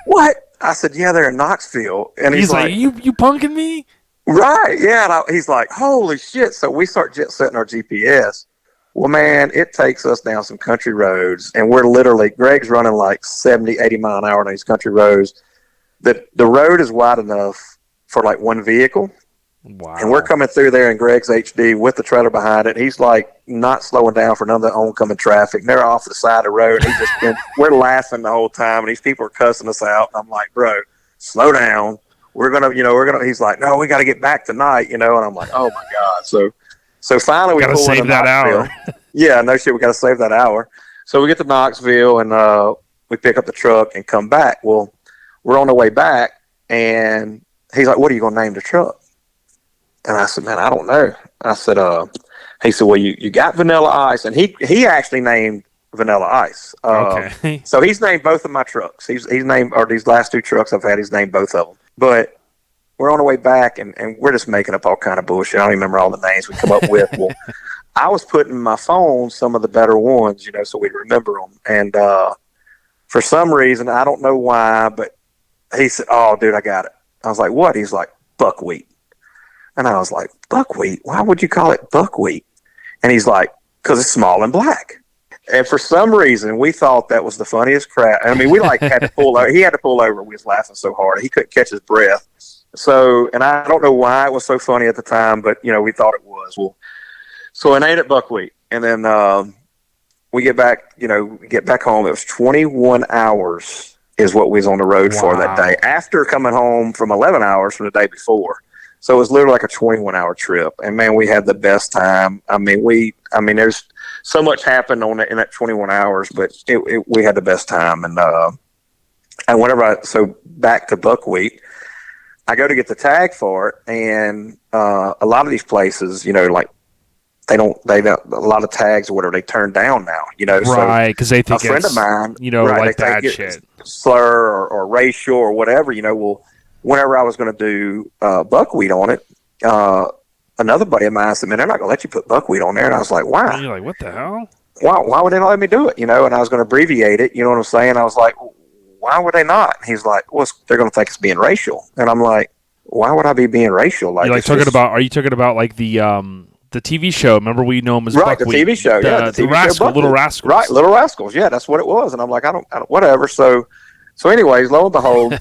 what? I said, yeah, they're in Knoxville. And he's like, you punking me? Right, yeah. And he's like, holy shit. So we start jet setting our GPS. Well, man, it takes us down some country roads, and we're literally, Greg's running like 70, 80 mile an hour on these country roads. The road is wide enough for like one vehicle. Wow. And we're coming through there in Greg's HD with the trailer behind it. He's like not slowing down for none of the oncoming traffic. And they're off the side of the road. We're laughing the whole time, and these people are cussing us out. And I'm like, bro, slow down. He's like, no, we got to get back tonight, And I'm like, oh my God. So finally we got to save that hour. Yeah, no shit. We got to save that hour. So we get to Knoxville, and we pick up the truck and come back. Well, we're on the way back, and he's like, what are you going to name the truck? And I said, man, I don't know. I said, he said, well, you got Vanilla Ice. And he actually named Vanilla Ice. Okay. So he's named both of my trucks. He's named, or these last two trucks I've had, he's named both of them. But we're on the way back, and we're just making up all kind of bullshit. I don't even remember all the names we come up with. Well, I was putting in my phone some of the better ones, so we'd remember them. And for some reason, I don't know why, but he said, oh, dude, I got it. I was like, what? He's like, buckwheat. And I was like, buckwheat? Why would you call it buckwheat? And he's like, because it's small and black. And for some reason, we thought that was the funniest crap. I mean, we had to pull over. He had to pull over. We was laughing so hard. He couldn't catch his breath. So, and I don't know why it was so funny at the time, but, we thought it was. Well, so I named it buckwheat. And then we get back home. It was 21 hours is what we was on the road for that day, after coming home from 11 hours from the day before. So it was literally like a 21-hour trip, and man, we had the best time. I mean, there's so much happened in that 21 hours, but we had the best time. And so back to buckwheat, I go to get the tag for it, and a lot of these places, like they don't a lot of tags or whatever they turn down now, right? Because they think a friend of mine, like bad shit, slur or racial or whatever, Well, whenever I was going to do buckwheat on it, another buddy of mine said, man, they're not going to let you put buckwheat on there. And I was like, why? And you're like, what the hell? Why would they not let me do it? And I was going to abbreviate it. You know what I'm saying? I was like, why would they not? And he's like, well, they're going to think it's being racial. And I'm like, why would I be being racial? Like, are you talking about like the TV show? Remember, we know him as right, buckwheat. the TV show, the TV show Little Rascals. Right, Little Rascals. Yeah, that's what it was. And I'm like, I don't whatever. So anyways, lo and behold,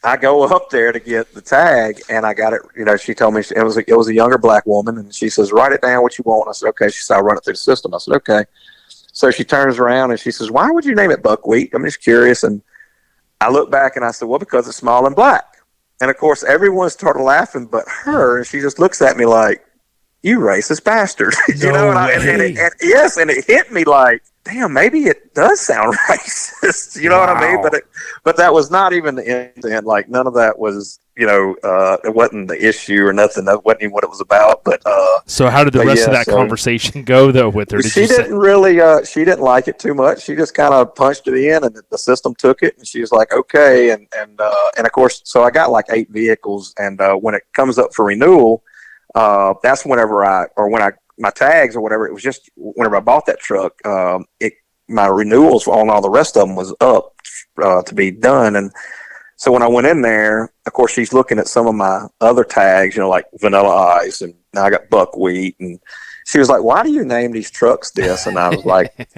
I go up there to get the tag, and I got it. She told me it was a younger black woman, and she says, write it down what you want. I said, okay. She said, I'll run it through the system. I said, okay. So she turns around and she says, why would you name it buckwheat? I'm just curious. And I look back and I said, well, because it's small and black. And of course, everyone started laughing but her, and she just looks at me like, you racist bastard. You No know, way. and it hit me like, damn, maybe it does sound racist. You know what I mean? Wow. But that was not even the intent. Like, none of that was, it wasn't the issue or nothing. That wasn't even what it was about. But So how did the rest of that conversation go, though, with her? she didn't like it too much. She just kind of punched it in, and the system took it, and she was like, okay. And of course, so I got like 8 vehicles, and when it comes up for renewal, that's my tags or whatever, it was just whenever I bought that truck, my renewals on all the rest of them was up to be done. And so when I went in there, of course, she's looking at some of my other tags, like Vanilla Ice, and now I got Buckwheat. And she was like, why do you name these trucks this? And I was like,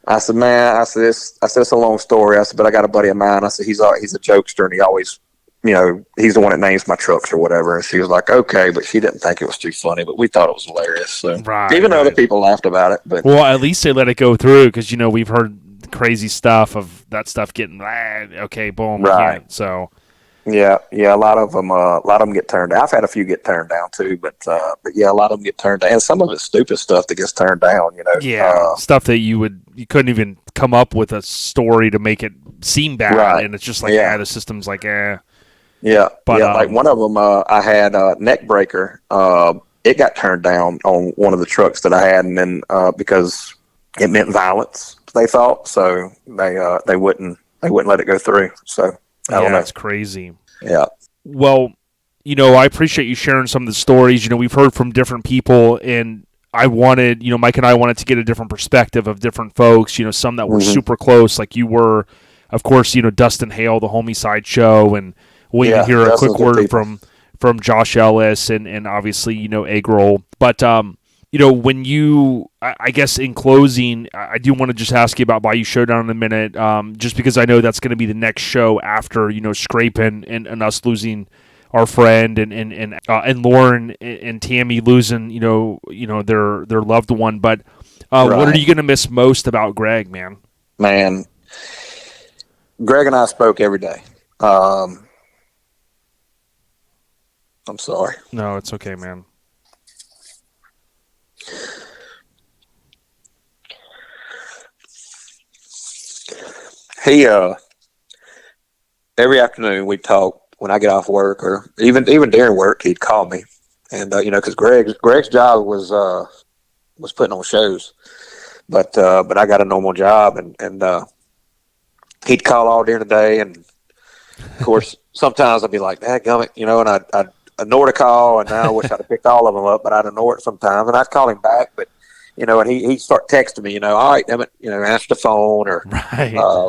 I said, man, I said, it's a long story. I said, but I got a buddy of mine. I said, he's a jokester, and he always, he's the one that names my trucks or whatever. And she was like, okay, but she didn't think it was too funny, but we thought it was hilarious. So even though other people laughed about it, but well, at least they let it go through, because we've heard crazy stuff of that stuff getting okay, boom, right. So yeah, a lot of them get turned down. I've had a few get turned down too, but yeah, a lot of them get turned down, and some of it's stupid stuff that gets turned down. Stuff that you couldn't even come up with a story to make it seem bad, right. And it's just like the system's like Yeah, but like one of them, I had a neck breaker. It got turned down on one of the trucks that I had, and then because it meant violence, they thought, so they wouldn't let it go through. So I don't know. That's crazy. Yeah. Well, I appreciate you sharing some of the stories. We've heard from different people, and I wanted, Mike and I wanted to get a different perspective of different folks. Some that were super close, like you were, of course. Dustin, Hale, the homie Sideshow, and we'll even hear a quick word from Josh Ellis and obviously, Eggroll. But, when I guess in closing, I do want to just ask you about Bayou Showdown in a minute, just because I know that's going to be the next show after, Scraping and us losing our friend and Lauren and Tammy losing, their loved one. But what are you going to miss most about Greg, man? Man, Greg and I spoke every day. I'm sorry. No, it's okay, man. He every afternoon we'd talk when I get off work, or even during work, he'd call me, and because Greg's job was putting on shows, but I got a normal job, and he'd call all during the day, and of course sometimes I'd be like, dadgummit, and I'd ignore the call, and now I wish I'd have picked all of them up, but I'd ignore it sometimes, and I'd call him back, but and he'd start texting me, all right, damn it, answer the phone or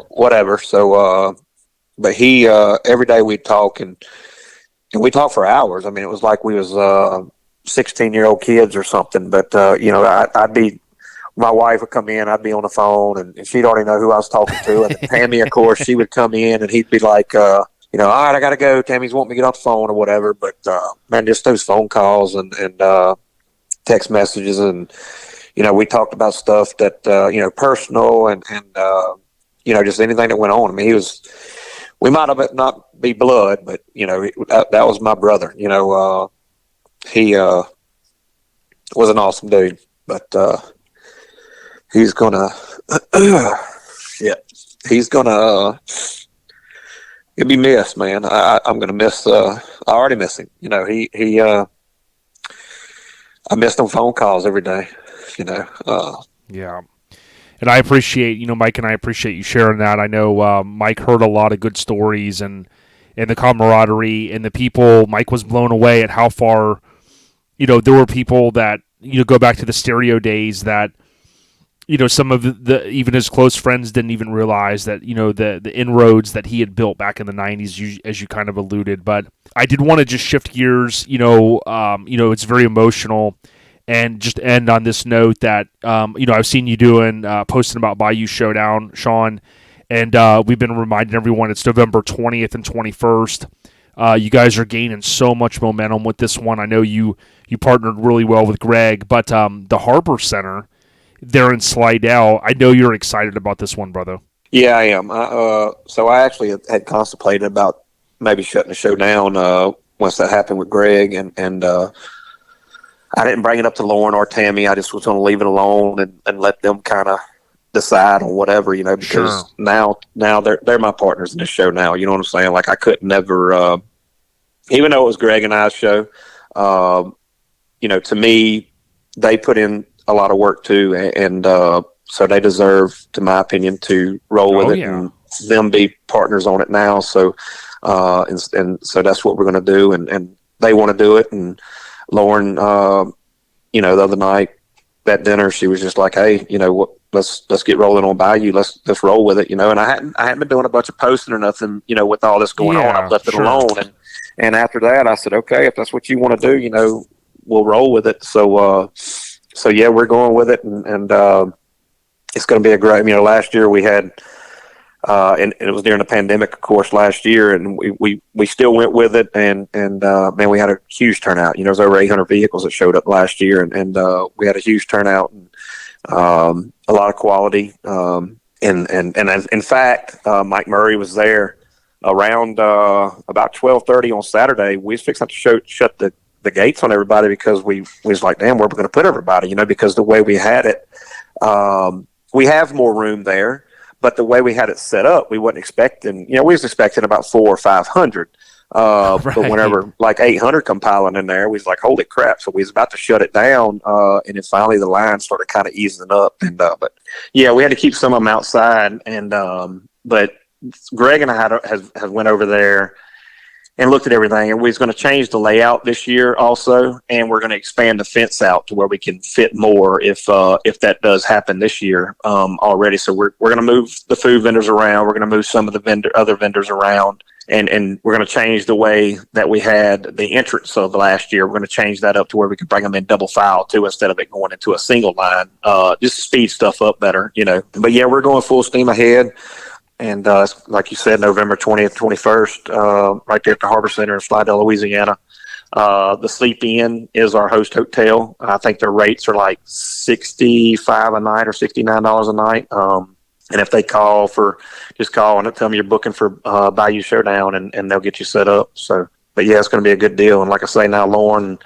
whatever. So, but he every day we'd talk, and we talked for hours. I mean, it was like we was 16-year-old kids or something. But I'd be, my wife would come in, I'd be on the phone, and she'd already know who I was talking to. And Tammy, of course, she would come in, and he'd be like, all right, I got to go. Tammy's wanting me to get off the phone or whatever. But, man, just those phone calls and text messages. And, we talked about stuff that, personal and just anything that went on. I mean, we might have not be blood, but, that was my brother. He was an awesome dude. But he's going to, he'll be missed, man. I'm going to miss. I already miss him. I miss them phone calls every day. Yeah, and I appreciate Mike, and I appreciate you sharing that. I know Mike heard a lot of good stories and the camaraderie and the people. Mike was blown away at how far there were people that go back to the stereo days that. Some of the even his close friends didn't even realize that, the inroads that he had built back in the 90s, as you kind of alluded. But I did want to just shift gears, it's very emotional, and just end on this note that, I've seen you posting about Bayou Showdown, Sean, and we've been reminding everyone it's November 20th and 21st. You guys are gaining so much momentum with this one. I know you partnered really well with Greg, but the Harbor Center there in Slidell, I know you're excited about this one, brother. Yeah, I am. So I actually had contemplated about maybe shutting the show down once that happened with Greg, and I didn't bring it up to Lauren or Tammy. I just was going to leave it alone and let them kind of decide on whatever, because Sure. now they're my partners in this show now. You know what I'm saying? Like I could never, even though it was Greg and I's show, to me, they put in a lot of work too, and so they deserve, to my opinion, to roll with it and them be partners on it now. So, and so that's what we're going to do, and they want to do it. And Lauren, the other night at dinner, she was just like, "Hey, let's get rolling on Bayou. Let's roll with it." And I hadn't been doing a bunch of posting or nothing, with all this going on. I've left it alone, and after that, I said, "Okay, if that's what you want to do, we'll roll with it." So yeah, we're going with it, and it's going to be a great. Last year we had, and it was during the pandemic, of course, last year, and we still went with it, and man, we had a huge turnout. There was over 800 vehicles that showed up last year, and we had a huge turnout, and a lot of quality. And in fact, Mike Murray was there around about 12:30 on Saturday. We was fixing to shut the gates on everybody because we was like, damn, where are we going to put everybody? Because the way we had it, we have more room there, but the way we had it set up, we wasn't expecting. We was expecting about 400 or 500. Right. But whenever like 800 come piling in there, we was like, holy crap. So we was about to shut it down. And then finally the line started kind of easing up. And, but yeah, we had to keep some of them outside. And, but Greg and I have went over there and looked at everything, and we was going to change the layout this year also. And we're going to expand the fence out to where we can fit more if that does happen this year, already. So we're going to move the food vendors around. We're going to move some of the other vendors around. And we're going to change the way that we had the entrance of last year. We're going to change that up to where we can bring them in double file too, instead of it going into a single line, just to speed stuff up better, But yeah, we're going full steam ahead. And like you said, November 20th, 21st, right there at the Harbor Center in Slidell, Louisiana. The Sleep Inn is our host hotel. I think their rates are like $65 a night or $69 a night. And if they just call and tell me you're booking for Bayou Showdown, and they'll get you set up. So, but yeah, it's going to be a good deal. And like I say, now Lauren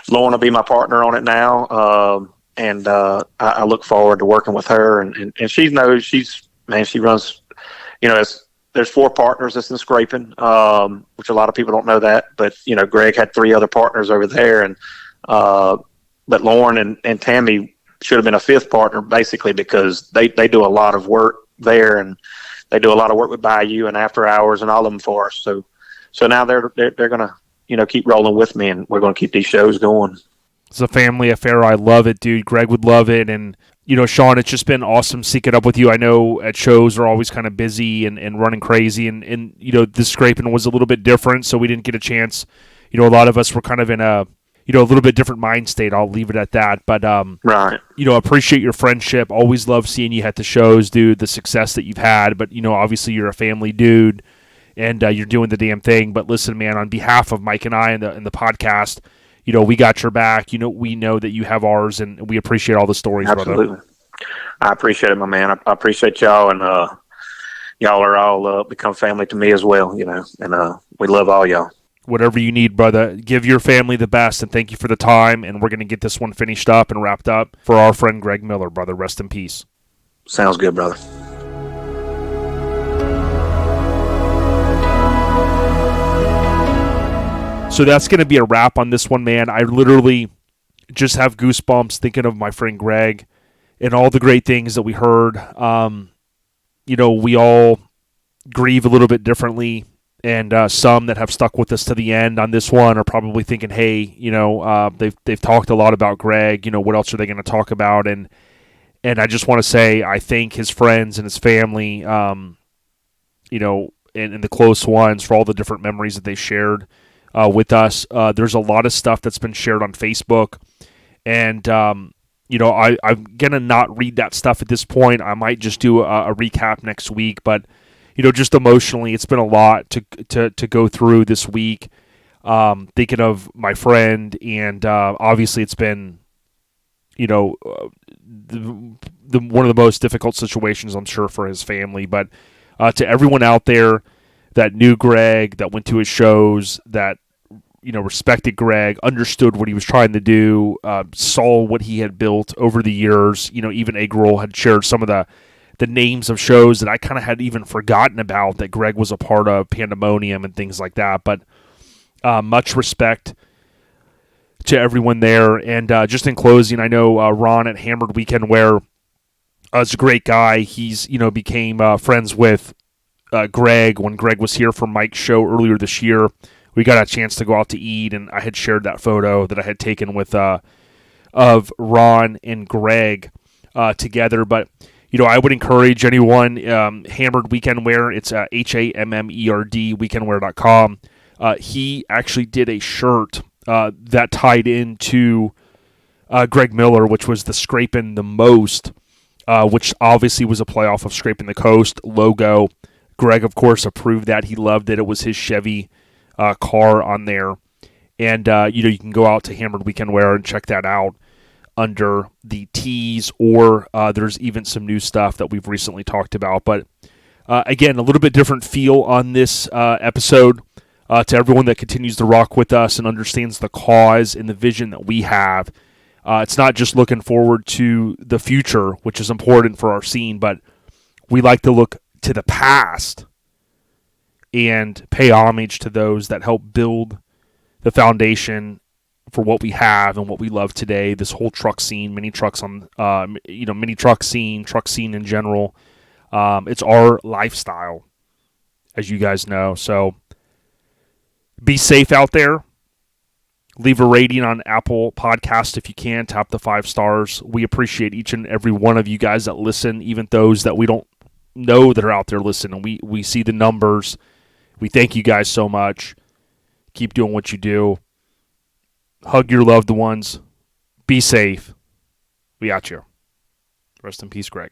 will be my partner on it now. And I look forward to working with her. And she knows she runs, there's 4 partners that's in scraping, which a lot of people don't know that. But, Greg had 3 other partners over there. And but Lauren and Tammy should have been a 5th partner, basically, because they do a lot of work there, and they do a lot of work with Bayou and after hours and all of them for us. So now they're going to, keep rolling with me, and we're going to keep these shows going. It's a family affair. I love it, dude. Greg would love it. And, Sean, it's just been awesome syncing up with you. I know at shows are always kind of busy and running crazy. And this scraping was a little bit different, so we didn't get a chance. A lot of us were kind of in a little bit different mind state. I'll leave it at that. But, right. Appreciate your friendship. Always love seeing you at the shows, dude, the success that you've had. But, obviously you're a family dude, and you're doing the damn thing. But listen, man, on behalf of Mike and I and the podcast, we got your back. We know that you have ours, and we appreciate all the stories, Absolutely. Brother. I appreciate it, my man. I appreciate y'all, and y'all are all become family to me as well, and we love all y'all. Whatever you need, brother. Give your family the best, and thank you for the time, and we're going to get this one finished up and wrapped up for our friend Greg Miller, brother. Rest in peace. Sounds good, brother. So that's going to be a wrap on this one, man. I literally just have goosebumps thinking of my friend Greg and all the great things that we heard. We all grieve a little bit differently, and some that have stuck with us to the end on this one are probably thinking, hey, they've talked a lot about Greg. What else are they going to talk about? And I just want to say I thank his friends and his family, and the close ones for all the different memories that they shared with us. There's a lot of stuff that's been shared on Facebook, and I'm gonna not read that stuff at this point. I might just do a recap next week, but just emotionally, it's been a lot to go through this week. Thinking of my friend, and obviously it's been one of the most difficult situations, I'm sure, for his family. But to everyone out there that knew Greg, that went to his shows, that respected Greg, understood what he was trying to do, saw what he had built over the years. Even Eggroll had shared some of the names of shows that I kind of had even forgotten about that Greg was a part of, Pandemonium and things like that. But much respect to everyone there. And just in closing, I know Ron at Hammered Weekend Wear is a great guy. He's, became friends with Greg when Greg was here for Mike's show earlier this year. We got a chance to go out to eat, and I had shared that photo that I had taken with of Ron and Greg together. But I would encourage anyone, Hammered Weekend Wear, it's HAMMERD weekendwear.com. He actually did a shirt that tied into Greg Miller, which was the Scraping the Most, which obviously was a playoff of Scraping the Coast logo. Greg, of course, approved that. He loved it. It was his Chevy car on there. And, you can go out to Hammered Weekend Wear and check that out under the tees, or there's even some new stuff that we've recently talked about. But, again, a little bit different feel on this episode to everyone that continues to rock with us and understands the cause and the vision that we have. It's not just looking forward to the future, which is important for our scene, but we like to look to the past and pay homage to those that help build the foundation for what we have and what we love today. This whole truck scene, mini truck scene, truck scene in general. It's our lifestyle, as you guys know. So be safe out there. Leave a rating on Apple Podcast if you can. Tap the 5 stars. We appreciate each and every one of you guys that listen, even those that we don't know that are out there listening. We see the numbers. We thank you guys so much. Keep doing what you do. Hug your loved ones. Be safe. We out here. Rest in peace, Greg.